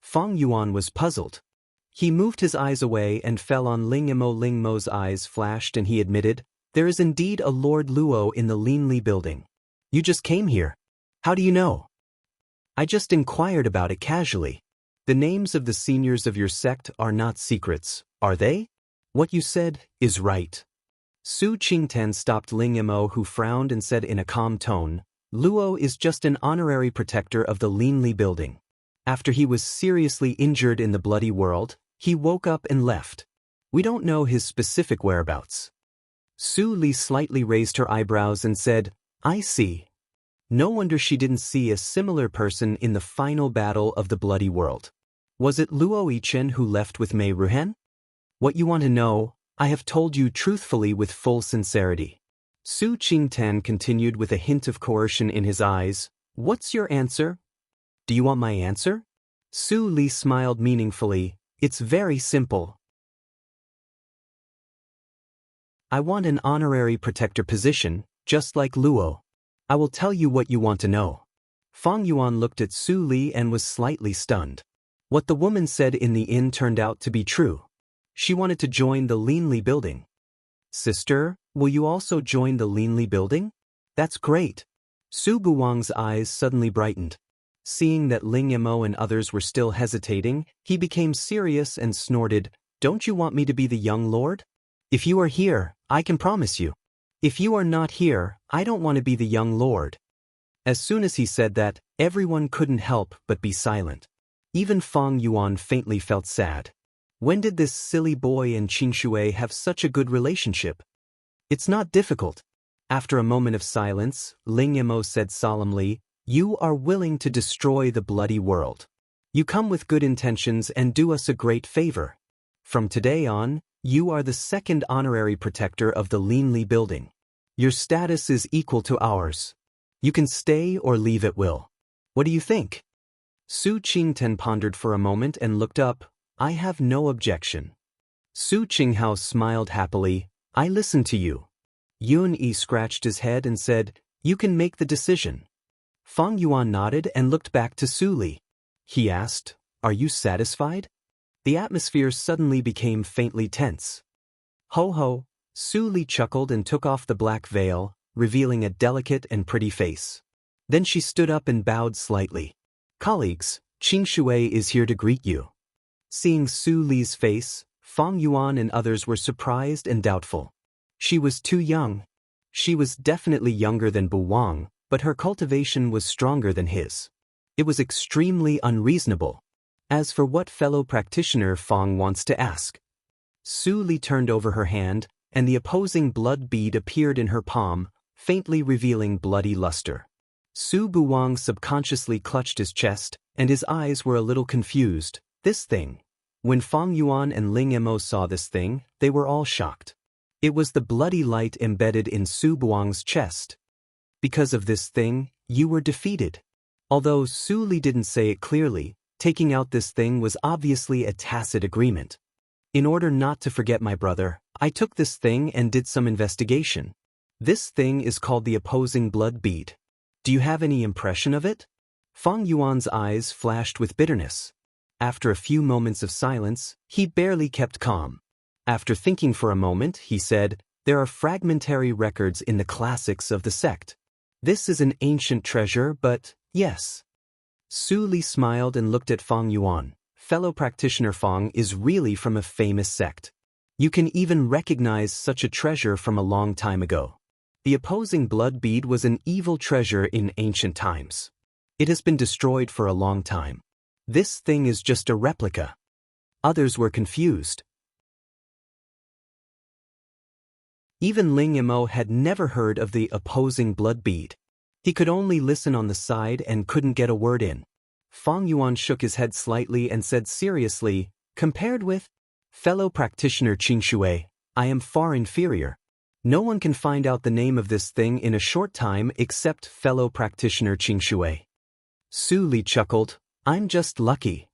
Fang Yuan was puzzled. He moved his eyes away and fell on Ling Mo. Ling Mo's eyes flashed and he admitted, "There is indeed a Lord Luo in the Linli building. You just came here. How do you know?" "I just inquired about it casually. The names of the seniors of your sect are not secrets, are they? What you said is right." Su Qingtan stopped Ling Mo, who frowned and said in a calm tone, "Luo is just an honorary protector of the Linli building. After he was seriously injured in the bloody world, he woke up and left. We don't know his specific whereabouts." Su Li slightly raised her eyebrows and said, "I see. No wonder she didn't see a similar person in the final battle of the bloody world." Was it Luo Yichen who left with Mei Ruhen? What you want to know, I have told you truthfully with full sincerity. Su Qingtan continued with a hint of coercion in his eyes. What's your answer? Do you want my answer? Su Li smiled meaningfully. It's very simple. I want an honorary protector position, just like Luo. I will tell you what you want to know. Fang Yuan looked at Su Li and was slightly stunned. What the woman said in the inn turned out to be true. She wanted to join the Linli building. Sister, will you also join the Linli building? That's great. Su Buwang's eyes suddenly brightened. Seeing that Ling Yamo and others were still hesitating, he became serious and snorted, Don't you want me to be the young lord? If you are here, I can promise you. If you are not here, I don't want to be the young lord. As soon as he said that, everyone couldn't help but be silent. Even Fang Yuan faintly felt sad. When did this silly boy and Qing Shui have such a good relationship? It's not difficult. After a moment of silence, Ling Yamo said solemnly, You are willing to destroy the bloody world. You come with good intentions and do us a great favor. From today on, you are the second honorary protector of the Linli building. Your status is equal to ours. You can stay or leave at will. What do you think? Su Qingtan pondered for a moment and looked up. I have no objection. Su Qinghao smiled happily. I listen to you. Yun Yi scratched his head and said, You can make the decision. Fang Yuan nodded and looked back to Su Li. He asked, Are you satisfied? The atmosphere suddenly became faintly tense. Ho ho, Su Li chuckled and took off the black veil, revealing a delicate and pretty face. Then she stood up and bowed slightly. Colleagues, Qing Shui is here to greet you. Seeing Su Li's face, Fang Yuan and others were surprised and doubtful. She was too young. She was definitely younger than Bu Wang, but her cultivation was stronger than his. It was extremely unreasonable. As for what fellow practitioner Fang wants to ask. Su Li turned over her hand, and the opposing blood bead appeared in her palm, faintly revealing bloody luster. Su Buwang subconsciously clutched his chest, and his eyes were a little confused. This thing. When Fang Yuan and Ling Mo saw this thing, they were all shocked. It was the bloody light embedded in Su Buwang's chest. Because of this thing, you were defeated. Although Su Li didn't say it clearly, taking out this thing was obviously a tacit agreement. In order not to forget my brother, I took this thing and did some investigation. This thing is called the opposing blood bead. Do you have any impression of it? Fang Yuan's eyes flashed with bitterness. After a few moments of silence, he barely kept calm. After thinking for a moment, he said, There are fragmentary records in the classics of the sect. This is an ancient treasure, but, yes. Su Li smiled and looked at Fang Yuan. Fellow practitioner Fang is really from a famous sect. You can even recognize such a treasure from a long time ago. The opposing blood bead was an evil treasure in ancient times. It has been destroyed for a long time. This thing is just a replica. Others were confused. Even Ling Yamo had never heard of the opposing blood bead. He could only listen on the side and couldn't get a word in. Fang Yuan shook his head slightly and said seriously, Compared with fellow practitioner Qing Shui, I am far inferior. No one can find out the name of this thing in a short time except fellow practitioner Qing Shui. Su Li chuckled, I'm just lucky.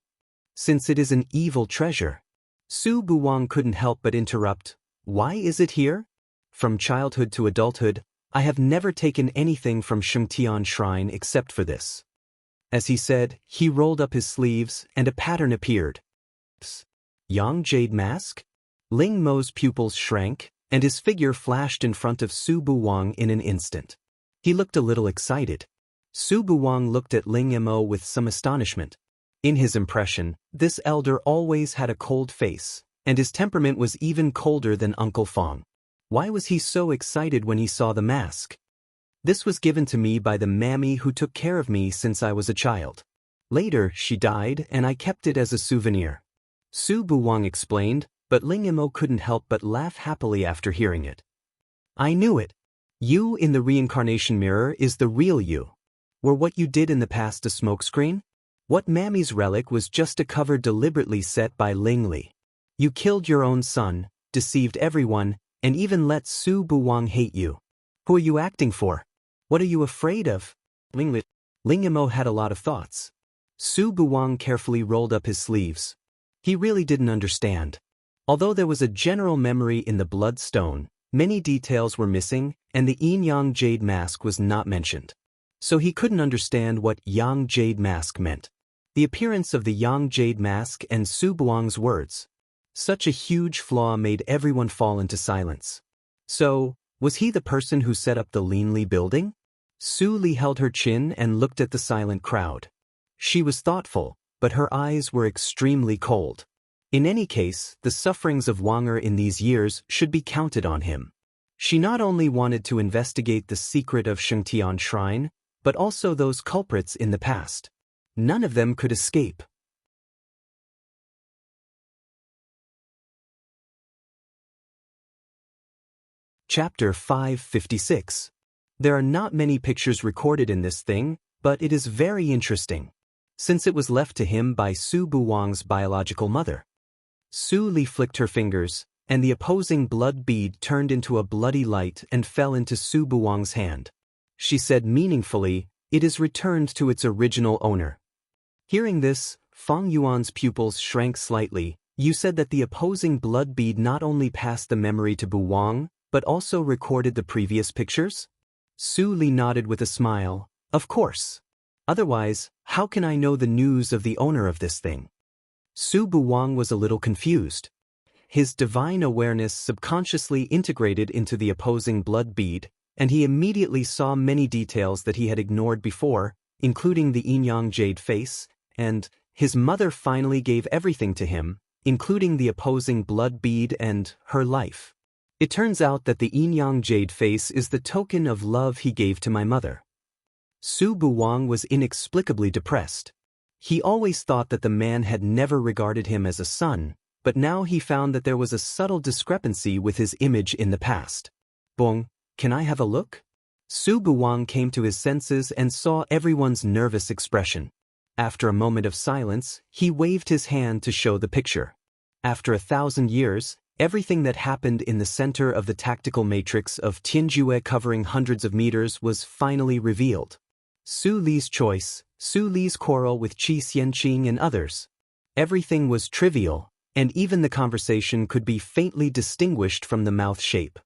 Since it is an evil treasure. Su Buwang couldn't help but interrupt, Why is it here? From childhood to adulthood, I have never taken anything from Shengtian Shrine except for this. As he said, he rolled up his sleeves and a pattern appeared. Yang Jade Mask? Ling Mo's pupils shrank, and his figure flashed in front of Su Buwang in an instant. He looked a little excited. Su Buwang looked at Ling Mo with some astonishment. In his impression, this elder always had a cold face, and his temperament was even colder than Uncle Fang. Why was he so excited when he saw the mask? This was given to me by the mammy who took care of me since I was a child. Later, she died and I kept it as a souvenir. Su Buwang explained, but Ling Mo couldn't help but laugh happily after hearing it. I knew it. You in the reincarnation mirror is the real you. Were what you did in the past a smokescreen? What Mammy's relic was just a cover deliberately set by Ling Li. You killed your own son, deceived everyone, and even let Su Buwang hate you. Who are you acting for? What are you afraid of? Ling Yimo had a lot of thoughts. Su Buwang carefully rolled up his sleeves. He really didn't understand. Although there was a general memory in the bloodstone, many details were missing, and the Yin-Yang Jade Mask was not mentioned. So he couldn't understand what Yang Jade Mask meant. The appearance of the Yang Jade Mask and Su Buwang's words. Such a huge flaw made everyone fall into silence. So, was he the person who set up the Linli building? Su Li held her chin and looked at the silent crowd. She was thoughtful, but her eyes were extremely cold. In any case, the sufferings of Wanger in these years should be counted on him. She not only wanted to investigate the secret of Shengtian Shrine, but also those culprits in the past. None of them could escape. Chapter 556. There are not many pictures recorded in this thing, but it is very interesting, since it was left to him by Su Buwang's biological mother. Su Li flicked her fingers, and the opposing blood bead turned into a bloody light and fell into Su Buwang's hand. She said meaningfully, "It is returned to its original owner." Hearing this, Fang Yuan's pupils shrank slightly. You said that the opposing blood bead not only passed the memory to Buwang, but also recorded the previous pictures? Su Li nodded with a smile. Of course. Otherwise, how can I know the news of the owner of this thing? Su Buwang was a little confused. His divine awareness subconsciously integrated into the opposing blood bead, and he immediately saw many details that he had ignored before, including the Yin-Yang Jade face, and his mother finally gave everything to him, including the opposing blood bead and her life. It turns out that the Yin-Yang Jade face is the token of love he gave to my mother. Su Buwang was inexplicably depressed. He always thought that the man had never regarded him as a son, but now he found that there was a subtle discrepancy with his image in the past. Bong, can I have a look? Su Buwang came to his senses and saw everyone's nervous expression. After a moment of silence, he waved his hand to show the picture. After 1,000 years, everything that happened in the center of the tactical matrix of Tianjue covering hundreds of meters was finally revealed. Su Li's choice, Su Li's quarrel with Qi Xianqing and others. Everything was trivial, and even the conversation could be faintly distinguished from the mouth shape.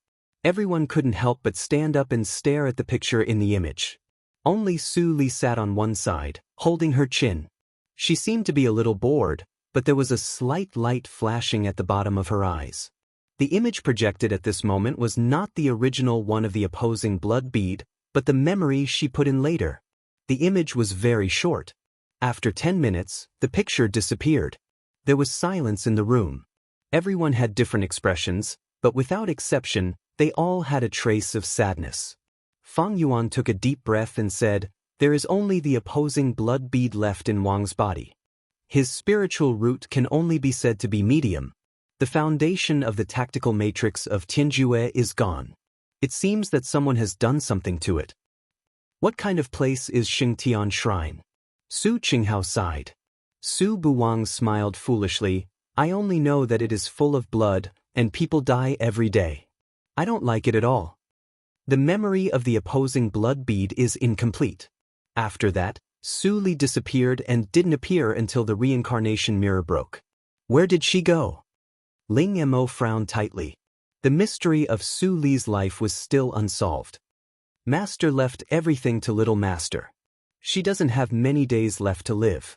Everyone couldn't help but stand up and stare at the picture in the image. Only Su Li sat on one side, holding her chin. She seemed to be a little bored, but there was a slight light flashing at the bottom of her eyes. The image projected at this moment was not the original one of the opposing blood bead, but the memory she put in later. The image was very short. After 10 minutes, the picture disappeared. There was silence in the room. Everyone had different expressions, but without exception, they all had a trace of sadness. Fang Yuan took a deep breath and said, "There is only the opposing blood bead left in Wang's body. His spiritual root can only be said to be medium. The foundation of the tactical matrix of Tianjue is gone. It seems that someone has done something to it." What kind of place is Shengtian Shrine? Su Qinghao sighed. Su Buwang smiled foolishly. "I only know that it is full of blood, and people die every day. I don't like it at all." The memory of the opposing blood bead is incomplete. After that, Su Li disappeared and didn't appear until the reincarnation mirror broke. Where did she go? Ling Mo frowned tightly. The mystery of Su Li's life was still unsolved. Master left everything to little Master. She doesn't have many days left to live.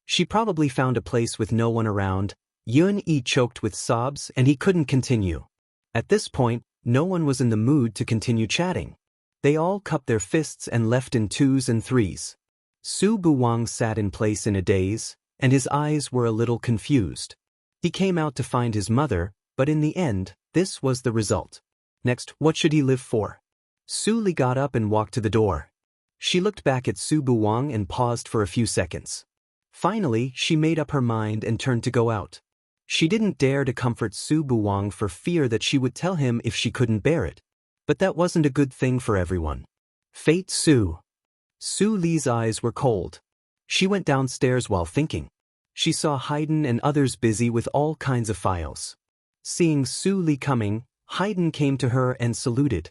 She probably found a place with no one around. Yun Yi choked with sobs and he couldn't continue. At this point, no one was in the mood to continue chatting. They all cupped their fists and left in 2s and 3s. Su Buwang sat in place in a daze, and his eyes were a little confused. He came out to find his mother, but in the end, this was the result. Next, what should he live for? Su Li got up and walked to the door. She looked back at Su Buwang and paused for a few seconds. Finally, she made up her mind and turned to go out. She didn't dare to comfort Su Buwang for fear that she would tell him if she couldn't bear it. But that wasn't a good thing for everyone. Fate Su. Su Li's eyes were cold. She went downstairs while thinking. She saw Haydn and others busy with all kinds of files. Seeing Su Li coming, Haydn came to her and saluted.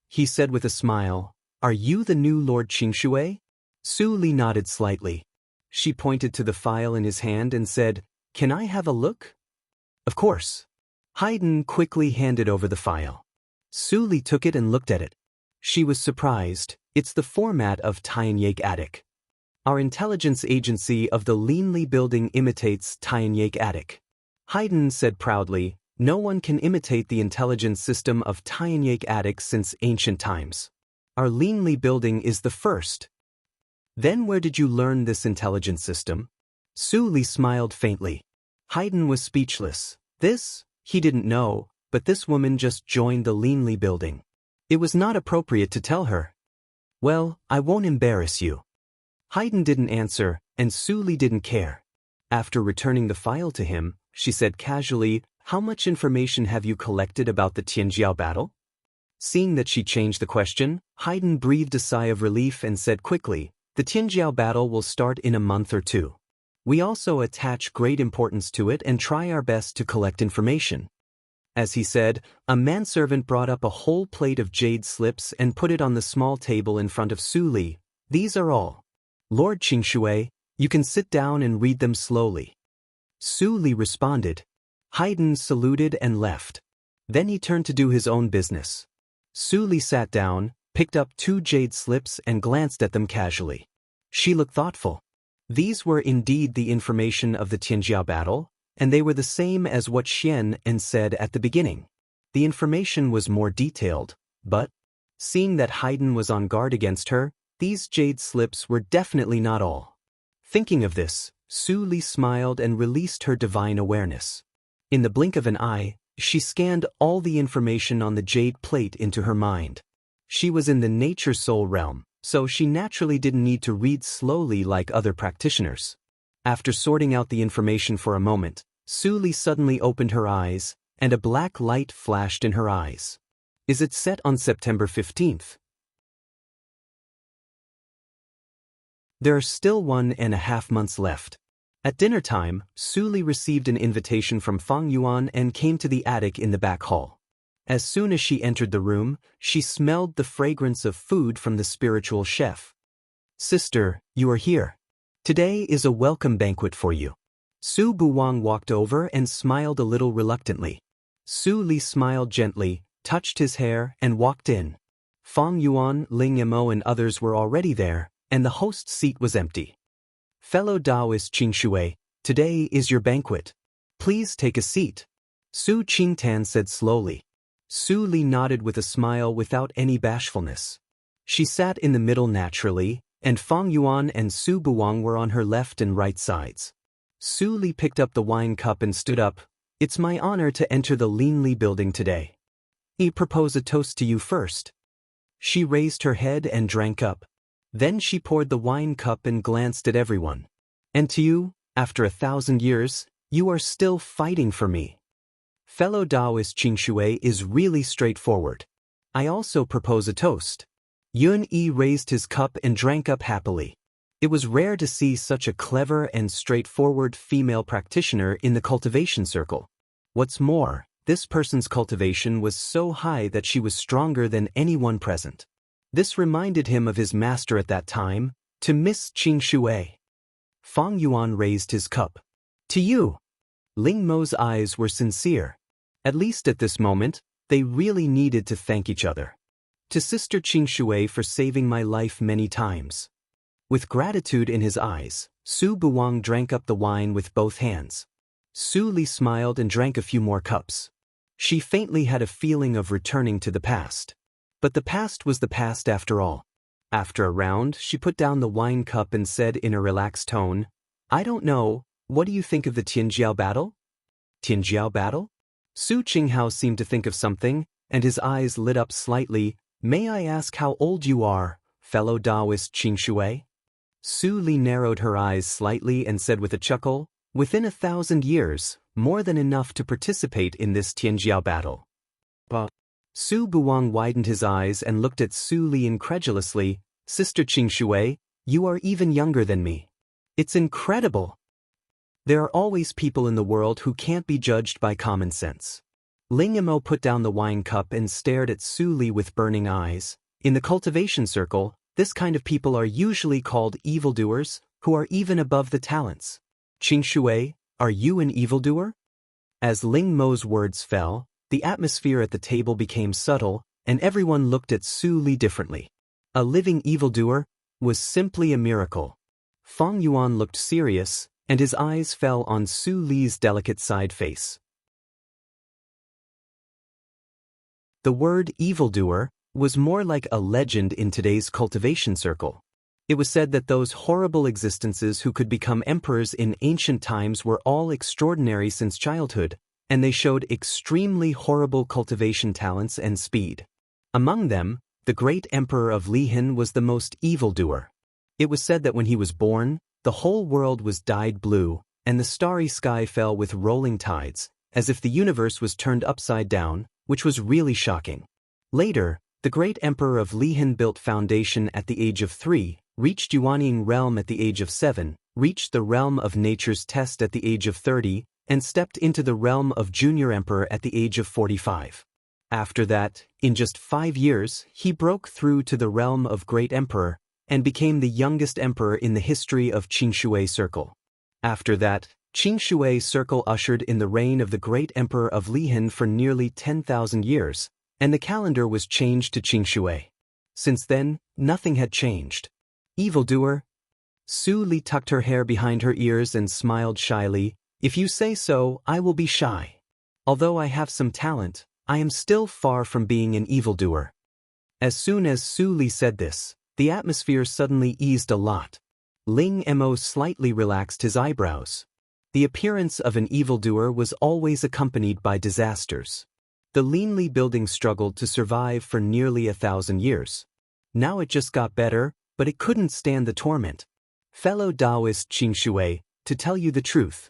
He said with a smile, "Are you the new Lord Qingshui?" Su Li nodded slightly. She pointed to the file in his hand and said, "Can I have a look?" "Of course." Haydn quickly handed over the file. Su Li took it and looked at it. She was surprised. It's the format of Tianyake Attic. Our intelligence agency of the Linli building imitates Tianyake Attic. Haydn said proudly, "No one can imitate the intelligence system of Tianyake Attic since ancient times. Our Linli building is the first." "Then where did you learn this intelligence system?" Su Li smiled faintly. Haydn was speechless. He didn't know, but this woman just joined the Linli building. It was not appropriate to tell her. "Well, I won't embarrass you." Haydn didn't answer, and Su Li didn't care. After returning the file to him, she said casually, "How much information have you collected about the Tianjiao battle?" Seeing that she changed the question, Haydn breathed a sigh of relief and said quickly, "The Tianjiao battle will start in a month or two. We also attach great importance to it and try our best to collect information." As he said, a manservant brought up a whole plate of jade slips and put it on the small table in front of Su Li. "These are all. Lord Qingshui, you can sit down and read them slowly." Su Li responded. Haydn saluted and left. Then he turned to do his own business. Su Li sat down, picked up 2 jade slips and glanced at them casually. She looked thoughtful. These were indeed the information of the Tianjiao battle, and they were the same as what Xian En said at the beginning. The information was more detailed, but, seeing that Haydn was on guard against her, these jade slips were definitely not all. Thinking of this, Su Li smiled and released her divine awareness. In the blink of an eye, she scanned all the information on the jade plate into her mind. She was in the nature soul realm, so she naturally didn't need to read slowly like other practitioners. After sorting out the information for a moment, Su Li suddenly opened her eyes, and a black light flashed in her eyes. "Is it set on September 15th? There are still 1.5 months left. At dinner time, Su Li received an invitation from Fang Yuan and came to the attic in the back hall. As soon as she entered the room, she smelled the fragrance of food from the spiritual chef. "Sister, you are here. Today is a welcome banquet for you." Su Buwang walked over and smiled a little reluctantly. Su Li smiled gently, touched his hair, and walked in. Fang Yuan, Ling Yamo and others were already there, and the host's seat was empty. "Fellow Taoist Qingshui, today is your banquet. Please take a seat," Su Qingtan said slowly. Su Li nodded with a smile without any bashfulness. She sat in the middle naturally, and Fang Yuan and Su Buwang were on her left and right sides. Su Li picked up the wine cup and stood up. "It's my honor to enter the Linli building today. I propose a toast to you first." She raised her head and drank up. Then she poured the wine cup and glanced at everyone. "And to you, after 1,000 years, you are still fighting for me. Fellow Taoist Qingshui is really straightforward. I also propose a toast." Yun Yi raised his cup and drank up happily. It was rare to see such a clever and straightforward female practitioner in the cultivation circle. What's more, this person's cultivation was so high that she was stronger than anyone present. This reminded him of his master at that time, to Miss Qingshui. Fang Yuan raised his cup. "To you." Ling Mo's eyes were sincere. At least at this moment, they really needed to thank each other. "To Sister Qingshui for saving my life many times." With gratitude in his eyes, Su Buwang drank up the wine with both hands. Su Li smiled and drank a few more cups. She faintly had a feeling of returning to the past. But the past was the past after all. After a round, she put down the wine cup and said in a relaxed tone, "I don't know, what do you think of the Tianjiao battle?" "Tianjiao battle?" Su Qinghao seemed to think of something, and his eyes lit up slightly. "May I ask how old you are, fellow Taoist Qingshui?" Su Li narrowed her eyes slightly and said with a chuckle, "Within 1,000 years, more than enough to participate in this Tianjiao battle." But Su Buwang widened his eyes and looked at Su Li incredulously. Sister Qingshui, you are even younger than me. It's incredible. There are always people in the world who can't be judged by common sense. Ling Emo put down the wine cup and stared at Su Li with burning eyes. In the cultivation circle, this kind of people are usually called evildoers, who are even above the talents. Qingshui, are you an evildoer? As Ling Mo's words fell, the atmosphere at the table became subtle, and everyone looked at Su Li differently. A living evildoer was simply a miracle. Feng Yuan looked serious, and his eyes fell on Su Li's delicate side face. The word evildoer was more like a legend in today's cultivation circle. It was said that those horrible existences who could become emperors in ancient times were all extraordinary since childhood, and they showed extremely horrible cultivation talents and speed. Among them, the great emperor of Lihan was the most evildoer. It was said that when he was born, the whole world was dyed blue, and the starry sky fell with rolling tides, as if the universe was turned upside down, which was really shocking. Later, the great emperor of Lihan built foundation at the age of 3, reached Yuanying realm at the age of 7, reached the realm of nature's test at the age of 30, and stepped into the realm of junior emperor at the age of 45. After that, in just 5 years, he broke through to the realm of great emperor, and became the youngest emperor in the history of Qingshui Circle. After that, Qingshui Circle ushered in the reign of the great emperor of Lihan for nearly 10,000 years, and the calendar was changed to Qingshui. Since then, nothing had changed. Evildoer? Su Li tucked her hair behind her ears and smiled shyly. If you say so, I will be shy. Although I have some talent, I am still far from being an evildoer. As soon as Su Li said this, the atmosphere suddenly eased a lot. Ling Emo slightly relaxed his eyebrows. The appearance of an evildoer was always accompanied by disasters. The Linli building struggled to survive for nearly 1,000 years. Now it just got better, but it couldn't stand the torment. Fellow Taoist Qingshui, to tell you the truth.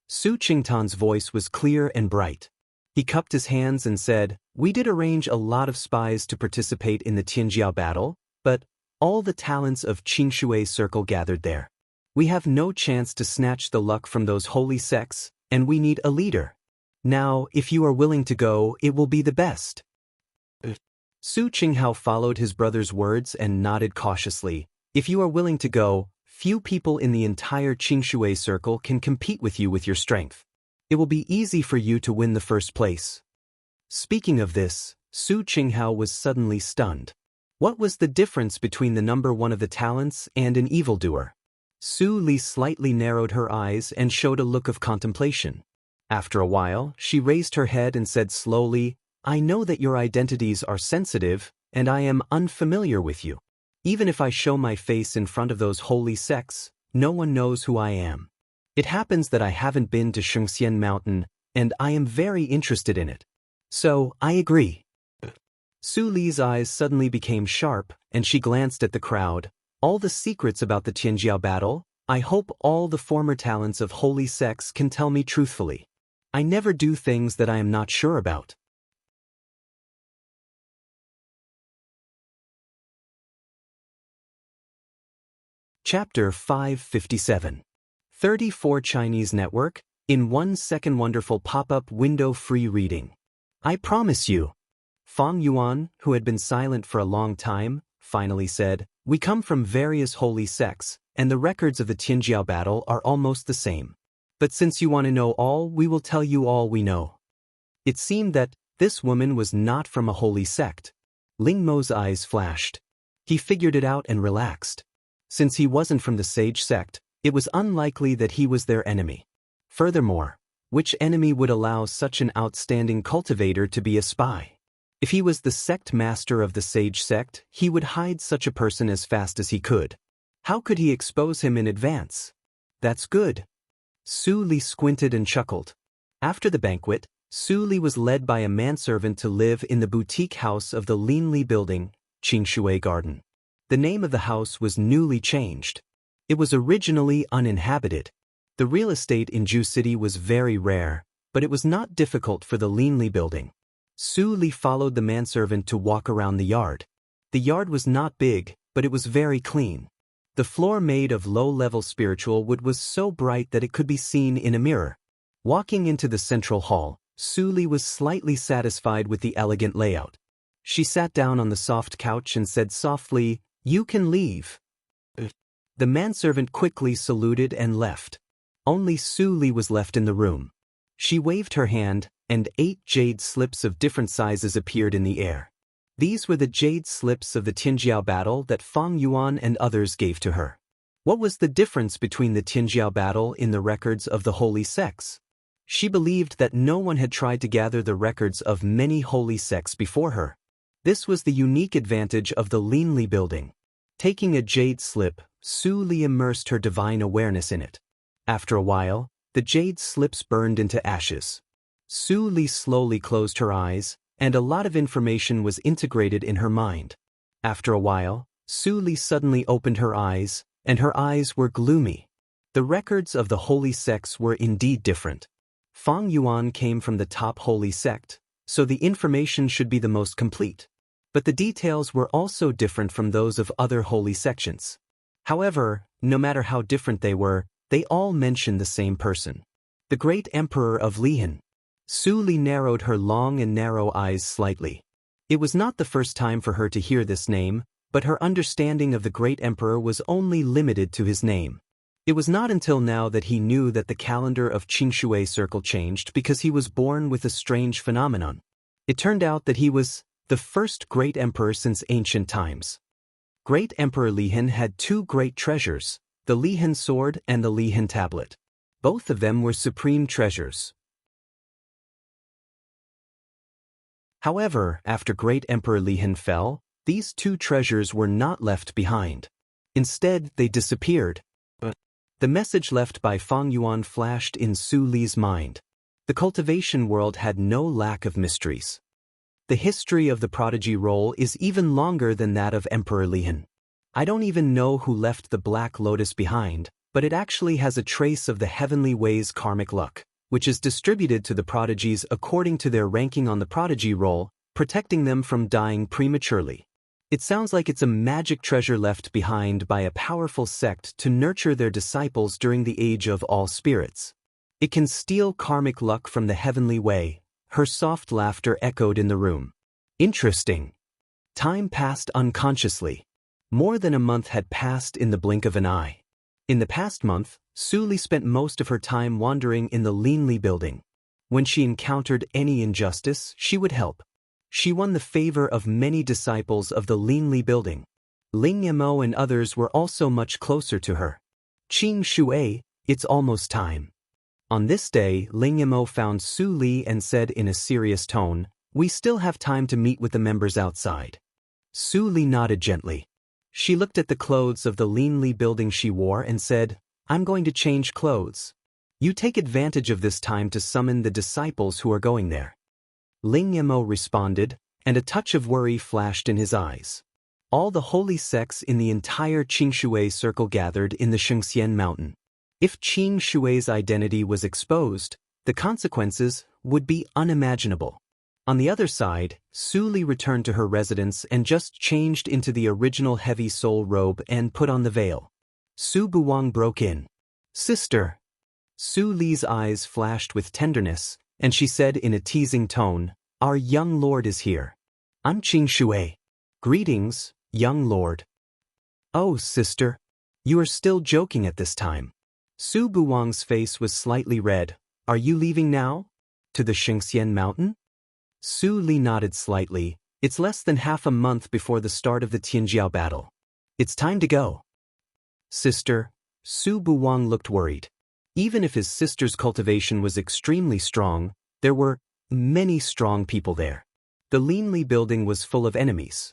Su Qingtan's voice was clear and bright. He cupped his hands and said, we did arrange a lot of spies to participate in the Tianjiao battle, but all the talents of Qingshui Circle gathered there. We have no chance to snatch the luck from those holy sects, and we need a leader. Now, if you are willing to go, it will be the best. Su Qinghao followed his brother's words and nodded cautiously. If you are willing to go, few people in the entire Qingshui Circle can compete with you with your strength. It will be easy for you to win the first place. Speaking of this, Su Qinghao was suddenly stunned. What was the difference between the number one of the talents and an evildoer? Su Li slightly narrowed her eyes and showed a look of contemplation. After a while, she raised her head and said slowly, I know that your identities are sensitive, and I am unfamiliar with you. Even if I show my face in front of those holy sects, no one knows who I am. It happens that I haven't been to Shengxian Mountain, and I am very interested in it. So, I agree. Su Li's eyes suddenly became sharp, and she glanced at the crowd. All the secrets about the Tianjiao battle, I hope all the former talents of holy sects can tell me truthfully. I never do things that I am not sure about. Chapter 557. 34 Chinese Network, in 1 second wonderful pop-up window free reading. I promise you. Feng Yuan, who had been silent for a long time, finally said, we come from various holy sects, and the records of the Tianjiao battle are almost the same. But since you want to know all, we will tell you all we know. It seemed that this woman was not from a holy sect. Ling Mo's eyes flashed. He figured it out and relaxed. Since he wasn't from the sage sect, it was unlikely that he was their enemy. Furthermore, which enemy would allow such an outstanding cultivator to be a spy? If he was the sect master of the sage sect, he would hide such a person as fast as he could. How could he expose him in advance? That's good. Su Li squinted and chuckled. After the banquet, Su Li was led by a manservant to live in the boutique house of the Linli building, Qingshui Garden. The name of the house was newly changed. It was originally uninhabited. The real estate in Ju City was very rare, but it was not difficult for the Linli building. Su Li followed the manservant to walk around the yard. The yard was not big, but it was very clean. The floor made of low-level spiritual wood was so bright that it could be seen in a mirror. Walking into the central hall, Su Li was slightly satisfied with the elegant layout. She sat down on the soft couch and said softly, "You can leave." The manservant quickly saluted and left. Only Su Li was left in the room. She waved her hand, and 8 jade slips of different sizes appeared in the air. These were the jade slips of the Tianjiao battle that Fang Yuan and others gave to her. What was the difference between the Tianjiao battle in the records of the holy sects? She believed that no one had tried to gather the records of many holy sects before her. This was the unique advantage of the Linli building. Taking a jade slip, Su Li immersed her divine awareness in it. After a while, the jade slips burned into ashes. Su Li slowly closed her eyes, and a lot of information was integrated in her mind. After a while, Su Li suddenly opened her eyes, and her eyes were gloomy. The records of the holy sects were indeed different. Fang Yuan came from the top holy sect, so the information should be the most complete. But the details were also different from those of other holy sections. However, no matter how different they all mentioned the same person. The great emperor of Lihan. Su Li narrowed her long and narrow eyes slightly. It was not the first time for her to hear this name, but her understanding of the great emperor was only limited to his name. It was not until now that he knew that the calendar of Qingshui Circle changed because he was born with a strange phenomenon. It turned out that he was the first great emperor since ancient times. Great Emperor Lihan had 2 great treasures, the Lihan sword and the Lihan tablet. Both of them were supreme treasures. However, after Great Emperor Lihan fell, these 2 treasures were not left behind. Instead, they disappeared. The message left by Fang Yuan flashed in Su Li's mind. The cultivation world had no lack of mysteries. The history of the prodigy role is even longer than that of Emperor Lihan. I don't even know who left the Black Lotus behind, but it actually has a trace of the heavenly ways karmic luck, which is distributed to the prodigies according to their ranking on the prodigy roll, protecting them from dying prematurely. It sounds like it's a magic treasure left behind by a powerful sect to nurture their disciples during the age of all spirits. It can steal karmic luck from the heavenly way. Her soft laughter echoed in the room. Interesting. Time passed unconsciously. More than a month had passed in the blink of an eye. In the past month, Su Li spent most of her time wandering in the Linli building. When she encountered any injustice, she would help. She won the favor of many disciples of the Linli building. Ling Yamo and others were also much closer to her. Qing Shui, it's almost time. On this day, Ling Yamo found Su Li and said in a serious tone, "We still have time to meet with the members outside." Su Li nodded gently. She looked at the clothes of the Linli building she wore and said, "I'm going to change clothes. You take advantage of this time to summon the disciples who are going there." Ling Yamo responded, and a touch of worry flashed in his eyes. All the holy sects in the entire Qingshui circle gathered in the Shengxian mountain. If Qing Shui's identity was exposed, the consequences would be unimaginable. On the other side, Su Li returned to her residence and just changed into the original heavy soul robe and put on the veil. Su Buwang broke in. "Sister." Su Li's eyes flashed with tenderness, and she said in a teasing tone, "Our young lord is here. I'm Qing Shui. Greetings, young lord." "Oh, sister. You are still joking at this time." Su Buwang's face was slightly red. "Are you leaving now? To the Shengxian mountain?" Su Li nodded slightly. "It's less than half a month before the start of the Tianjiao battle. It's time to go." "Sister." Su Buwang looked worried. Even if his sister's cultivation was extremely strong, there were many strong people there. The Linli building was full of enemies.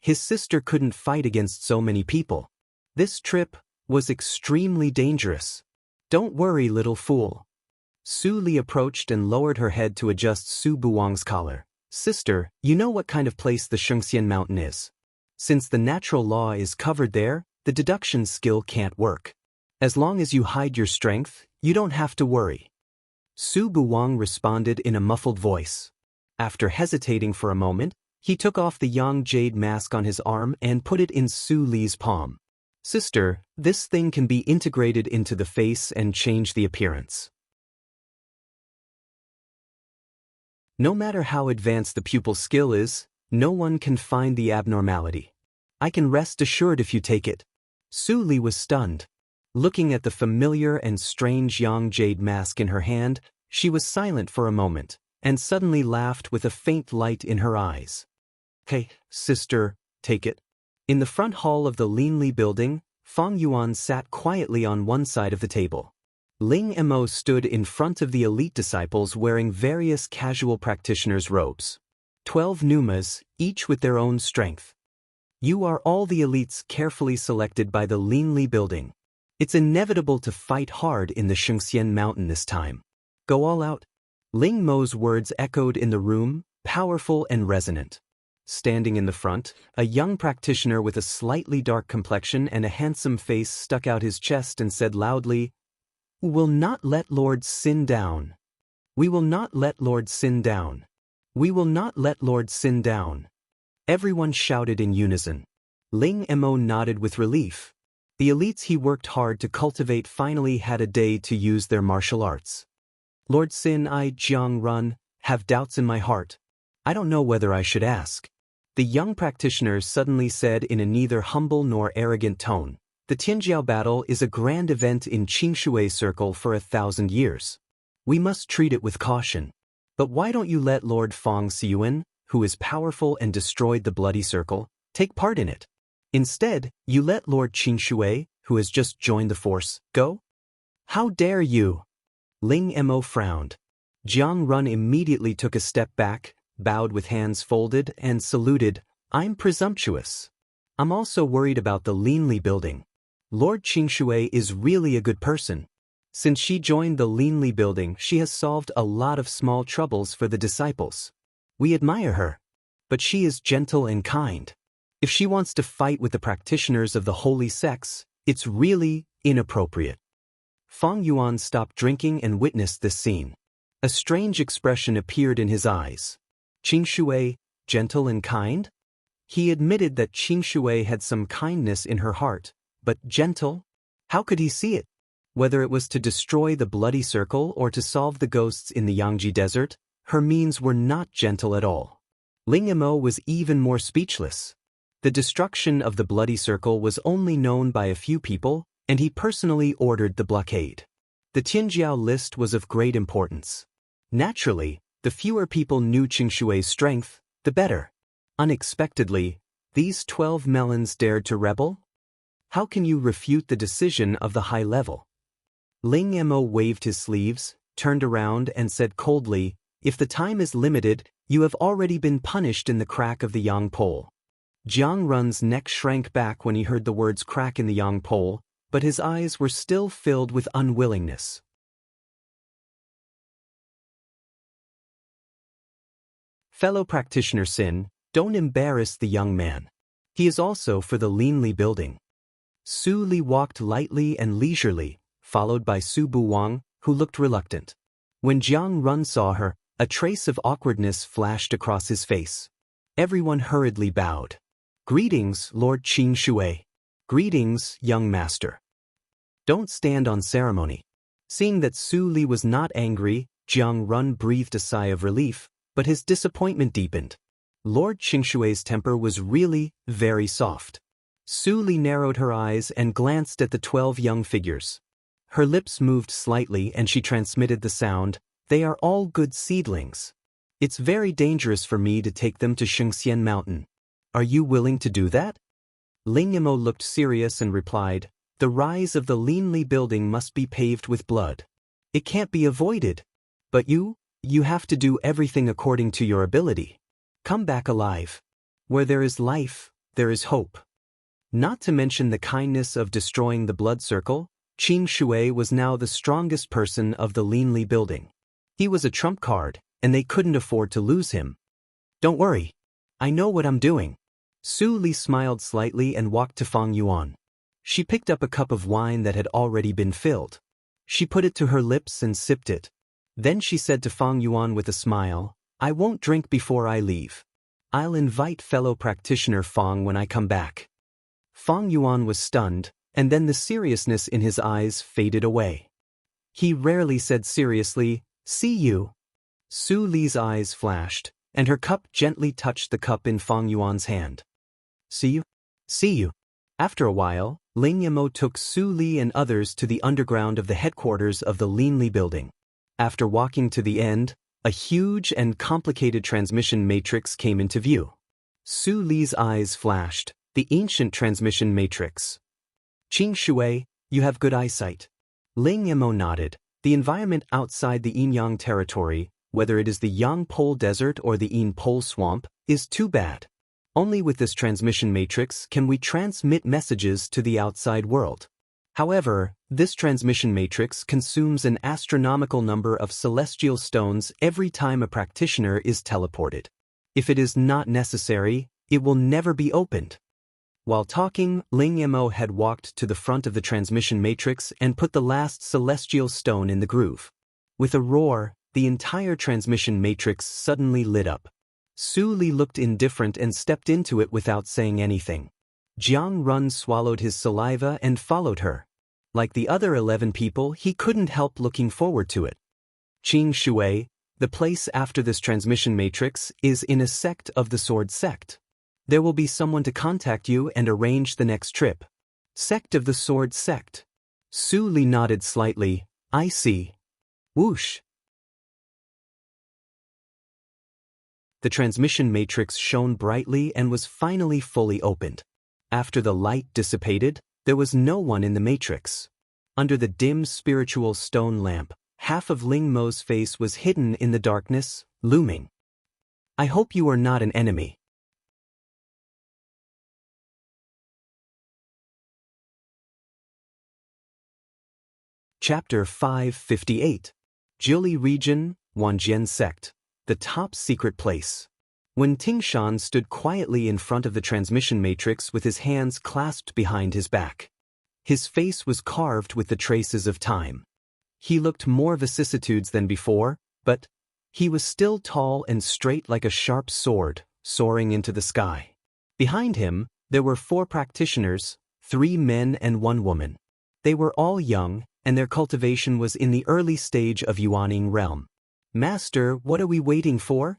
His sister couldn't fight against so many people. This trip was extremely dangerous. "Don't worry, little fool." Su Li approached and lowered her head to adjust Su Buwang's collar. "Sister, you know what kind of place the Shengxian mountain is. Since the natural law is covered there, the deduction skill can't work. As long as you hide your strength, you don't have to worry." Su Buwang responded in a muffled voice. After hesitating for a moment, He took off the yang jade mask on his arm and put it in Su Li's palm. Sister, this thing can be integrated into the face and change the appearance. No matter how advanced the pupil's skill is, no one can find the abnormality. I can rest assured if you take it. Su Li was stunned. Looking at the familiar and strange yang jade mask in her hand, she was silent for a moment, and suddenly laughed with a faint light in her eyes. Hey, sister, take it. In the front hall of the Linli building, Fang Yuan sat quietly on one side of the table. Ling Mo stood in front of the elite disciples wearing various casual practitioners' robes. 12 Numas, each with their own strength. You are all the elites carefully selected by the Linli building. It's inevitable to fight hard in the Shengxian Mountain this time. Go all out. Ling Mo's words echoed in the room, powerful and resonant. Standing in the front, a young practitioner with a slightly dark complexion and a handsome face stuck out his chest and said loudly, "We will not let Lord Sin down. We will not let Lord Sin down. We will not let Lord Sin down." Everyone shouted in unison. Ling Mo nodded with relief. The elites he worked hard to cultivate finally had a day to use their martial arts. Lord Sin, I, Jiang Run, have doubts in my heart. I don't know whether I should ask. The young practitioner suddenly said in a neither humble nor arrogant tone, the Tianjiao battle is a grand event in Qingshui Circle for 1,000 years. We must treat it with caution. But why don't you let Lord Fang Xiyuan, who is powerful and destroyed the Bloody Circle, take part in it? Instead, you let Lord Qingshui, who has just joined the force, go? How dare you? Ling Mo frowned. Jiang Run immediately took a step back, bowed with hands folded, and saluted. I'm presumptuous. I'm also worried about the Linli building. Lord Qingshui is really a good person. Since she joined the Linli building, she has solved a lot of small troubles for the disciples. We admire her. But she is gentle and kind. If she wants to fight with the practitioners of the holy sects, it's really inappropriate. Fang Yuan stopped drinking and witnessed this scene. A strange expression appeared in his eyes. Qingshui, gentle and kind? He admitted that Qingshui had some kindness in her heart, but gentle? How could he see it? Whether it was to destroy the Bloody Circle or to solve the ghosts in the Yangji Desert, her means were not gentle at all. Ling Mo was even more speechless. The destruction of the Bloody Circle was only known by a few people, and he personally ordered the blockade. The Tianjiao list was of great importance. Naturally, the fewer people knew Qingshui's strength, the better. Unexpectedly, these 12 melons dared to rebel? How can you refute the decision of the high level? Ling Mo waved his sleeves, turned around and said coldly, if the time is limited, you have already been punished in the crack of the yang pole. Jiang Run's neck shrank back when he heard the words crack in the yang pole, but his eyes were still filled with unwillingness. Fellow practitioner Sin, don't embarrass the young man. He is also for the Linli building. Su Li walked lightly and leisurely, followed by Su Buwang, who looked reluctant. When Jiang Run saw her, a trace of awkwardness flashed across his face. Everyone hurriedly bowed. Greetings, Lord Qingshui. Greetings, young master. Don't stand on ceremony. Seeing that Su Li was not angry, Jiang Run breathed a sigh of relief, but his disappointment deepened. Lord Qingshui's temper was really very soft. Su Li narrowed her eyes and glanced at the 12 young figures. Her lips moved slightly and she transmitted the sound, they are all good seedlings. It's very dangerous for me to take them to Shengxian Mountain. Are you willing to do that? Ling Mo looked serious and replied, the rise of the Linli building must be paved with blood. It can't be avoided. But you have to do everything according to your ability. Come back alive. Where there is life, there is hope. Not to mention the kindness of destroying the blood circle, Qingshui was now the strongest person of the Linli building. He was a trump card, and they couldn't afford to lose him. Don't worry. I know what I'm doing. Su Li smiled slightly and walked to Fang Yuan. She picked up a cup of wine that had already been filled. She put it to her lips and sipped it. Then she said to Fang Yuan with a smile, I won't drink before I leave. I'll invite fellow practitioner Fong when I come back. Fong Yuan was stunned, and then the seriousness in his eyes faded away. He rarely said seriously, "See you." Su Li's eyes flashed, and her cup gently touched the cup in Fong Yuan's hand. "See you? See you." After a while, Ling Yamo took Su Li and others to the underground of the headquarters of the Linli building. After walking to the end, a huge and complicated transmission matrix came into view. Su Li's eyes flashed, the ancient transmission matrix. "Qing Shui, you have good eyesight." Ling Yamo nodded. The environment outside the Yinyang territory, whether it is the Yangpol Desert or the Yinpol Swamp, is too bad. Only with this transmission matrix can we transmit messages to the outside world. However, this transmission matrix consumes an astronomical number of celestial stones every time a practitioner is teleported. If it is not necessary, it will never be opened. While talking, Ling Yamo had walked to the front of the transmission matrix and put the last celestial stone in the groove. With a roar, the entire transmission matrix suddenly lit up. Su Li looked indifferent and stepped into it without saying anything. Jiang Run swallowed his saliva and followed her. Like the other 11 people, he couldn't help looking forward to it. Qing Shui, the place after this transmission matrix, is in a sect of the Sword Sect. There will be someone to contact you and arrange the next trip. Sect of the Sword Sect. Su Li nodded slightly. "I see." Whoosh. The transmission matrix shone brightly and was finally fully opened. After the light dissipated, there was no one in the matrix. Under the dim spiritual stone lamp, half of Ling Mo's face was hidden in the darkness, looming. "I hope you are not an enemy." Chapter 558. Jili Region, Wanjian Sect. The top secret place. When Tingshan stood quietly in front of the transmission matrix with his hands clasped behind his back. His face was carved with the traces of time. He looked more vicissitudes than before, but he was still tall and straight like a sharp sword, soaring into the sky. Behind him, there were 4 practitioners, 3 men and 1 woman. They were all young, and their cultivation was in the early stage of Yuaning realm. "Master, what are we waiting for?"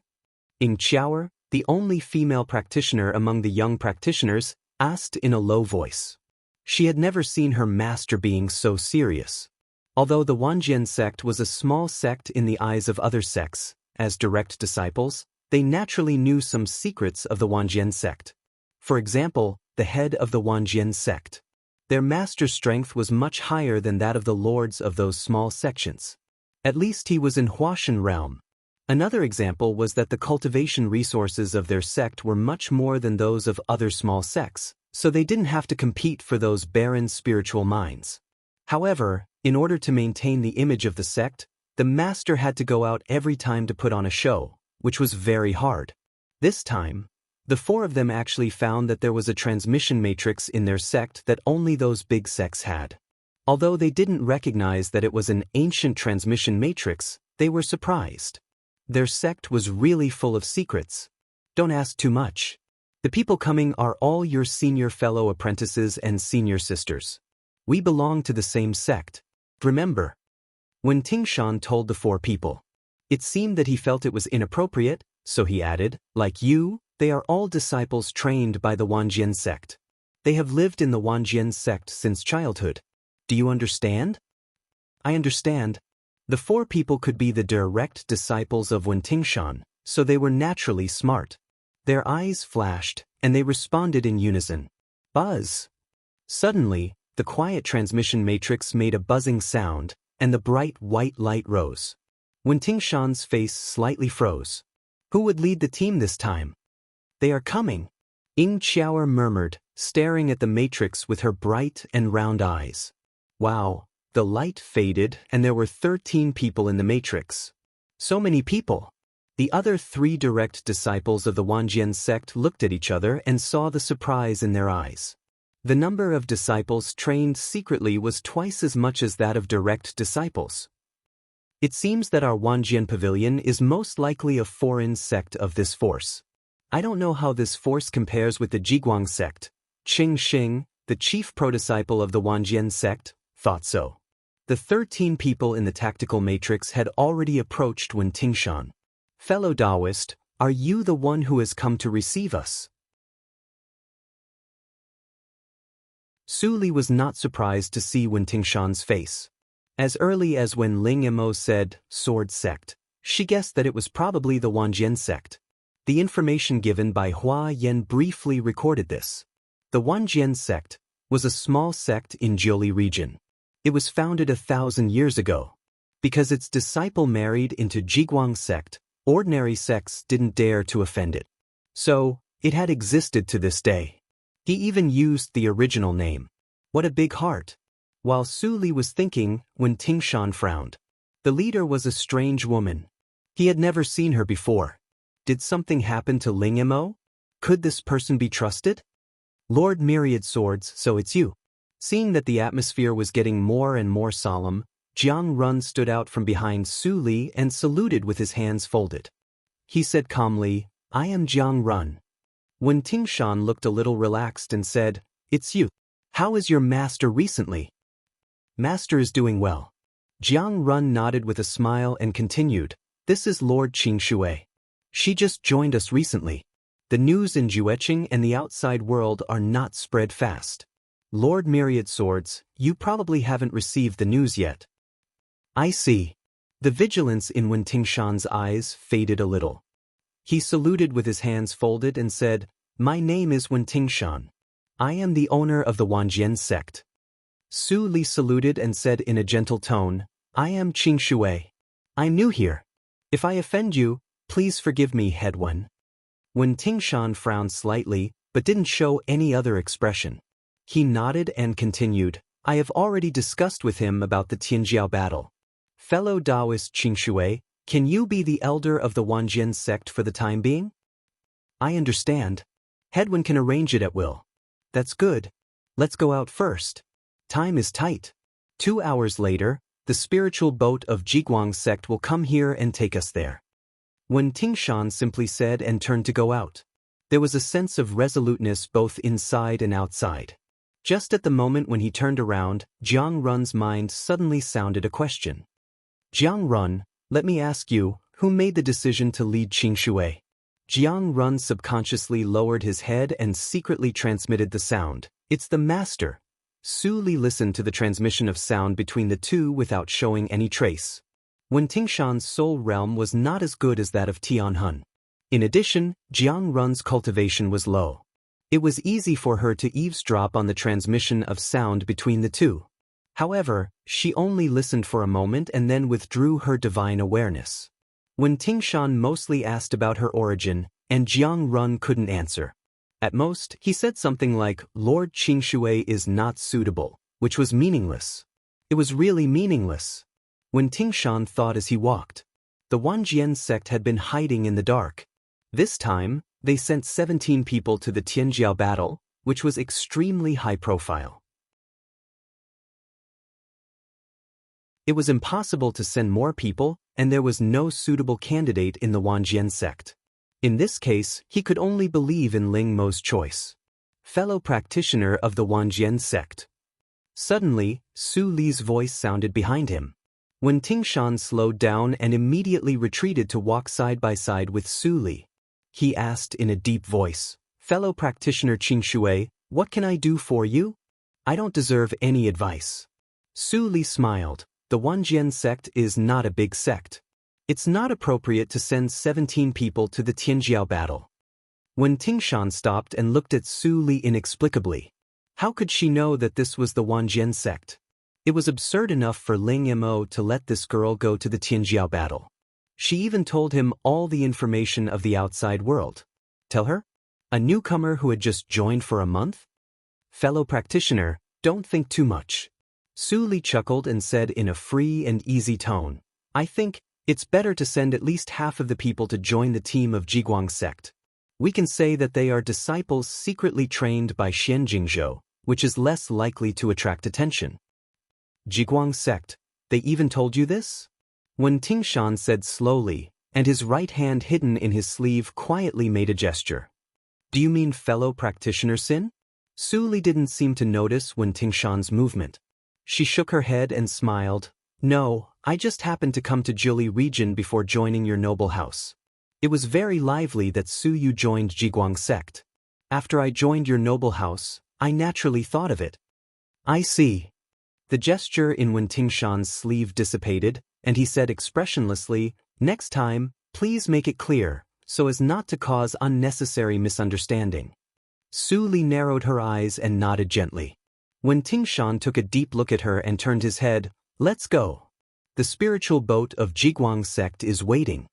Ying Qiaoer, the only female practitioner among the young practitioners, asked in a low voice. She had never seen her master being so serious. Although the Wanjian sect was a small sect in the eyes of other sects, as direct disciples, they naturally knew some secrets of the Wanjian sect. For example, the head of the Wanjian sect. Their master's strength was much higher than that of the lords of those small sections. At least he was in Huashan realm. Another example was that the cultivation resources of their sect were much more than those of other small sects, so they didn't have to compete for those barren spiritual minds. However, in order to maintain the image of the sect, the master had to go out every time to put on a show, which was very hard. This time, the 4 of them actually found that there was a transmission matrix in their sect that only those big sects had. Although they didn't recognize that it was an ancient transmission matrix, they were surprised. Their sect was really full of secrets. Don't ask too much. The people coming are all your senior fellow apprentices and senior sisters. We belong to the same sect. Remember. When Tingshan told the 4 people, it seemed that he felt it was inappropriate, so he added, "Like you, they are all disciples trained by the Wanjian sect. They have lived in the Wanjian sect since childhood. Do you understand?" "I understand." The 4 people could be the direct disciples of Wen Tingshan, so they were naturally smart. Their eyes flashed, and they responded in unison. Buzz! Suddenly, the quiet transmission matrix made a buzzing sound, and the bright white light rose. Wen Tingshan's face slightly froze. Who would lead the team this time? "They are coming," Ying Qiaoer murmured, staring at the matrix with her bright and round eyes. Wow, the light faded and there were 13 people in the matrix. So many people. The other 3 direct disciples of the Wanjian sect looked at each other and saw the surprise in their eyes. The number of disciples trained secretly was twice as much as that of direct disciples. It seems that our Wanjian pavilion is most likely a foreign sect of this force. I don't know how this force compares with the Jiguang sect. Qing Xing, the chief pro-disciple of the Wanjian sect, thought so. The 13 people in the tactical matrix had already approached Wen Tingshan. Fellow Taoist, are you the one who has come to receive us? Su Li was not surprised to see Wen Tingshan's face. As early as when Ling Mo said, sword sect, she guessed that it was probably the Wanjian sect. The information given by Hua Yan briefly recorded this. The Wanjian sect was a small sect in Jiuli region. It was founded 1,000 years ago. Because its disciple married into Jiguang sect, ordinary sects didn't dare to offend it. So, it had existed to this day. He even used the original name. What a big heart. While Su Li was thinking, Wen Tingshan frowned. The leader was a strange woman. He had never seen her before. Did something happen to Ling Mo? Could this person be trusted? Lord Myriad Swords, so it's you. Seeing that the atmosphere was getting more and more solemn, Jiang Run stood out from behind Su Li and saluted with his hands folded. He said calmly, I am Jiang Run. Wen Tingshan looked a little relaxed and said, It's you. How is your master recently? Master is doing well. Jiang Run nodded with a smile and continued, This is Lord Qing Shui. She just joined us recently. The news in Jueqing and the outside world are not spread fast. Lord Myriad Swords, you probably haven't received the news yet. I see. The vigilance in Wen Tingshan's eyes faded a little. He saluted with his hands folded and said, My name is Wen Tingshan. I am the owner of the Wanjian sect. Su Li saluted and said in a gentle tone, I am Qing Shui. I'm new here. If I offend you, please forgive me, Head Wen. Wen Tingshan frowned slightly, but didn't show any other expression. He nodded and continued, I have already discussed with him about the Tianjiao battle. Fellow Taoist Qing Shui, can you be the elder of the Wanjian sect for the time being? I understand. Head Wen can arrange it at will. That's good. Let's go out first. Time is tight. 2 hours later, the spiritual boat of Jiguang sect will come here and take us there. Wen Tingshan simply said and turned to go out. There was a sense of resoluteness both inside and outside. Just at the moment when he turned around, Jiang Run's mind suddenly sounded a question. Jiang Run, let me ask you, who made the decision to lead Qing Shui? Jiang Run subconsciously lowered his head and secretly transmitted the sound. It's the master. Su Li listened to the transmission of sound between the two without showing any trace. Wen Tingshan's soul realm was not as good as that of Tianhun. In addition, Jiang Run's cultivation was low. It was easy for her to eavesdrop on the transmission of sound between the two. However, she only listened for a moment and then withdrew her divine awareness. Wen Tingshan mostly asked about her origin, and Jiang Run couldn't answer. At most, he said something like, Lord Qing Shui is not suitable, which was meaningless. It was really meaningless. Wen Tingshan thought as he walked. The Wanjian sect had been hiding in the dark. This time, they sent 17 people to the Tianjiao battle, which was extremely high profile. It was impossible to send more people, and there was no suitable candidate in the Wanjian sect. In this case, he could only believe in Ling Mo's choice. Fellow practitioner of the Wanjian sect. Suddenly, Su Li's voice sounded behind him. Wen Tingshan slowed down and immediately retreated to walk side by side with Su Li. He asked in a deep voice, Fellow practitioner Qing Shui, what can I do for you? I don't deserve any advice. Su Li smiled. The Wanjian sect is not a big sect. It's not appropriate to send 17 people to the Tianjiao battle. Wen Tingshan stopped and looked at Su Li inexplicably. How could she know that this was the Wanjian sect? It was absurd enough for Ling Mo to let this girl go to the Tianjiao battle. She even told him all the information of the outside world. Tell her? A newcomer who had just joined for a month? Fellow practitioner, don't think too much. Su Li chuckled and said in a free and easy tone, I think it's better to send at least half of the people to join the team of Jiguang sect. We can say that they are disciples secretly trained by Xian Jingzhou, which is less likely to attract attention. Jiguang sect, they even told you this? Wen Tingshan said slowly, and his right hand hidden in his sleeve quietly made a gesture. Do you mean fellow practitioner Sin? Su Li didn't seem to notice Wen Tingshan's movement. She shook her head and smiled. No, I just happened to come to Jili region before joining your noble house. It was very lively that Su Yu joined Jiguang sect. After I joined your noble house, I naturally thought of it. I see. The gesture in Wen Tingshan's sleeve dissipated, and he said expressionlessly, next time, please make it clear, so as not to cause unnecessary misunderstanding. Su Li narrowed her eyes and nodded gently. Wen Tingshan took a deep look at her and turned his head. Let's go. The spiritual boat of Jiguang sect is waiting.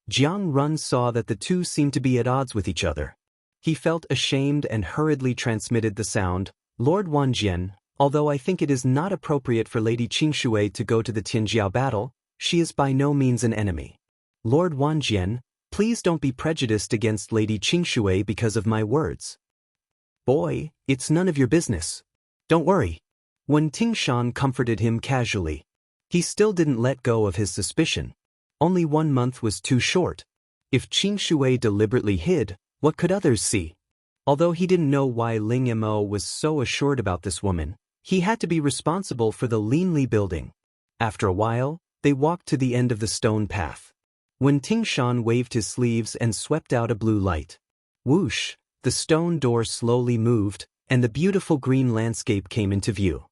Jiang Run saw that the two seemed to be at odds with each other. He felt ashamed and hurriedly transmitted the sound. Lord Wanjian, although I think it is not appropriate for Lady Qingshui to go to the Tianjiao battle, she is by no means an enemy. Lord Wanjian, please don't be prejudiced against Lady Qingshui because of my words. Boy, it's none of your business. Don't worry. Wen Tingshan comforted him casually. He still didn't let go of his suspicion. Only 1 month was too short. If Qingshui deliberately hid, what could others see? Although he didn't know why Ling Mo was so assured about this woman, he had to be responsible for the Linli building. After a while, they walked to the end of the stone path. Wen Tingshan waved his sleeves and swept out a blue light. Whoosh, the stone door slowly moved, and the beautiful green landscape came into view.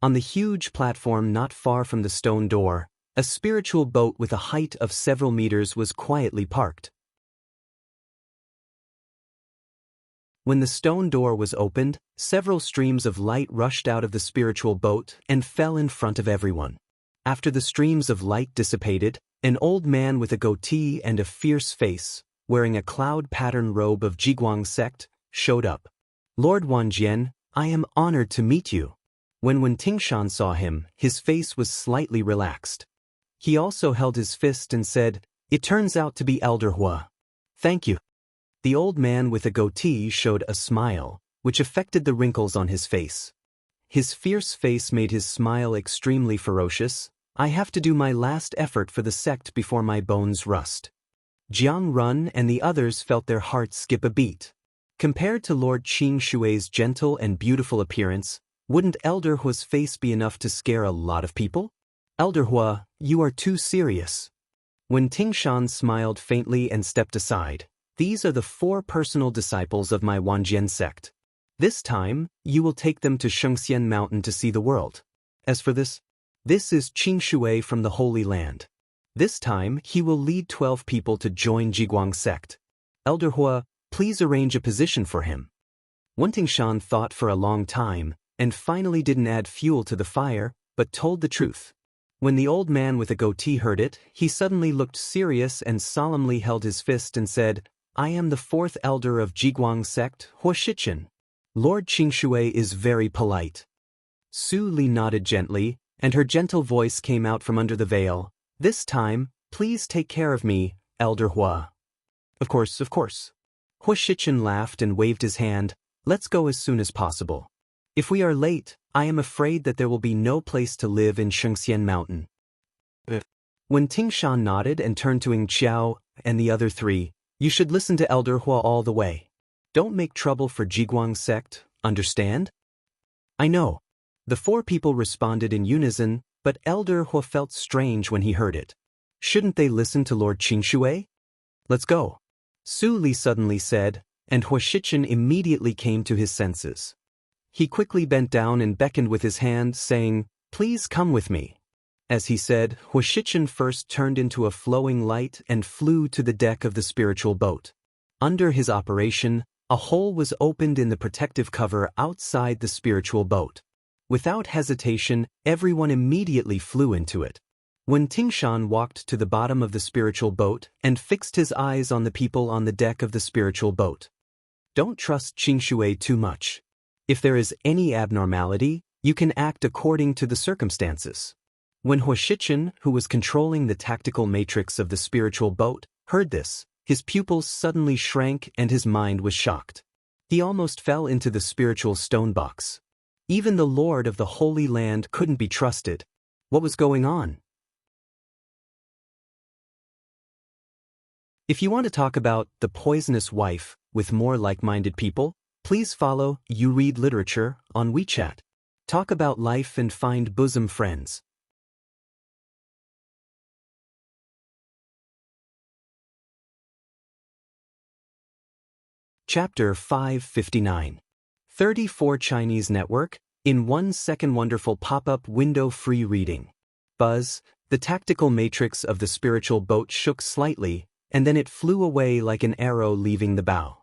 On the huge platform not far from the stone door, a spiritual boat with a height of several meters was quietly parked. When the stone door was opened, several streams of light rushed out of the spiritual boat and fell in front of everyone. After the streams of light dissipated, an old man with a goatee and a fierce face, wearing a cloud-pattern robe of Jiguang sect, showed up. Lord Wanjian, I am honored to meet you. When Wen Tingshan saw him, his face was slightly relaxed. He also held his fist and said, It turns out to be Elder Hua. Thank you. The old man with a goatee showed a smile, which affected the wrinkles on his face. His fierce face made his smile extremely ferocious. I have to do my last effort for the sect before my bones rust. Jiang Run and the others felt their hearts skip a beat. Compared to Lord Qingshui's gentle and beautiful appearance, wouldn't Elder Hua's face be enough to scare a lot of people? Elder Hua, you are too serious. When Tingshan smiled faintly and stepped aside, these are the 4 personal disciples of my Wanjian sect. This time, you will take them to Shengxian Mountain to see the world. As for this is Qingshui from the Holy Land. This time, he will lead 12 people to join Jiguang sect. Elder Hua, please arrange a position for him. Wen Tingshan thought for a long time, and finally didn't add fuel to the fire, but told the truth. When the old man with a goatee heard it, he suddenly looked serious and solemnly held his fist and said, I am the 4th elder of Jiguang sect, Hua Shichen. Lord Qingshui is very polite. Su Li nodded gently, and her gentle voice came out from under the veil. This time, please take care of me, Elder Hua. Of course, of course. Hua Shichen laughed and waved his hand. Let's go as soon as possible. If we are late, I am afraid that there will be no place to live in Shengxian Mountain. When Tingshan nodded and turned to Ing Qiao and the other 3, you should listen to Elder Hua all the way. Don't make trouble for Jiguang sect, understand? I know. The 4 people responded in unison, but Elder Hua felt strange when he heard it. Shouldn't they listen to Lord Qingshui? Let's go. Su Li suddenly said, and Hua Shichen immediately came to his senses. He quickly bent down and beckoned with his hand, saying, Please come with me. As he said, Hua Shichen first turned into a flowing light and flew to the deck of the spiritual boat. Under his operation, a hole was opened in the protective cover outside the spiritual boat. Without hesitation, everyone immediately flew into it. When Tingshan walked to the bottom of the spiritual boat and fixed his eyes on the people on the deck of the spiritual boat. Don't trust Qingshui too much. If there is any abnormality, you can act according to the circumstances. When Hua Shichen, who was controlling the tactical matrix of the spiritual boat, heard this, his pupils suddenly shrank and his mind was shocked. He almost fell into the spiritual stone box. Even the Lord of the Holy Land couldn't be trusted. What was going on? If you want to talk about The Poisonous Wife with more like-minded people, please follow You Read Literature on WeChat. Talk about life and find bosom friends. Chapter 559. 34 Chinese Network, in 1 second wonderful pop-up window free reading. Buzz, the tactical matrix of the spiritual boat shook slightly, and then it flew away like an arrow leaving the bow.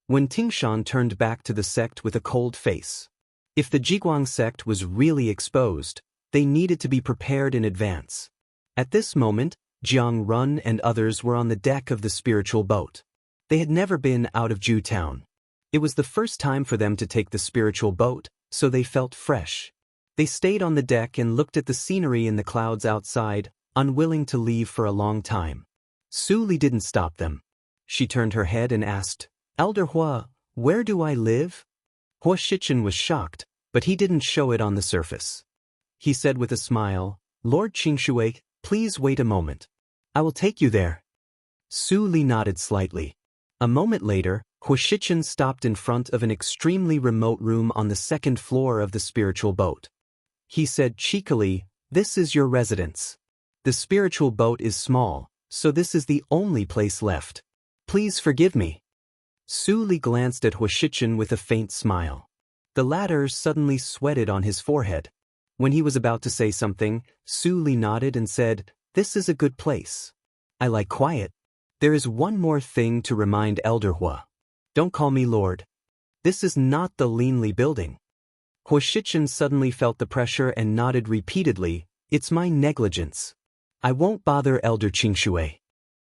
When Tingshan turned back to the sect with a cold face. If the Jiguang sect was really exposed, they needed to be prepared in advance. At this moment, Jiang Run and others were on the deck of the spiritual boat. They had never been out of Jewtown. It was the first time for them to take the spiritual boat, so they felt fresh. They stayed on the deck and looked at the scenery in the clouds outside, unwilling to leave for a long time. Su Li didn't stop them. She turned her head and asked, "Elder Hua, where do I live?" Hua Shichen was shocked, but he didn't show it on the surface. He said with a smile, "Lord Qingshui, please wait a moment. I will take you there." Su Li nodded slightly. A moment later, Hua Shichen stopped in front of an extremely remote room on the second floor of the spiritual boat. He said cheekily, "This is your residence. The spiritual boat is small, so this is the only place left. Please forgive me." Su Li glanced at Hua Shichen with a faint smile. The latter suddenly sweated on his forehead. When he was about to say something, Su Li nodded and said, "This is a good place. I like quiet. There is one more thing to remind Elder Hua. Don't call me Lord. This is not the Linli building." Hua Shichen suddenly felt the pressure and nodded repeatedly, "It's my negligence. I won't bother Elder Qingshui."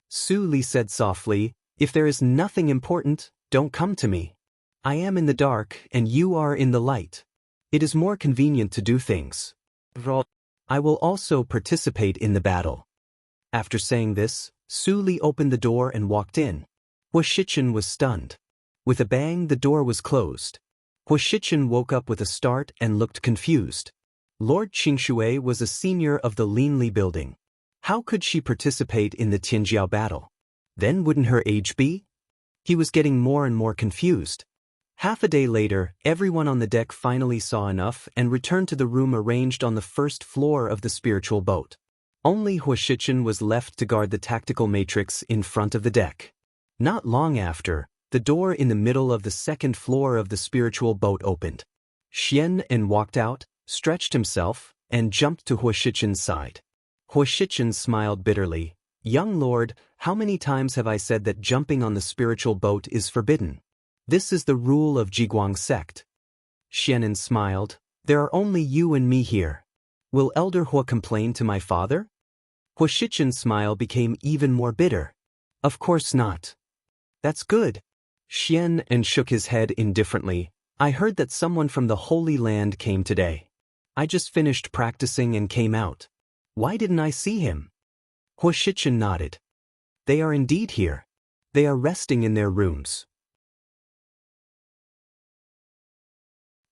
Su Li said softly, "If there is nothing important, don't come to me. I am in the dark and you are in the light. It is more convenient to do things. I will also participate in the battle." After saying this, Su Li opened the door and walked in. Hua Shichen was stunned. With a bang, the door was closed. Hua Shichen woke up with a start and looked confused. Lord Qingshui was a senior of the Linli building. How could she participate in the Tianjiao battle? Then wouldn't her age be? He was getting more and more confused. Half a day later, everyone on the deck finally saw enough and returned to the room arranged on the first floor of the spiritual boat. Only Hua Shichen was left to guard the tactical matrix in front of the deck. Not long after, the door in the middle of the second floor of the spiritual boat opened. Xian En walked out, stretched himself, and jumped to Hua Shichen's side. Hua Shichen smiled bitterly. "Young lord, how many times have I said that jumping on the spiritual boat is forbidden? This is the rule of Jiguang sect." Xian En smiled. "There are only you and me here. Will Elder Hua complain to my father?" Hua Shichen's smile became even more bitter. "Of course not." "That's good." Xian En shook his head indifferently. "I heard that someone from the Holy Land came today. I just finished practicing and came out. Why didn't I see him?" Hua Shichen nodded. "They are indeed here. They are resting in their rooms."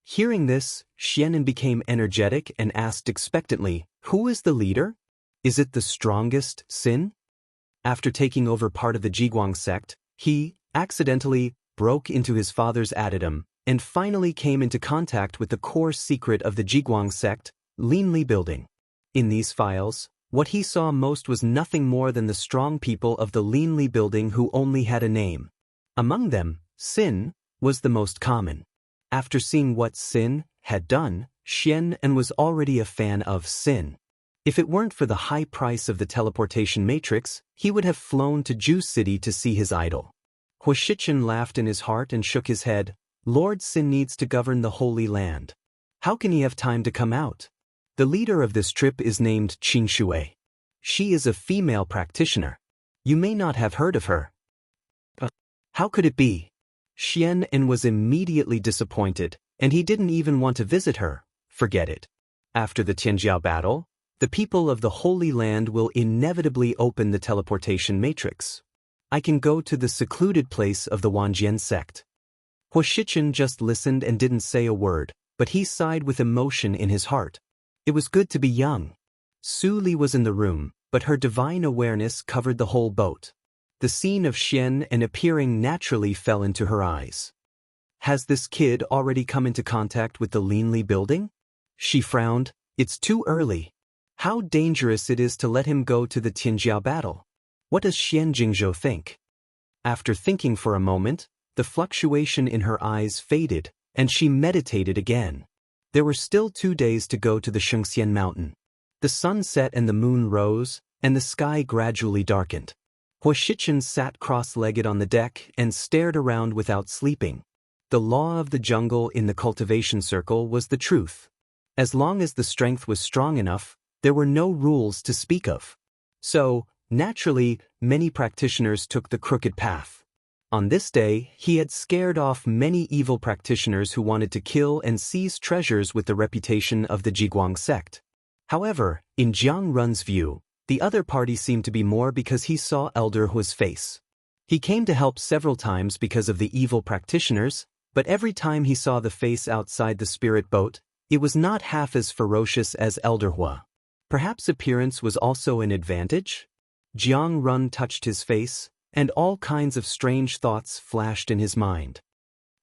Hearing this, Xianen became energetic and asked expectantly, "Who is the leader? Is it the strongest, Sin?" After taking over part of the Jiguang sect, he, accidentally, broke into his father's addendum, and finally came into contact with the core secret of the Jiguang sect, Linli building. In these files, what he saw most was nothing more than the strong people of the Linli building who only had a name. Among them, Sin was the most common. After seeing what Sin had done, Xian En was already a fan of Sin. If it weren't for the high price of the teleportation matrix, he would have flown to Ju City to see his idol. Hua Shichen laughed in his heart and shook his head. "Lord Sin needs to govern the Holy Land. How can he have time to come out? The leader of this trip is named Qingshui. She is a female practitioner. You may not have heard of her." "How could it be?" Xian En was immediately disappointed, and he didn't even want to visit her. Forget it. After the Tianjiao battle, the people of the Holy Land will inevitably open the teleportation matrix. I can go to the secluded place of the Wanjian sect. Hua Shichen just listened and didn't say a word, but he sighed with emotion in his heart. It was good to be young. Su Li was in the room, but her divine awareness covered the whole boat. The scene of Xian and appearing naturally fell into her eyes. Has this kid already come into contact with the Linli building? She frowned. It's too early. How dangerous it is to let him go to the Tianjiao battle. What does Xian Jingzhou think? After thinking for a moment, the fluctuation in her eyes faded, and she meditated again. There were still 2 days to go to the Shengxian mountain. The sun set and the moon rose, and the sky gradually darkened. Hua Shichen sat cross-legged on the deck and stared around without sleeping. The law of the jungle in the cultivation circle was the truth. As long as the strength was strong enough, there were no rules to speak of. So, naturally, many practitioners took the crooked path. On this day, he had scared off many evil practitioners who wanted to kill and seize treasures with the reputation of the Jiguang sect. However, in Jiang Run's view, the other party seemed to be more because he saw Elder Hua's face. He came to help several times because of the evil practitioners, but every time he saw the face outside the spirit boat, it was not half as ferocious as Elder Hua. Perhaps appearance was also an advantage? Jiang Run touched his face, and all kinds of strange thoughts flashed in his mind.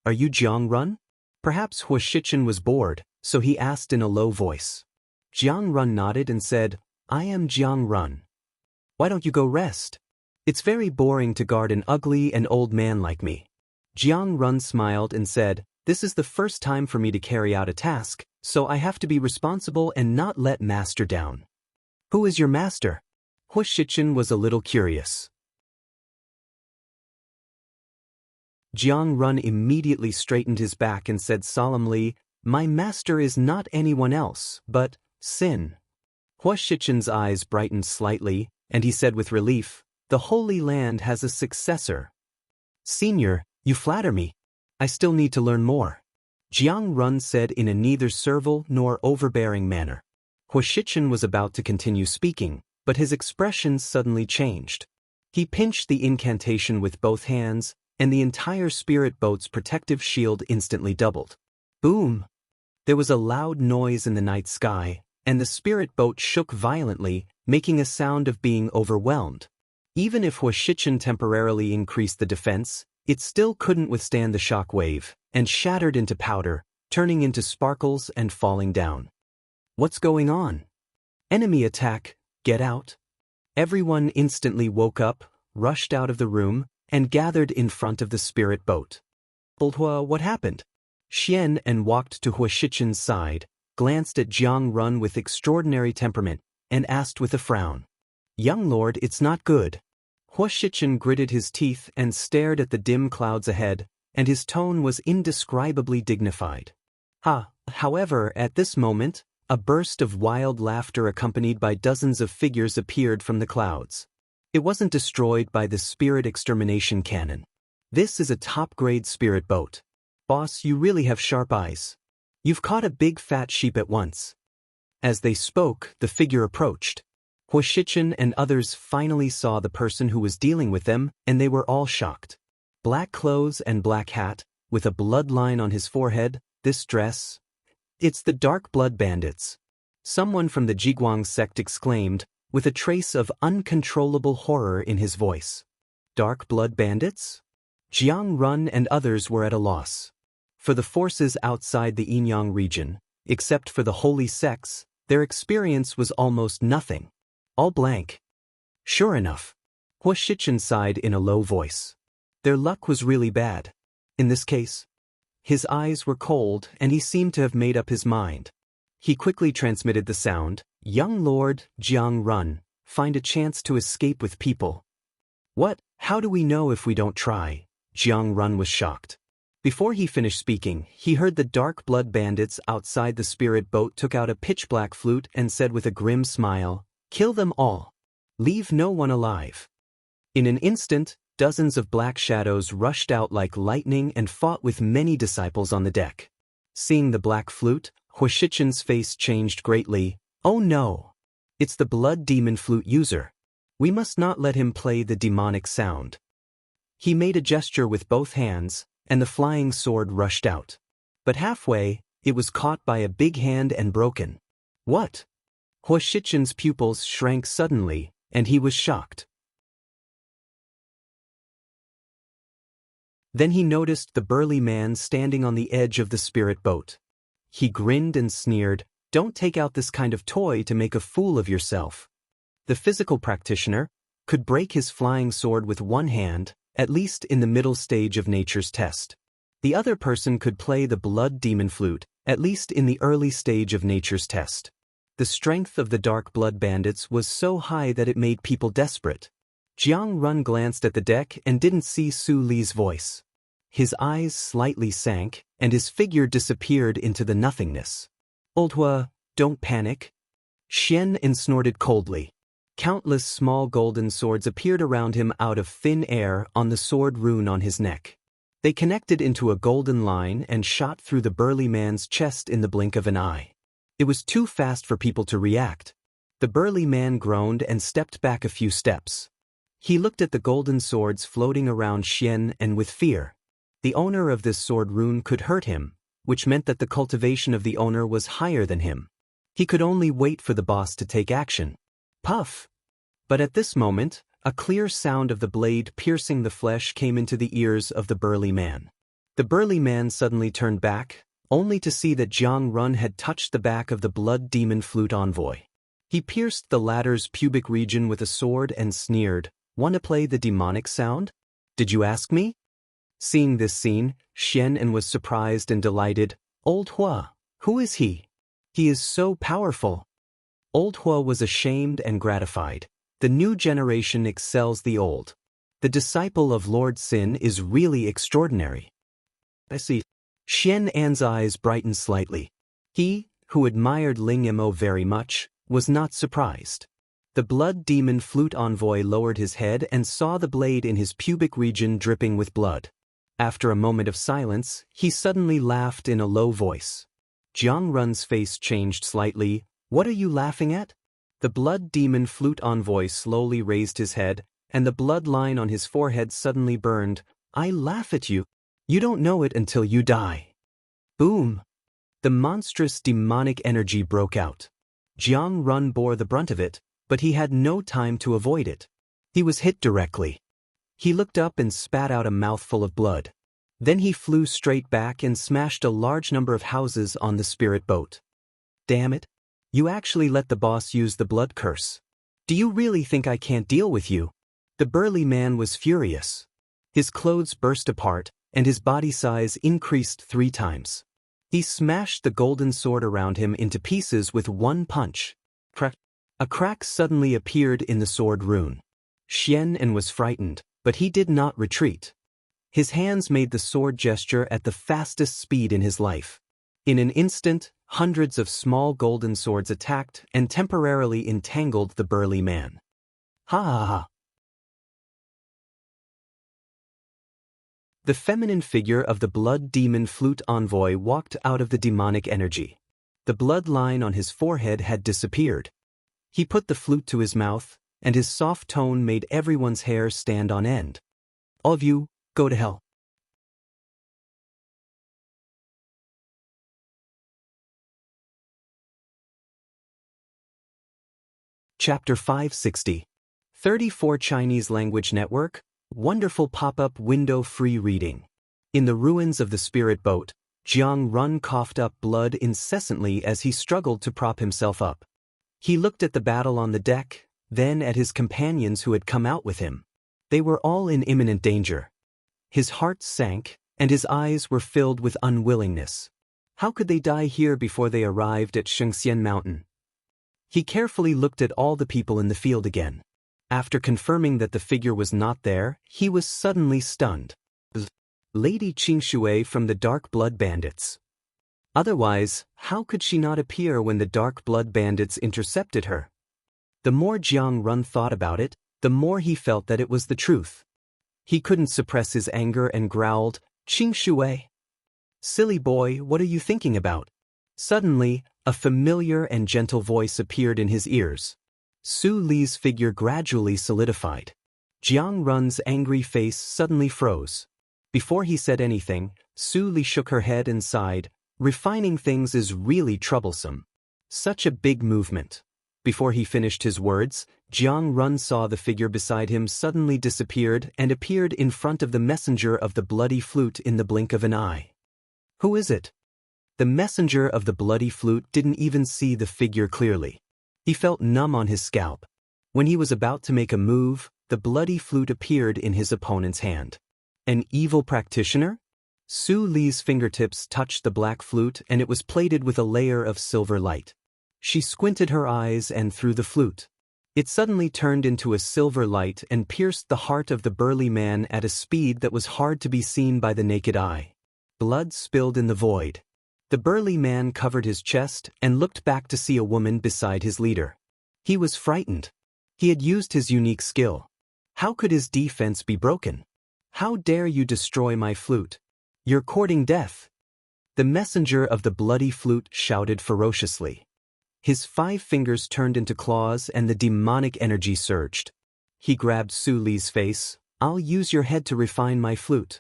Are you Jiang Run? Perhaps Hua Shichen was bored, so he asked in a low voice. Jiang Run nodded and said, I am Jiang Run. Why don't you go rest? It's very boring to guard an ugly and old man like me. Jiang Run smiled and said, this is the first time for me to carry out a task, so I have to be responsible and not let master down. Who is your master? Hua Shichen was a little curious. Jiang Run immediately straightened his back and said solemnly, my master is not anyone else, but Sin. Hua Shichen's eyes brightened slightly, and he said with relief, the Holy Land has a successor. Senior, you flatter me. I still need to learn more. Jiang Run said in a neither servile nor overbearing manner. Hua Shichen was about to continue speaking, but his expression suddenly changed. He pinched the incantation with both hands, and the entire spirit boat's protective shield instantly doubled. Boom! There was a loud noise in the night sky, and the spirit boat shook violently, making a sound of being overwhelmed. Even if Hua Shichen temporarily increased the defense, it still couldn't withstand the shock wave, and shattered into powder, turning into sparkles and falling down. What's going on? Enemy attack, get out. Everyone instantly woke up, rushed out of the room, and gathered in front of the spirit boat. Hua, what happened? Xian and walked to Hua Shichen's side, glanced at Jiang Run with extraordinary temperament, and asked with a frown. Young lord, it's not good. Hua Shichen gritted his teeth and stared at the dim clouds ahead, and his tone was indescribably dignified. However, at this moment, a burst of wild laughter accompanied by dozens of figures appeared from the clouds. It wasn't destroyed by the spirit extermination cannon. This is a top-grade spirit boat. Boss, you really have sharp eyes. You've caught a big fat sheep at once. As they spoke, the figure approached. Hua Shichen and others finally saw the person who was dealing with them, and they were all shocked. Black clothes and black hat, with a bloodline on his forehead, this dress. It's the Dark Blood Bandits. Someone from the Jiguang sect exclaimed, with a trace of uncontrollable horror in his voice. Dark Blood Bandits? Jiang Run and others were at a loss. For the forces outside the Yinyang region, except for the holy sects, their experience was almost nothing. All blank. Sure enough. Hua Shichen sighed in a low voice. Their luck was really bad. In this case. His eyes were cold, and he seemed to have made up his mind. He quickly transmitted the sound, Young Lord, Jiang Run, find a chance to escape with people. What? How do we know if we don't try? Jiang Run was shocked. Before he finished speaking, he heard the Dark Blood Bandits outside the spirit boat took out a pitch-black flute and said with a grim smile, kill them all. Leave no one alive. In an instant, dozens of black shadows rushed out like lightning and fought with many disciples on the deck. Seeing the black flute, Hua Shichen's face changed greatly. Oh no! It's the blood demon flute user. We must not let him play the demonic sound. He made a gesture with both hands, and the flying sword rushed out. But halfway, it was caught by a big hand and broken. What? Hua Shichen's pupils shrank suddenly, and he was shocked. Then he noticed the burly man standing on the edge of the spirit boat. He grinned and sneered, "Don't take out this kind of toy to make a fool of yourself." The physical practitioner could break his flying sword with one hand, at least in the middle stage of nature's test. The other person could play the blood demon flute, at least in the early stage of nature's test. The strength of the dark blood bandits was so high that it made people desperate. Jiang Run glanced at the deck and didn't see Su Li's voice. His eyes slightly sank, and his figure disappeared into the nothingness. "Old Hua, don't panic." Xian snorted coldly. Countless small golden swords appeared around him out of thin air on the sword rune on his neck. They connected into a golden line and shot through the burly man's chest in the blink of an eye. It was too fast for people to react. The burly man groaned and stepped back a few steps. He looked at the golden swords floating around Xian and with fear. The owner of this sword rune could hurt him, which meant that the cultivation of the owner was higher than him. He could only wait for the boss to take action. Puff! But at this moment, a clear sound of the blade piercing the flesh came into the ears of the burly man. The burly man suddenly turned back, only to see that Jiang Run had touched the back of the blood demon flute envoy. He pierced the latter's pubic region with a sword and sneered, "Want to play the demonic sound? Did you ask me?" Seeing this scene, Xian was surprised and delighted. "Old Hua, who is he? He is so powerful." Old Hua was ashamed and gratified. The new generation excels the old. The disciple of Lord Sin is really extraordinary. I see. Xian's eyes brightened slightly. He, who admired Ling Mo very much, was not surprised. The blood demon flute envoy lowered his head and saw the blade in his pubic region dripping with blood. After a moment of silence, he suddenly laughed in a low voice. Jiang Run's face changed slightly. "What are you laughing at?" The blood demon flute envoy slowly raised his head, and the blood line on his forehead suddenly burned. "I laugh at you. You don't know it until you die." Boom! The monstrous demonic energy broke out. Jiang Run bore the brunt of it, but he had no time to avoid it. He was hit directly. He looked up and spat out a mouthful of blood. Then he flew straight back and smashed a large number of houses on the spirit boat. "Damn it! You actually let the boss use the blood curse. Do you really think I can't deal with you?" The burly man was furious. His clothes burst apart, and his body size increased 3 times. He smashed the golden sword around him into pieces with one punch. Crack! A crack suddenly appeared in the sword rune. Xian was frightened, but he did not retreat. His hands made the sword gesture at the fastest speed in his life. In an instant, hundreds of small golden swords attacked and temporarily entangled the burly man. Ha ha ha! The feminine figure of the blood demon flute envoy walked out of the demonic energy. The blood line on his forehead had disappeared. He put the flute to his mouth, and his soft tone made everyone's hair stand on end. "All of you, go to hell." Chapter 560. 34 Chinese Language Network, Wonderful Pop-Up Window Free Reading. In the ruins of the spirit boat, Jiang Run coughed up blood incessantly as he struggled to prop himself up. He looked at the battle on the deck, then at his companions who had come out with him. They were all in imminent danger. His heart sank, and his eyes were filled with unwillingness. How could they die here before they arrived at Shengxian Mountain? He carefully looked at all the people in the field again. After confirming that the figure was not there, he was suddenly stunned. Lady Qingshui from the Dark Blood Bandits. Otherwise, how could she not appear when the Dark Blood Bandits intercepted her? The more Jiang Run thought about it, the more he felt that it was the truth. He couldn't suppress his anger and growled, "Qingshui! Silly boy, what are you thinking about?" Suddenly, a familiar and gentle voice appeared in his ears. Su Li's figure gradually solidified. Jiang Run's angry face suddenly froze. Before he said anything, Su Li shook her head and sighed. "Refining things is really troublesome. Such a big movement. Before he finished his words, Jiang Run saw the figure beside him suddenly disappeared and appeared in front of the messenger of the bloody flute in the blink of an eye. Who is it? The messenger of the bloody flute didn't even see the figure clearly. He felt numb on his scalp. When he was about to make a move, the bloody flute appeared in his opponent's hand. An evil practitioner? Su Li's fingertips touched the black flute and it was plated with a layer of silver light. She squinted her eyes and threw the flute. It suddenly turned into a silver light and pierced the heart of the burly man at a speed that was hard to be seen by the naked eye. Blood spilled in the void. The burly man covered his chest and looked back to see a woman beside his leader. He was frightened. He had used his unique skill. How could his defense be broken? How dare you destroy my flute? You're courting death. The messenger of the bloody flute shouted ferociously. His 5 fingers turned into claws and the demonic energy surged. He grabbed Su Li's face. I'll use your head to refine my flute.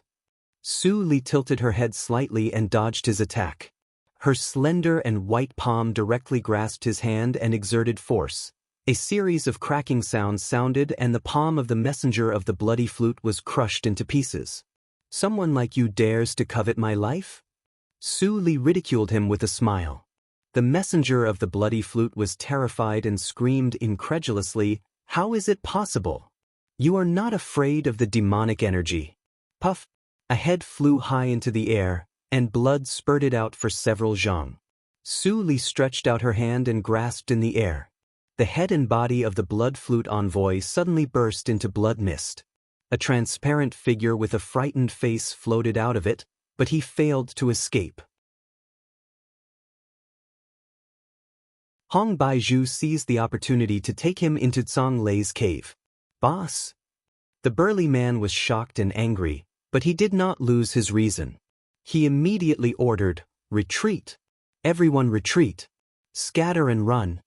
Su Li tilted her head slightly and dodged his attack. Her slender and white palm directly grasped his hand and exerted force. A series of cracking sounds sounded and the palm of the messenger of the bloody flute was crushed into pieces. Someone like you dares to covet my life? Su Li ridiculed him with a smile. The messenger of the bloody flute was terrified and screamed incredulously, "How is it possible? You are not afraid of the demonic energy." Puff! A head flew high into the air, and blood spurted out for several zhang. Su Li stretched out her hand and grasped in the air. The head and body of the blood flute envoy suddenly burst into blood mist. A transparent figure with a frightened face floated out of it, but he failed to escape. Hong Baizhu seized the opportunity to take him into Zhang Lei's cave. "Boss!" The burly man was shocked and angry, but he did not lose his reason. He immediately ordered, "Retreat! Everyone retreat! Scatter and run!"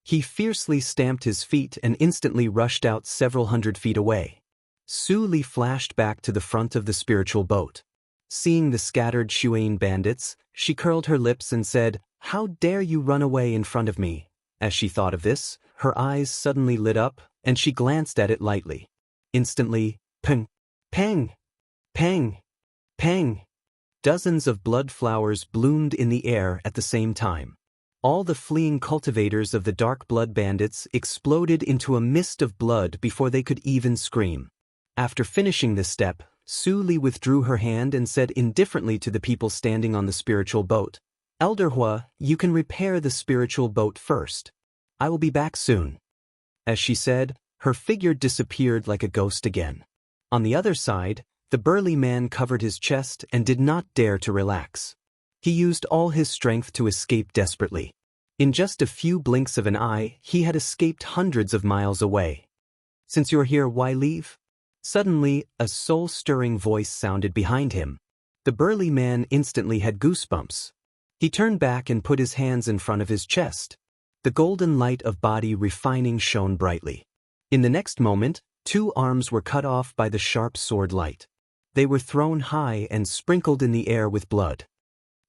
He fiercely stamped his feet and instantly rushed out several hundred feet away. Su Li flashed back to the front of the spiritual boat. Seeing the scattered Xuan bandits, she curled her lips and said, "How dare you run away in front of me?" As she thought of this, her eyes suddenly lit up, and she glanced at it lightly. Instantly, peng, peng, peng, peng. Dozens of blood flowers bloomed in the air at the same time. All the fleeing cultivators of the dark blood bandits exploded into a mist of blood before they could even scream. After finishing this step, Su Li withdrew her hand and said indifferently to the people standing on the spiritual boat, "Elder Hua, you can repair the spiritual boat first. I will be back soon." As she said, her figure disappeared like a ghost again. On the other side, the burly man covered his chest and did not dare to relax. He used all his strength to escape desperately. In just a few blinks of an eye, he had escaped hundreds of miles away. "Since you're here, why leave?" Suddenly, a soul-stirring voice sounded behind him. The burly man instantly had goosebumps. He turned back and put his hands in front of his chest. The golden light of body refining shone brightly. In the next moment, 2 arms were cut off by the sharp sword light. They were thrown high and sprinkled in the air with blood.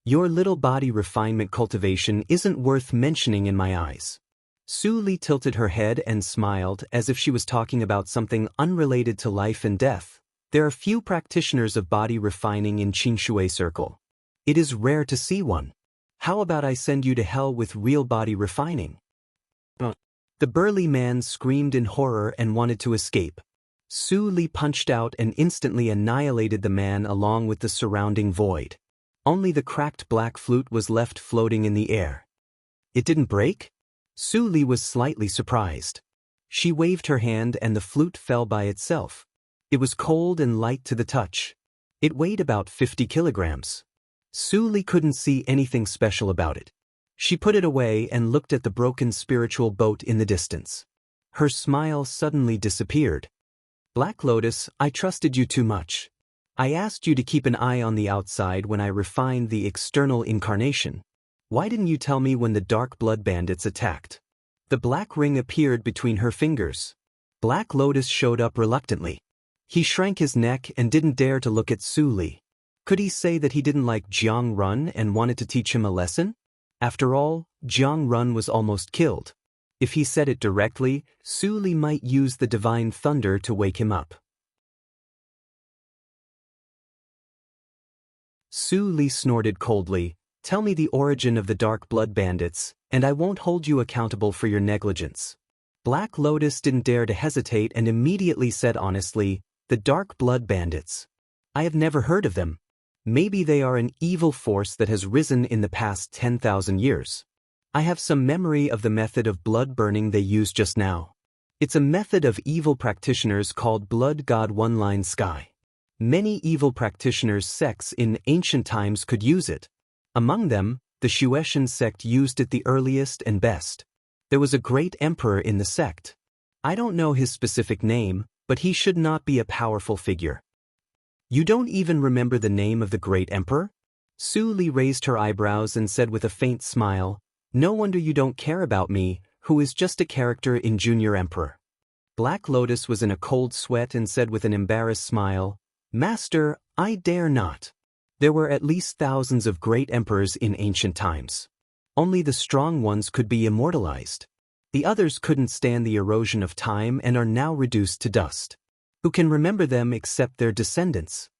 "Your little body refinement cultivation isn't worth mentioning in my eyes." Su Li tilted her head and smiled as if she was talking about something unrelated to life and death. There are few practitioners of body refining in Qingshui Circle. It is rare to see one. How about I send you to hell with real body refining? The burly man screamed in horror and wanted to escape. Su Li punched out and instantly annihilated the man along with the surrounding void. Only the cracked black flute was left floating in the air. It didn't break? Su Li was slightly surprised. She waved her hand and the flute fell by itself. It was cold and light to the touch. It weighed about 50 kilograms. Su Li couldn't see anything special about it. She put it away and looked at the broken spiritual boat in the distance. Her smile suddenly disappeared. "Black Lotus, I trusted you too much. I asked you to keep an eye on the outside when I refined the external incarnation. Why didn't you tell me when the dark blood bandits attacked?" The black ring appeared between her fingers. Black Lotus showed up reluctantly. He shrank his neck and didn't dare to look at Su Li. Could he say that he didn't like Jiang Run and wanted to teach him a lesson? After all, Jiang Run was almost killed. If he said it directly, Su Li might use the divine thunder to wake him up. Su Li snorted coldly, "Tell me the origin of the Dark Blood Bandits, and I won't hold you accountable for your negligence." Black Lotus didn't dare to hesitate and immediately said honestly, "The Dark Blood Bandits. I have never heard of them. Maybe they are an evil force that has risen in the past 10,000 years. I have some memory of the method of blood burning they used just now. It's a method of evil practitioners called Blood God One-Line Sky. Many evil practitioners' sects in ancient times could use it. Among them, the Shuetian sect used it the earliest and best. There was a great emperor in the sect. I don't know his specific name, but he should not be a powerful figure." "You don't even remember the name of the great emperor?" Su Li raised her eyebrows and said with a faint smile, "No wonder you don't care about me, who is just a character in Junior Emperor." Black Lotus was in a cold sweat and said with an embarrassed smile, "Master, I dare not. There were at least thousands of great emperors in ancient times. Only the strong ones could be immortalized. The others couldn't stand the erosion of time and are now reduced to dust. Who can remember them except their descendants?"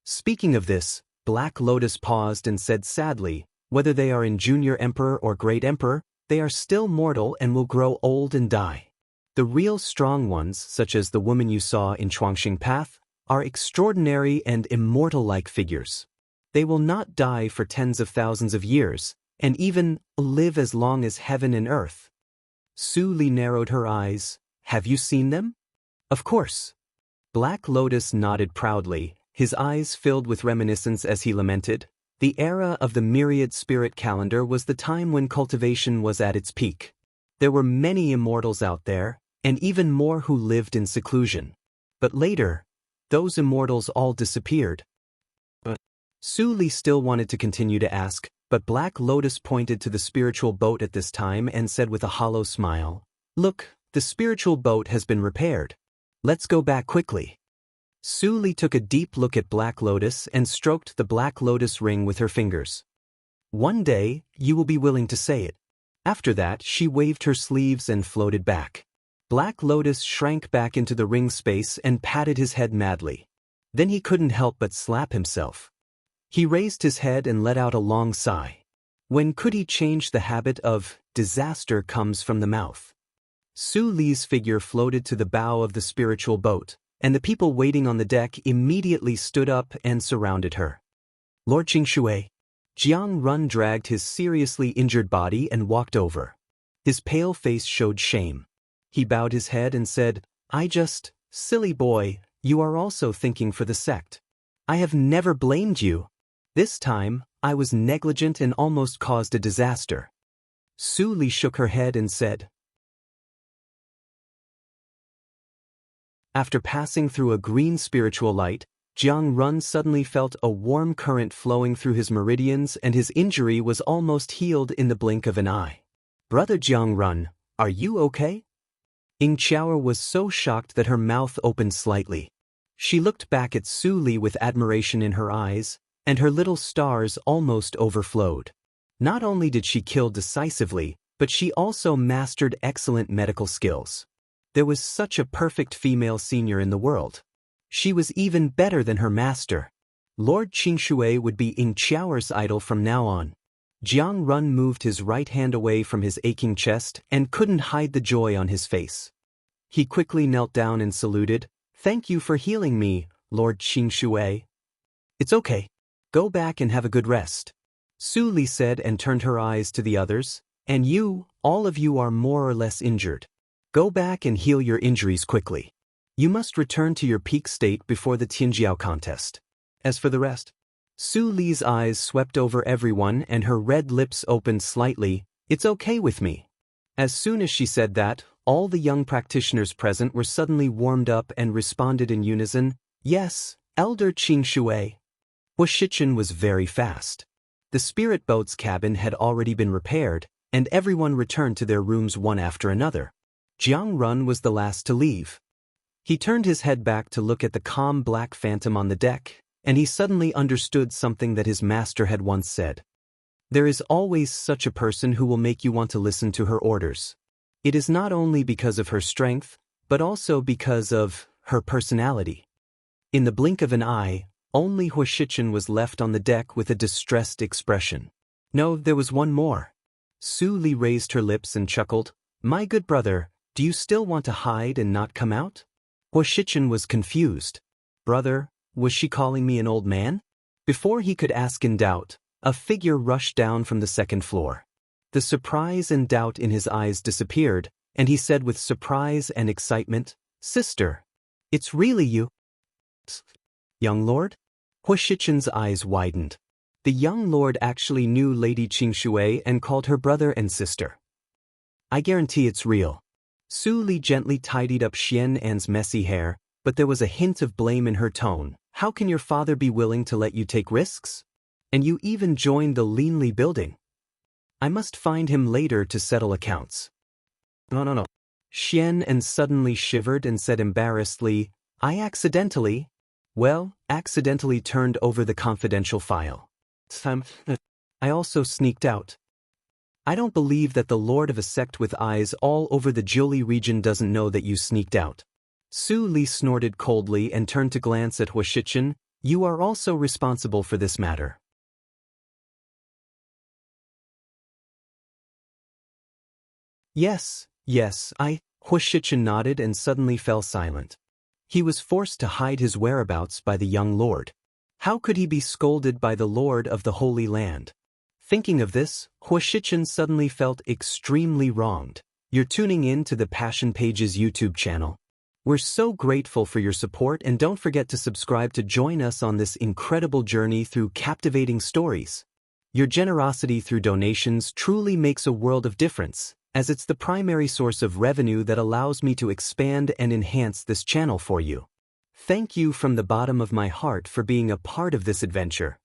Speaking of this, Black Lotus paused and said sadly, "Whether they are in Junior Emperor or Great Emperor, they are still mortal and will grow old and die. The real strong ones, such as the woman you saw in Chuangxing Path, are extraordinary and immortal-like figures. They will not die for tens of thousands of years, and even live as long as heaven and earth." Su Li narrowed her eyes. "Have you seen them?" "Of course." Black Lotus nodded proudly, his eyes filled with reminiscence as he lamented, "The era of the myriad spirit calendar was the time when cultivation was at its peak. There were many immortals out there, and even more who lived in seclusion. But later, those immortals all disappeared." Su Li still wanted to continue to ask, but Black Lotus pointed to the spiritual boat at this time and said with a hollow smile, "Look, the spiritual boat has been repaired. Let's go back quickly." Su Li took a deep look at Black Lotus and stroked the Black Lotus ring with her fingers. "One day, you will be willing to say it." After that, she waved her sleeves and floated back. Black Lotus shrank back into the ring space and patted his head madly. Then he couldn't help but slap himself. He raised his head and let out a long sigh. When could he change the habit of disaster comes from the mouth? Su Li's figure floated to the bow of the spiritual boat, and the people waiting on the deck immediately stood up and surrounded her. "Lord Qingshui." Jiang Run dragged his seriously injured body and walked over. His pale face showed shame. He bowed his head and said, "Silly boy, you are also thinking for the sect. I have never blamed you. This time, I was negligent and almost caused a disaster." Su Li shook her head and said, After passing through a green spiritual light, Jiang Run suddenly felt a warm current flowing through his meridians and his injury was almost healed in the blink of an eye. "Brother Jiang Run, are you okay?" Ying Qiao was so shocked that her mouth opened slightly. She looked back at Su Li with admiration in her eyes, and her little stars almost overflowed. Not only did she kill decisively, but she also mastered excellent medical skills. There was such a perfect female senior in the world. She was even better than her master. Lord Qingshui would be Ying Qiao's idol from now on. Jiang Run moved his right hand away from his aching chest and couldn't hide the joy on his face. He quickly knelt down and saluted, "Thank you for healing me, Lord Qingshui." "It's okay. Go back and have a good rest," Su Li said and turned her eyes to the others. "And you, all of you are more or less injured. Go back and heal your injuries quickly. You must return to your peak state before the Tianjiao contest. As for the rest..." Su Li's eyes swept over everyone and her red lips opened slightly. "It's okay with me." As soon as she said that, all the young practitioners present were suddenly warmed up and responded in unison, "Yes, Elder Qingshui." Shichen was very fast. The spirit boat's cabin had already been repaired, and everyone returned to their rooms one after another. Jiang Run was the last to leave. He turned his head back to look at the calm black phantom on the deck, and he suddenly understood something that his master had once said. "There is always such a person who will make you want to listen to her orders. It is not only because of her strength, but also because of her personality. In the blink of an eye, only Huashichen was left on the deck with a distressed expression. No, there was one more. Su Li raised her lips and chuckled. My good brother, do you still want to hide and not come out? Huashichen was confused. Brother, was she calling me an old man? Before he could ask in doubt, a figure rushed down from the second floor. The surprise and doubt in his eyes disappeared, and he said with surprise and excitement, Sister, it's really you. Young lord? Huashichen's eyes widened. The young lord actually knew Lady Qingshui and called her brother and sister. I guarantee it's real. Su Li gently tidied up Xian An's messy hair, but there was a hint of blame in her tone. How can your father be willing to let you take risks? And you even joined the Linli building. I must find him later to settle accounts. No. Xian An suddenly shivered and said embarrassedly, I accidentally turned over the confidential file. I also sneaked out. I don't believe that the lord of a sect with eyes all over the Jiuli region doesn't know that you sneaked out. Su Li snorted coldly and turned to glance at Huashichen. You are also responsible for this matter. Yes, Huashichen nodded and suddenly fell silent. He was forced to hide his whereabouts by the young lord. How could he be scolded by the lord of the Holy Land? Thinking of this, Huashichen suddenly felt extremely wronged. You're tuning in to the Passion Pages YouTube channel. We're so grateful for your support, and don't forget to subscribe to join us on this incredible journey through captivating stories. Your generosity through donations truly makes a world of difference, as it's the primary source of revenue that allows me to expand and enhance this channel for you. Thank you from the bottom of my heart for being a part of this adventure.